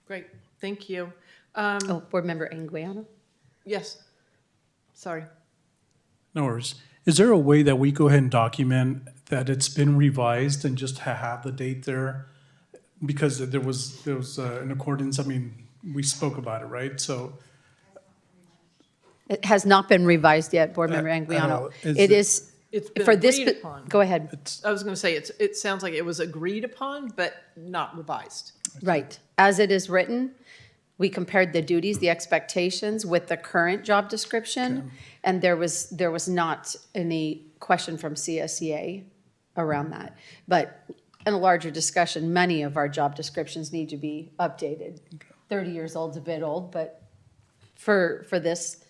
Great, thank you. Board Member Anguiano? Yes, sorry. No worries. Is there a way that we go ahead and document that it's been revised and just have the date there? Because there was in accordance, I mean, we spoke about it, right? So it has not been revised yet, Board Member Anguiano. It's been for this. agreed upon. Go ahead. I was going to say, it sounds like it was agreed upon, but not revised. Right. As it is written, we compared the duties, the expectations with the current job description, and there was not any question from CSEA around that. But in a larger discussion, many of our job descriptions need to be updated. 30 years old is a bit old, but for this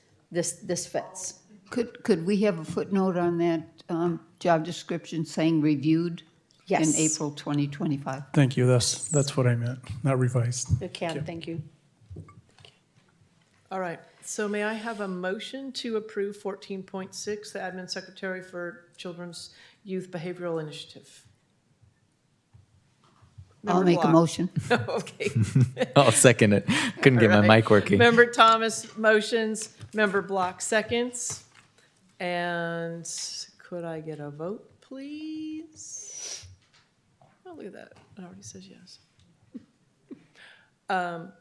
fits. Could we have a footnote on that job description saying reviewed? Yes. In April 2025? Thank you. That's what I meant, not revised. It can, thank you. All right, so may I have a motion to approve 14.6, the Admin Secretary for Children's Youth Behavioral Initiative? I'll make a motion. Okay. I'll second it. Couldn't get my mic working. Member Thomas motions, Member Block seconds. And could I get a vote, please? Oh, look at that. It already says yes. That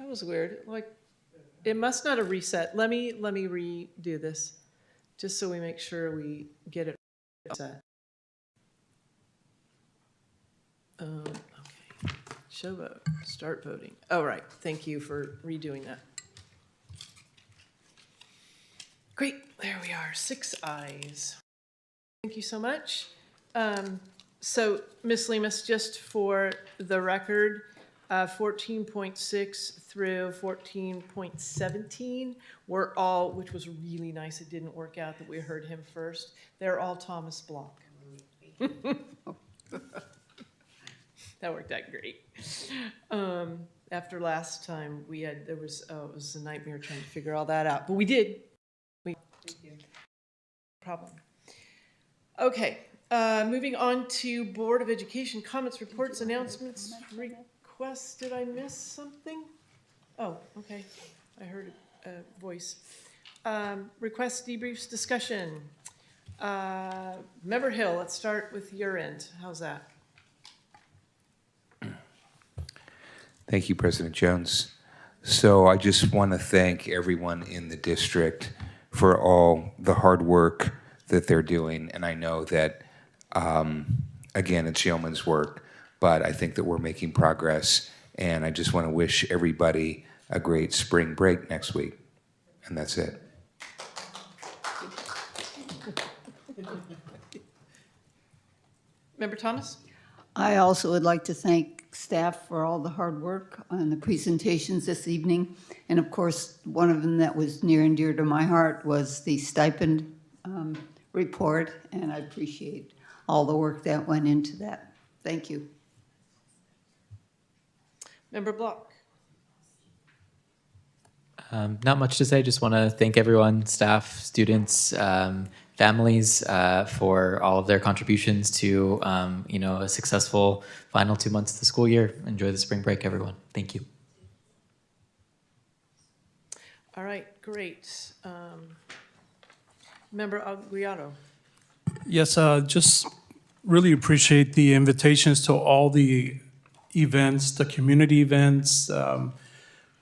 was weird. Like, it must not have reset. Let me redo this, just so we make sure we get it set. Okay. Show vote. Start voting. Oh, right. Thank you for redoing that. Great. There we are. 6 ayes. Thank you so much. So, Ms. Lemus, just for the record, 14.6 through 14.17 were all, which was really nice. It didn't work out that we heard him first. They're all Thomas Block. That worked out great. After last time it was a nightmare trying to figure all that out, but we did. Problem. Okay, moving on to Board of Education comments, reports, announcements, requests. Did I miss something? Oh, okay. I heard a voice. Request debriefs discussion. Member Hill, let's start with your end. How's that? Thank you, President Jones. So I just want to thank everyone in the district for all the hard work that they're doing. And I know that, again, it's yeoman's work, but I think that we're making progress. And I just want to wish everybody a great spring break next week. And that's it. Member Thomas? I also would like to thank staff for all the hard work on the presentations this evening. And of course, one of them that was near and dear to my heart was the stipend report, and I appreciate all the work that went into that. Thank you. Member Block? Not much to say. Just want to thank everyone, staff, students, families, for all of their contributions to a successful final 2 months of the school year. Enjoy the spring break, everyone. Thank you. All right, great. Member Aguiaro? Yes, just really appreciate the invitations to all the events, the community events.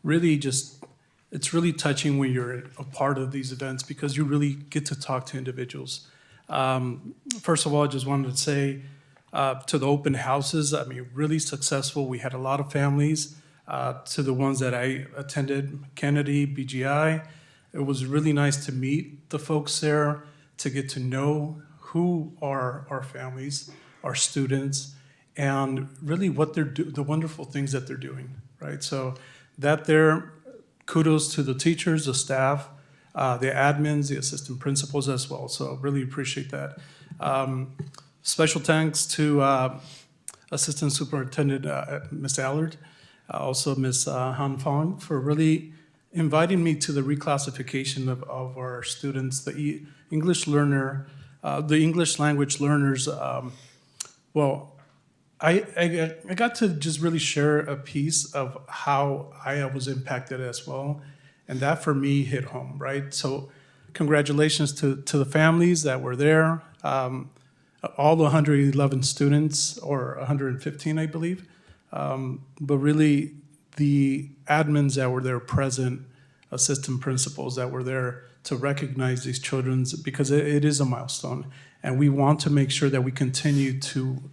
Really just, it's really touching when you're a part of these events because you really get to talk to individuals. First of all, I just wanted to say to the open houses, I mean, really successful. We had a lot of families. To the ones that I attended, Kennedy, BGI, it was really nice to meet the folks there, to get to know who are our families, our students, and really what they're the wonderful things that they're doing, right? So that there, kudos to the teachers, the staff, the admins, the assistant principals as well. So really appreciate that. Special thanks to Assistant Superintendent Ms. Allard, also Ms. Han Fong, for really inviting me to the reclassification of our students, the English learner, the English language learners. Well, I got to just really share a piece of how I was impacted as well. And that for me hit home, right? So congratulations to the families that were there, all the 111 students, or 115, I believe. But really the admins that were there present, assistant principals that were there to recognize these children, because it is a milestone. And we want to make sure that we continue to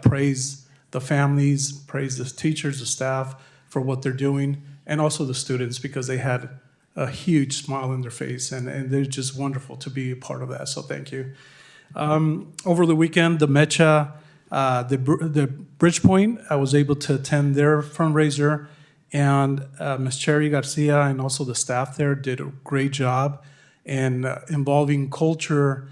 praise the families, praise the teachers, the staff for what they're doing, and also the students, because they had a huge smile on their face, and they're just wonderful to be a part of that. So thank you. Over the weekend, the MECHA, the Bridgepoint, I was able to attend their fundraiser, and Ms. Cherry Garcia and also the staff there did a great job in involving culture,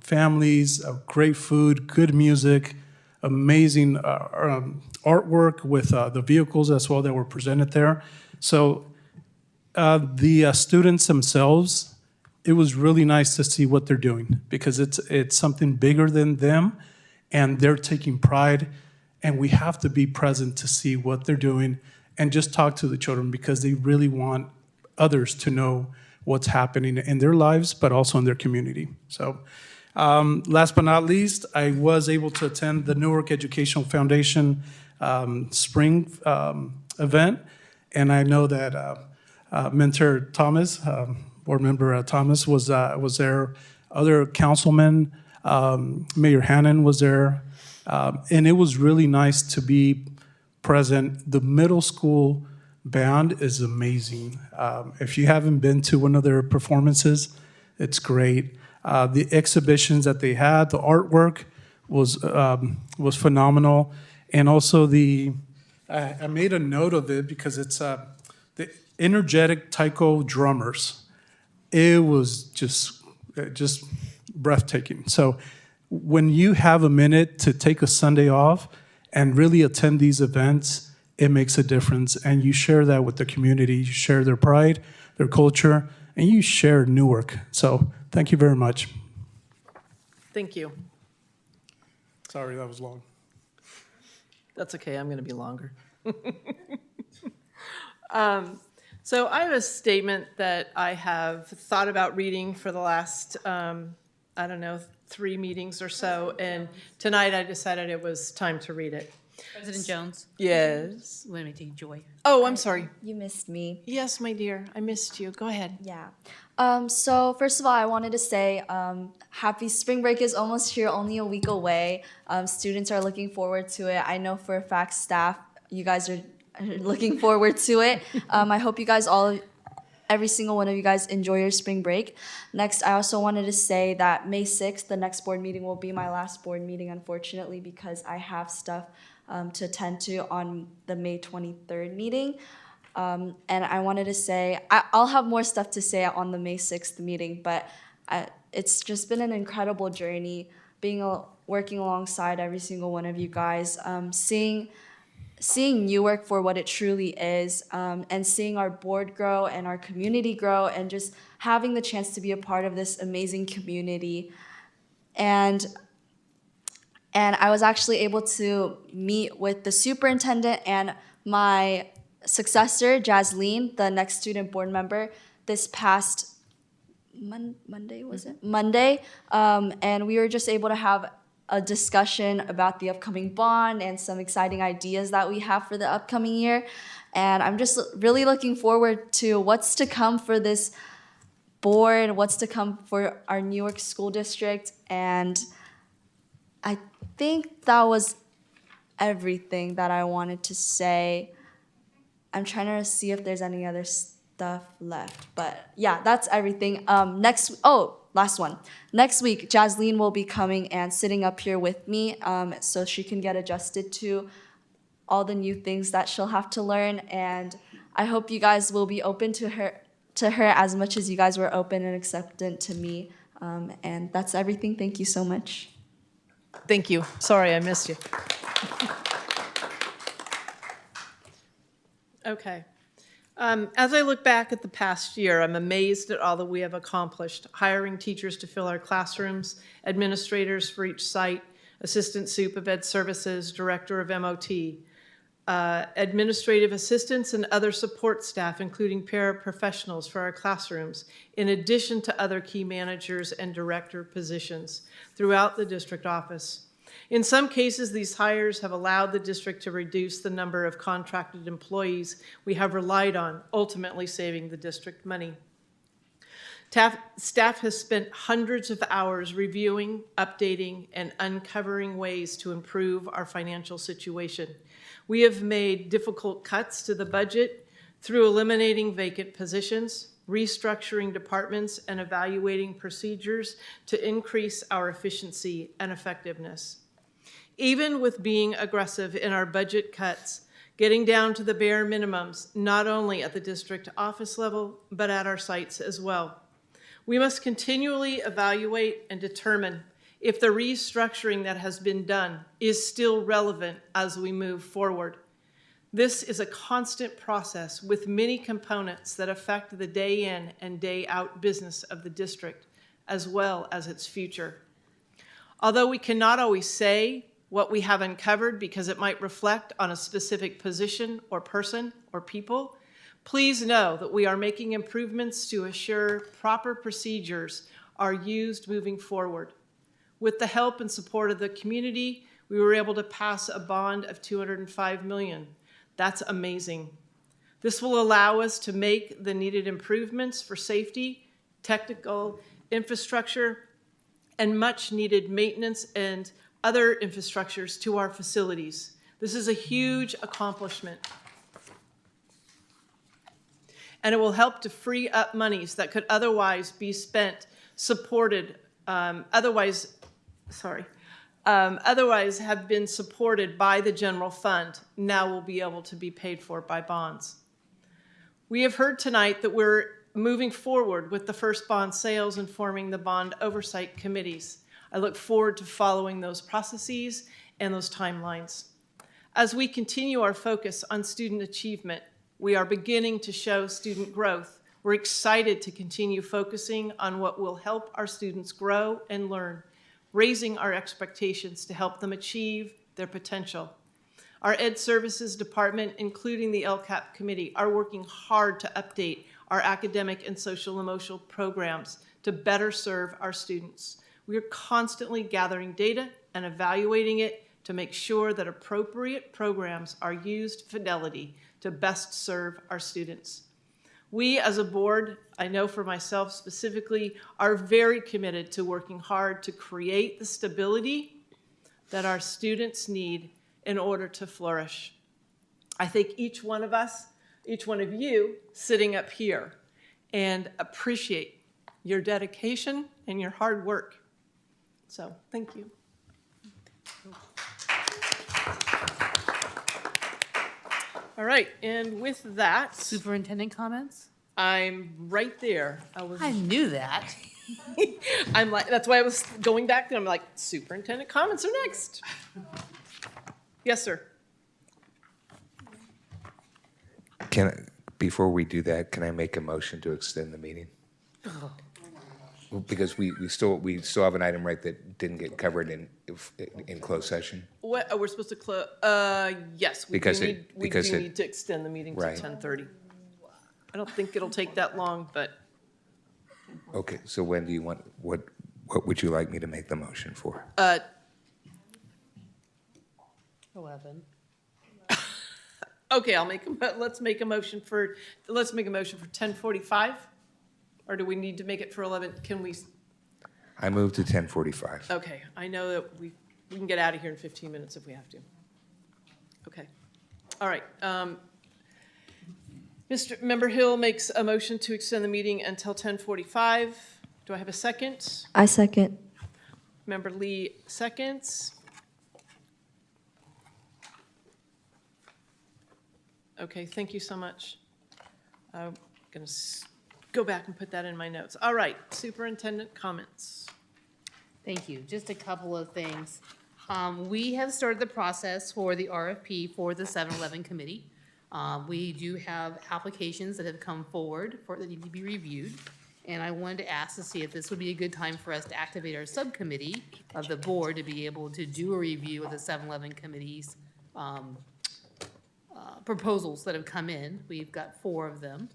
families, great food, good music, amazing artwork with the vehicles as well that were presented there. So the students themselves, it was really nice to see what they're doing, because it's something bigger than them, and they're taking pride, and we have to be present to see what they're doing and just talk to the children, because they really want others to know what's happening in their lives, but also in their community. So last but not least, I was able to attend the Newark Educational Foundation spring event, and I know that Mentor Thomas, board member Thomas was there. Other councilmen, Mayor Hannon was there, and it was really nice to be present. The middle school band is amazing. If you haven't been to one of their performances, it's great. The exhibitions that they had, the artwork was phenomenal, and also I made a note of it because it's the energetic taiko drummers. It was just breathtaking. So when you have a minute to take a Sunday off and really attend these events, it makes a difference. And you share that with the community. You share their pride, their culture, and you share Newark. So thank you very much. Thank you. Sorry, that was long. That's okay, I'm gonna be longer. So I have a statement that I have thought about reading for the last, I don't know, 3 meetings or so, and tonight I decided it was time to read it. President Jones? Yes. Let me take Joy. Oh, I'm sorry. You missed me. Yes, my dear, I missed you. Go ahead. Yeah. So first of all, I wanted to say happy spring break is almost here, only a week away. Students are looking forward to it. I know for a fact staff, you guys are looking forward to it. I hope you guys all, every single one of you guys enjoy your spring break. Next, I also wanted to say that May 6th, the next board meeting will be my last board meeting, unfortunately, because I have stuff to attend to on the May 23rd meeting. And I wanted to say, I'll have more stuff to say on the May 6th meeting, but it's just been an incredible journey working alongside every single one of you guys, seeing Newark for what it truly is, and seeing our board grow and our community grow, and just having the chance to be a part of this amazing community. And I was actually able to meet with the superintendent and my successor, Jasleen, the next student board member, this past Monday, was it? Monday. And we were just able to have a discussion about the upcoming bond and some exciting ideas that we have for the upcoming year. And I'm just really looking forward to what's to come for this board, what's to come for our Newark School District. And I think that was everything that I wanted to say. I'm trying to see if there's any other stuff left, but yeah, that's everything. Last one. Next week, Jasleen will be coming and sitting up here with me, so she can get adjusted to all the new things that she'll have to learn. And I hope you guys will be open to her as much as you guys were open and acceptant to me. And that's everything. Thank you so much. Thank you. Sorry, I missed you. Okay. As I look back at the past year, I'm amazed at all that we have accomplished, hiring teachers to fill our classrooms, administrators for each site, assistant sup of ed services, director of MOT, administrative assistants and other support staff, including paraprofessionals for our classrooms, in addition to other key managers and director positions throughout the district office. In some cases, these hires have allowed the district to reduce the number of contracted employees we have relied on, ultimately saving the district money. Staff has spent hundreds of hours reviewing, updating, and uncovering ways to improve our financial situation. We have made difficult cuts to the budget through eliminating vacant positions, restructuring departments, and evaluating procedures to increase our efficiency and effectiveness. Even with being aggressive in our budget cuts, getting down to the bare minimums, not only at the district office level, but at our sites as well. We must continually evaluate and determine if the restructuring that has been done is still relevant as we move forward. This is a constant process with many components that affect the day in and day out business of the district, as well as its future. Although we cannot always say what we have uncovered because it might reflect on a specific position or person or people, please know that we are making improvements to assure proper procedures are used moving forward. With the help and support of the community, we were able to pass a bond of $205 million. That's amazing. This will allow us to make the needed improvements for safety, technical infrastructure, and much needed maintenance and other infrastructures to our facilities. This is a huge accomplishment. And it will help to free up monies that could otherwise be spent, otherwise have been supported by the general fund, now will be able to be paid for by bonds. We have heard tonight that we're moving forward with the first bond sales and forming the bond oversight committees. I look forward to following those processes and those timelines. As we continue our focus on student achievement, we are beginning to show student growth. We're excited to continue focusing on what will help our students grow and learn, raising our expectations to help them achieve their potential. Our Ed Services Department, including the LCAP Committee, are working hard to update our academic and social emotional programs to better serve our students. We are constantly gathering data and evaluating it to make sure that appropriate programs are used fidelity to best serve our students. We as a board, I know for myself specifically, are very committed to working hard to create the stability that our students need in order to flourish. I thank each one of us, each one of you sitting up here, and appreciate your dedication and your hard work. So, thank you. All right, and with that, Superintendent comments? I'm right there. I knew that. I'm like, that's why I was going back there. I'm like, superintendent comments are next. Yes, sir. Before we do that, can I make a motion to extend the meeting? Because we still have an item, right, that didn't get covered in closed session? What, we're supposed to close, yes, we do need to extend the meeting to right. 10:30. I don't think it'll take that long, but. Okay, so when do you want, what would you like me to make the motion for? 11. Okay, let's make a motion for 10:45, or do we need to make it for 11? Can we? I move to 10:45. Okay, I know that we can get out of here in 15 minutes if we have to. Okay, all right. Member Hill makes a motion to extend the meeting until 10:45. Do I have a second? I second. Member Lee seconds. Okay, thank you so much. I'm going to go back and put that in my notes. All right, superintendent comments. Thank you. Just a couple of things. We have started the process for the RFP for the 7-Eleven committee. We do have applications that have come forward that need to be reviewed. And I wanted to ask to see if this would be a good time for us to activate our subcommittee of the board to be able to do a review of the 7-Eleven committee's proposals that have come in. We've got 4 of them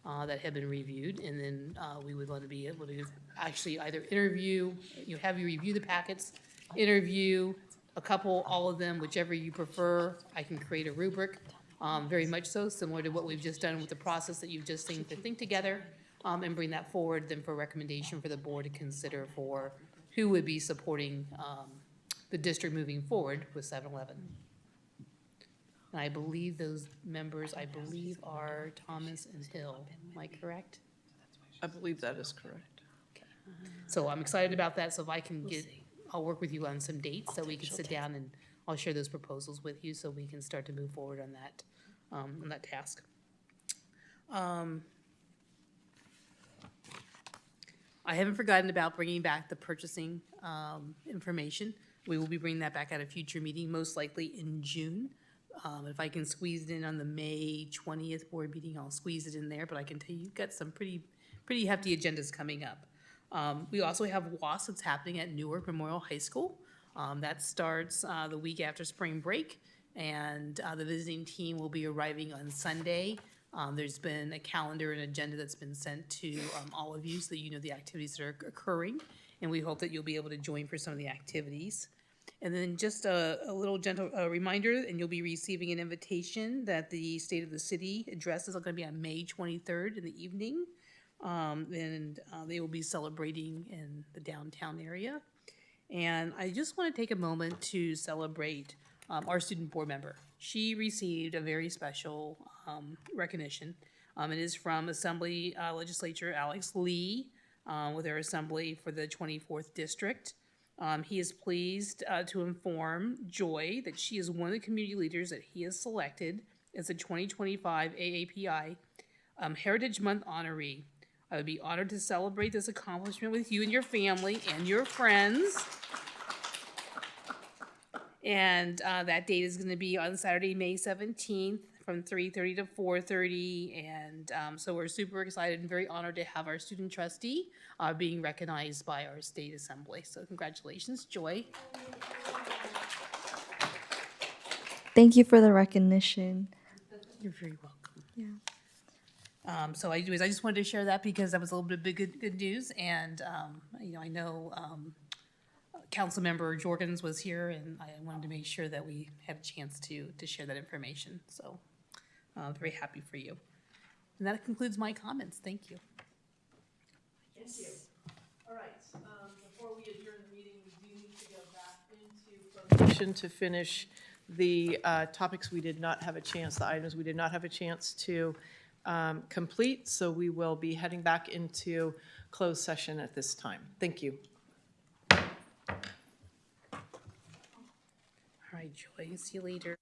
that have been reviewed, and then we would want to be able to actually either interview, have you review the packets, interview a couple, all of them, whichever you prefer. I can create a rubric, very much so, similar to what we've just done with the process that you've just seen to think together, and bring that forward then for recommendation for the board to consider for who would be supporting the district moving forward with 7-Eleven. And I believe those members, are Thomas and Hill. Am I correct? I believe that is correct. Okay. So I'm excited about that. So if I can I'll work with you on some dates so we can sit down and I'll share those proposals with you so we can start to move forward on that task. I haven't forgotten about bringing back the purchasing information. We will be bringing that back at a future meeting, most likely in June. If I can squeeze it in on the May 20th board meeting, I'll squeeze it in there, but I can tell you you've got some pretty hefty agendas coming up. We also have WAS that's happening at Newark Memorial High School. That starts the week after spring break, and the visiting team will be arriving on Sunday. There's been a calendar and agenda that's been sent to all of you so that you know the activities that are occurring, and we hope that you'll be able to join for some of the activities. And then just a little gentle reminder, and you'll be receiving an invitation that the State of the City addresses are going to be on May 23rd in the evening. And they will be celebrating in the downtown area. And I just want to take a moment to celebrate our student board member. She received a very special recognition. It is from Assembly Legislature Alex Lee with our Assembly for the 24th District. He is pleased to inform Joy that she is one of the community leaders that he has selected as the 2025 AAPI Heritage Month honoree. I would be honored to celebrate this accomplishment with you and your family and your friends. And that date is going to be on Saturday, May 17th from 3:30 to 4:30. And so we're super excited and very honored to have our student trustee being recognized by our state assembly. So congratulations, Joy. Thank you for the recognition. You're very welcome. Yeah. So I just wanted to share that because that was a little bit of good news. And, I know Councilmember Jorgens was here, and I wanted to make sure that we had a chance to share that information. So very happy for you. And that concludes my comments. Thank you. Thank you. All right, before we adjourn the meeting, we do need to go back into closed session to finish the topics we did not have a chance, the items we did not have a chance to complete. So we will be heading back into closed session at this time. Thank you. All right, Joy, see you later.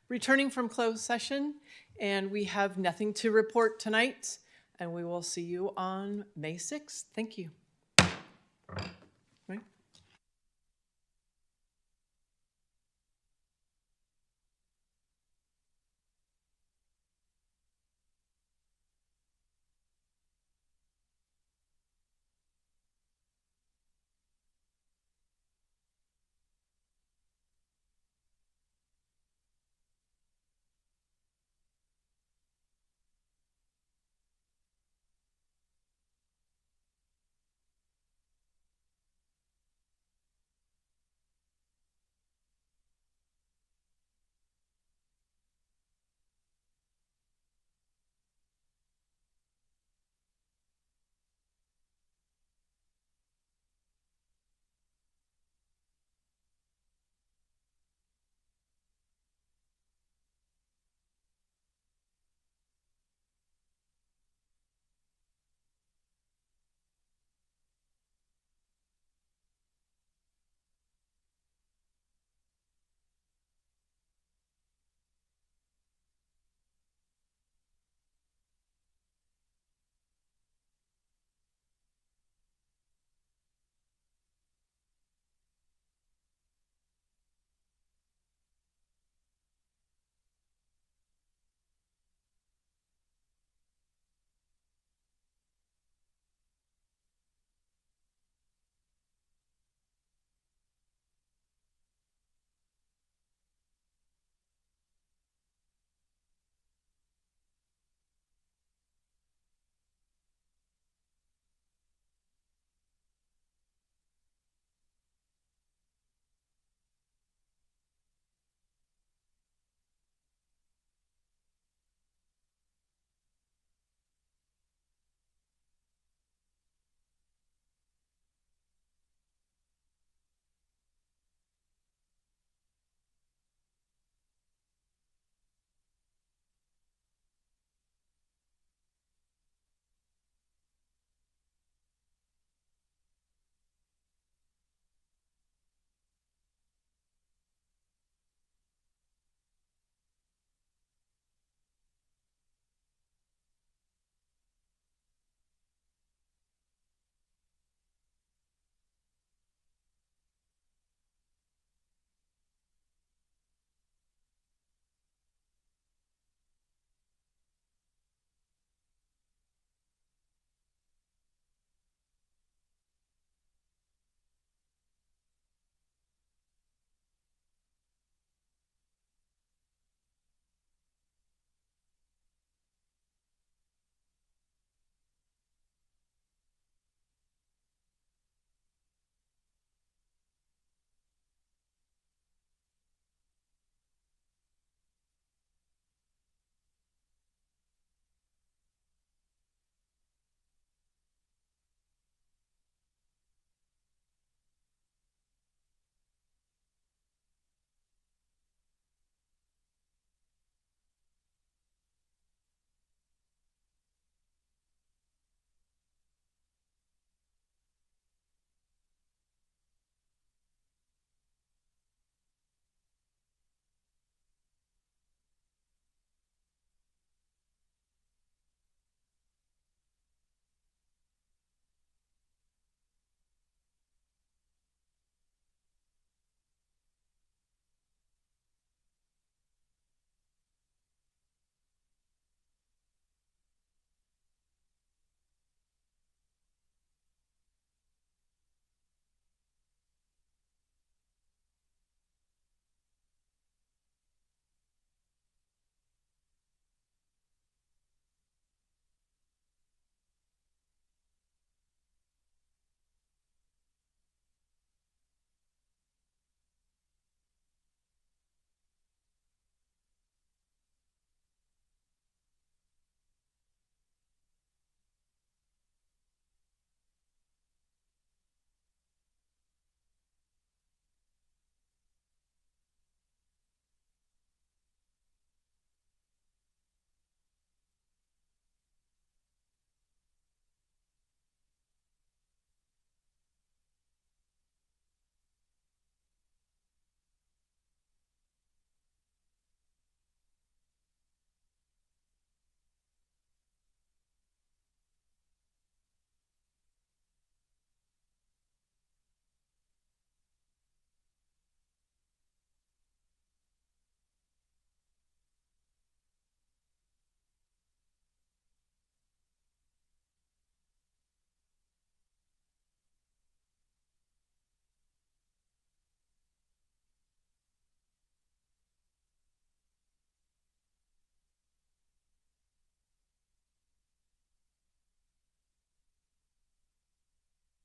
returning from closed session, and we have nothing to report tonight, and we will see you on May 6th. Thank you.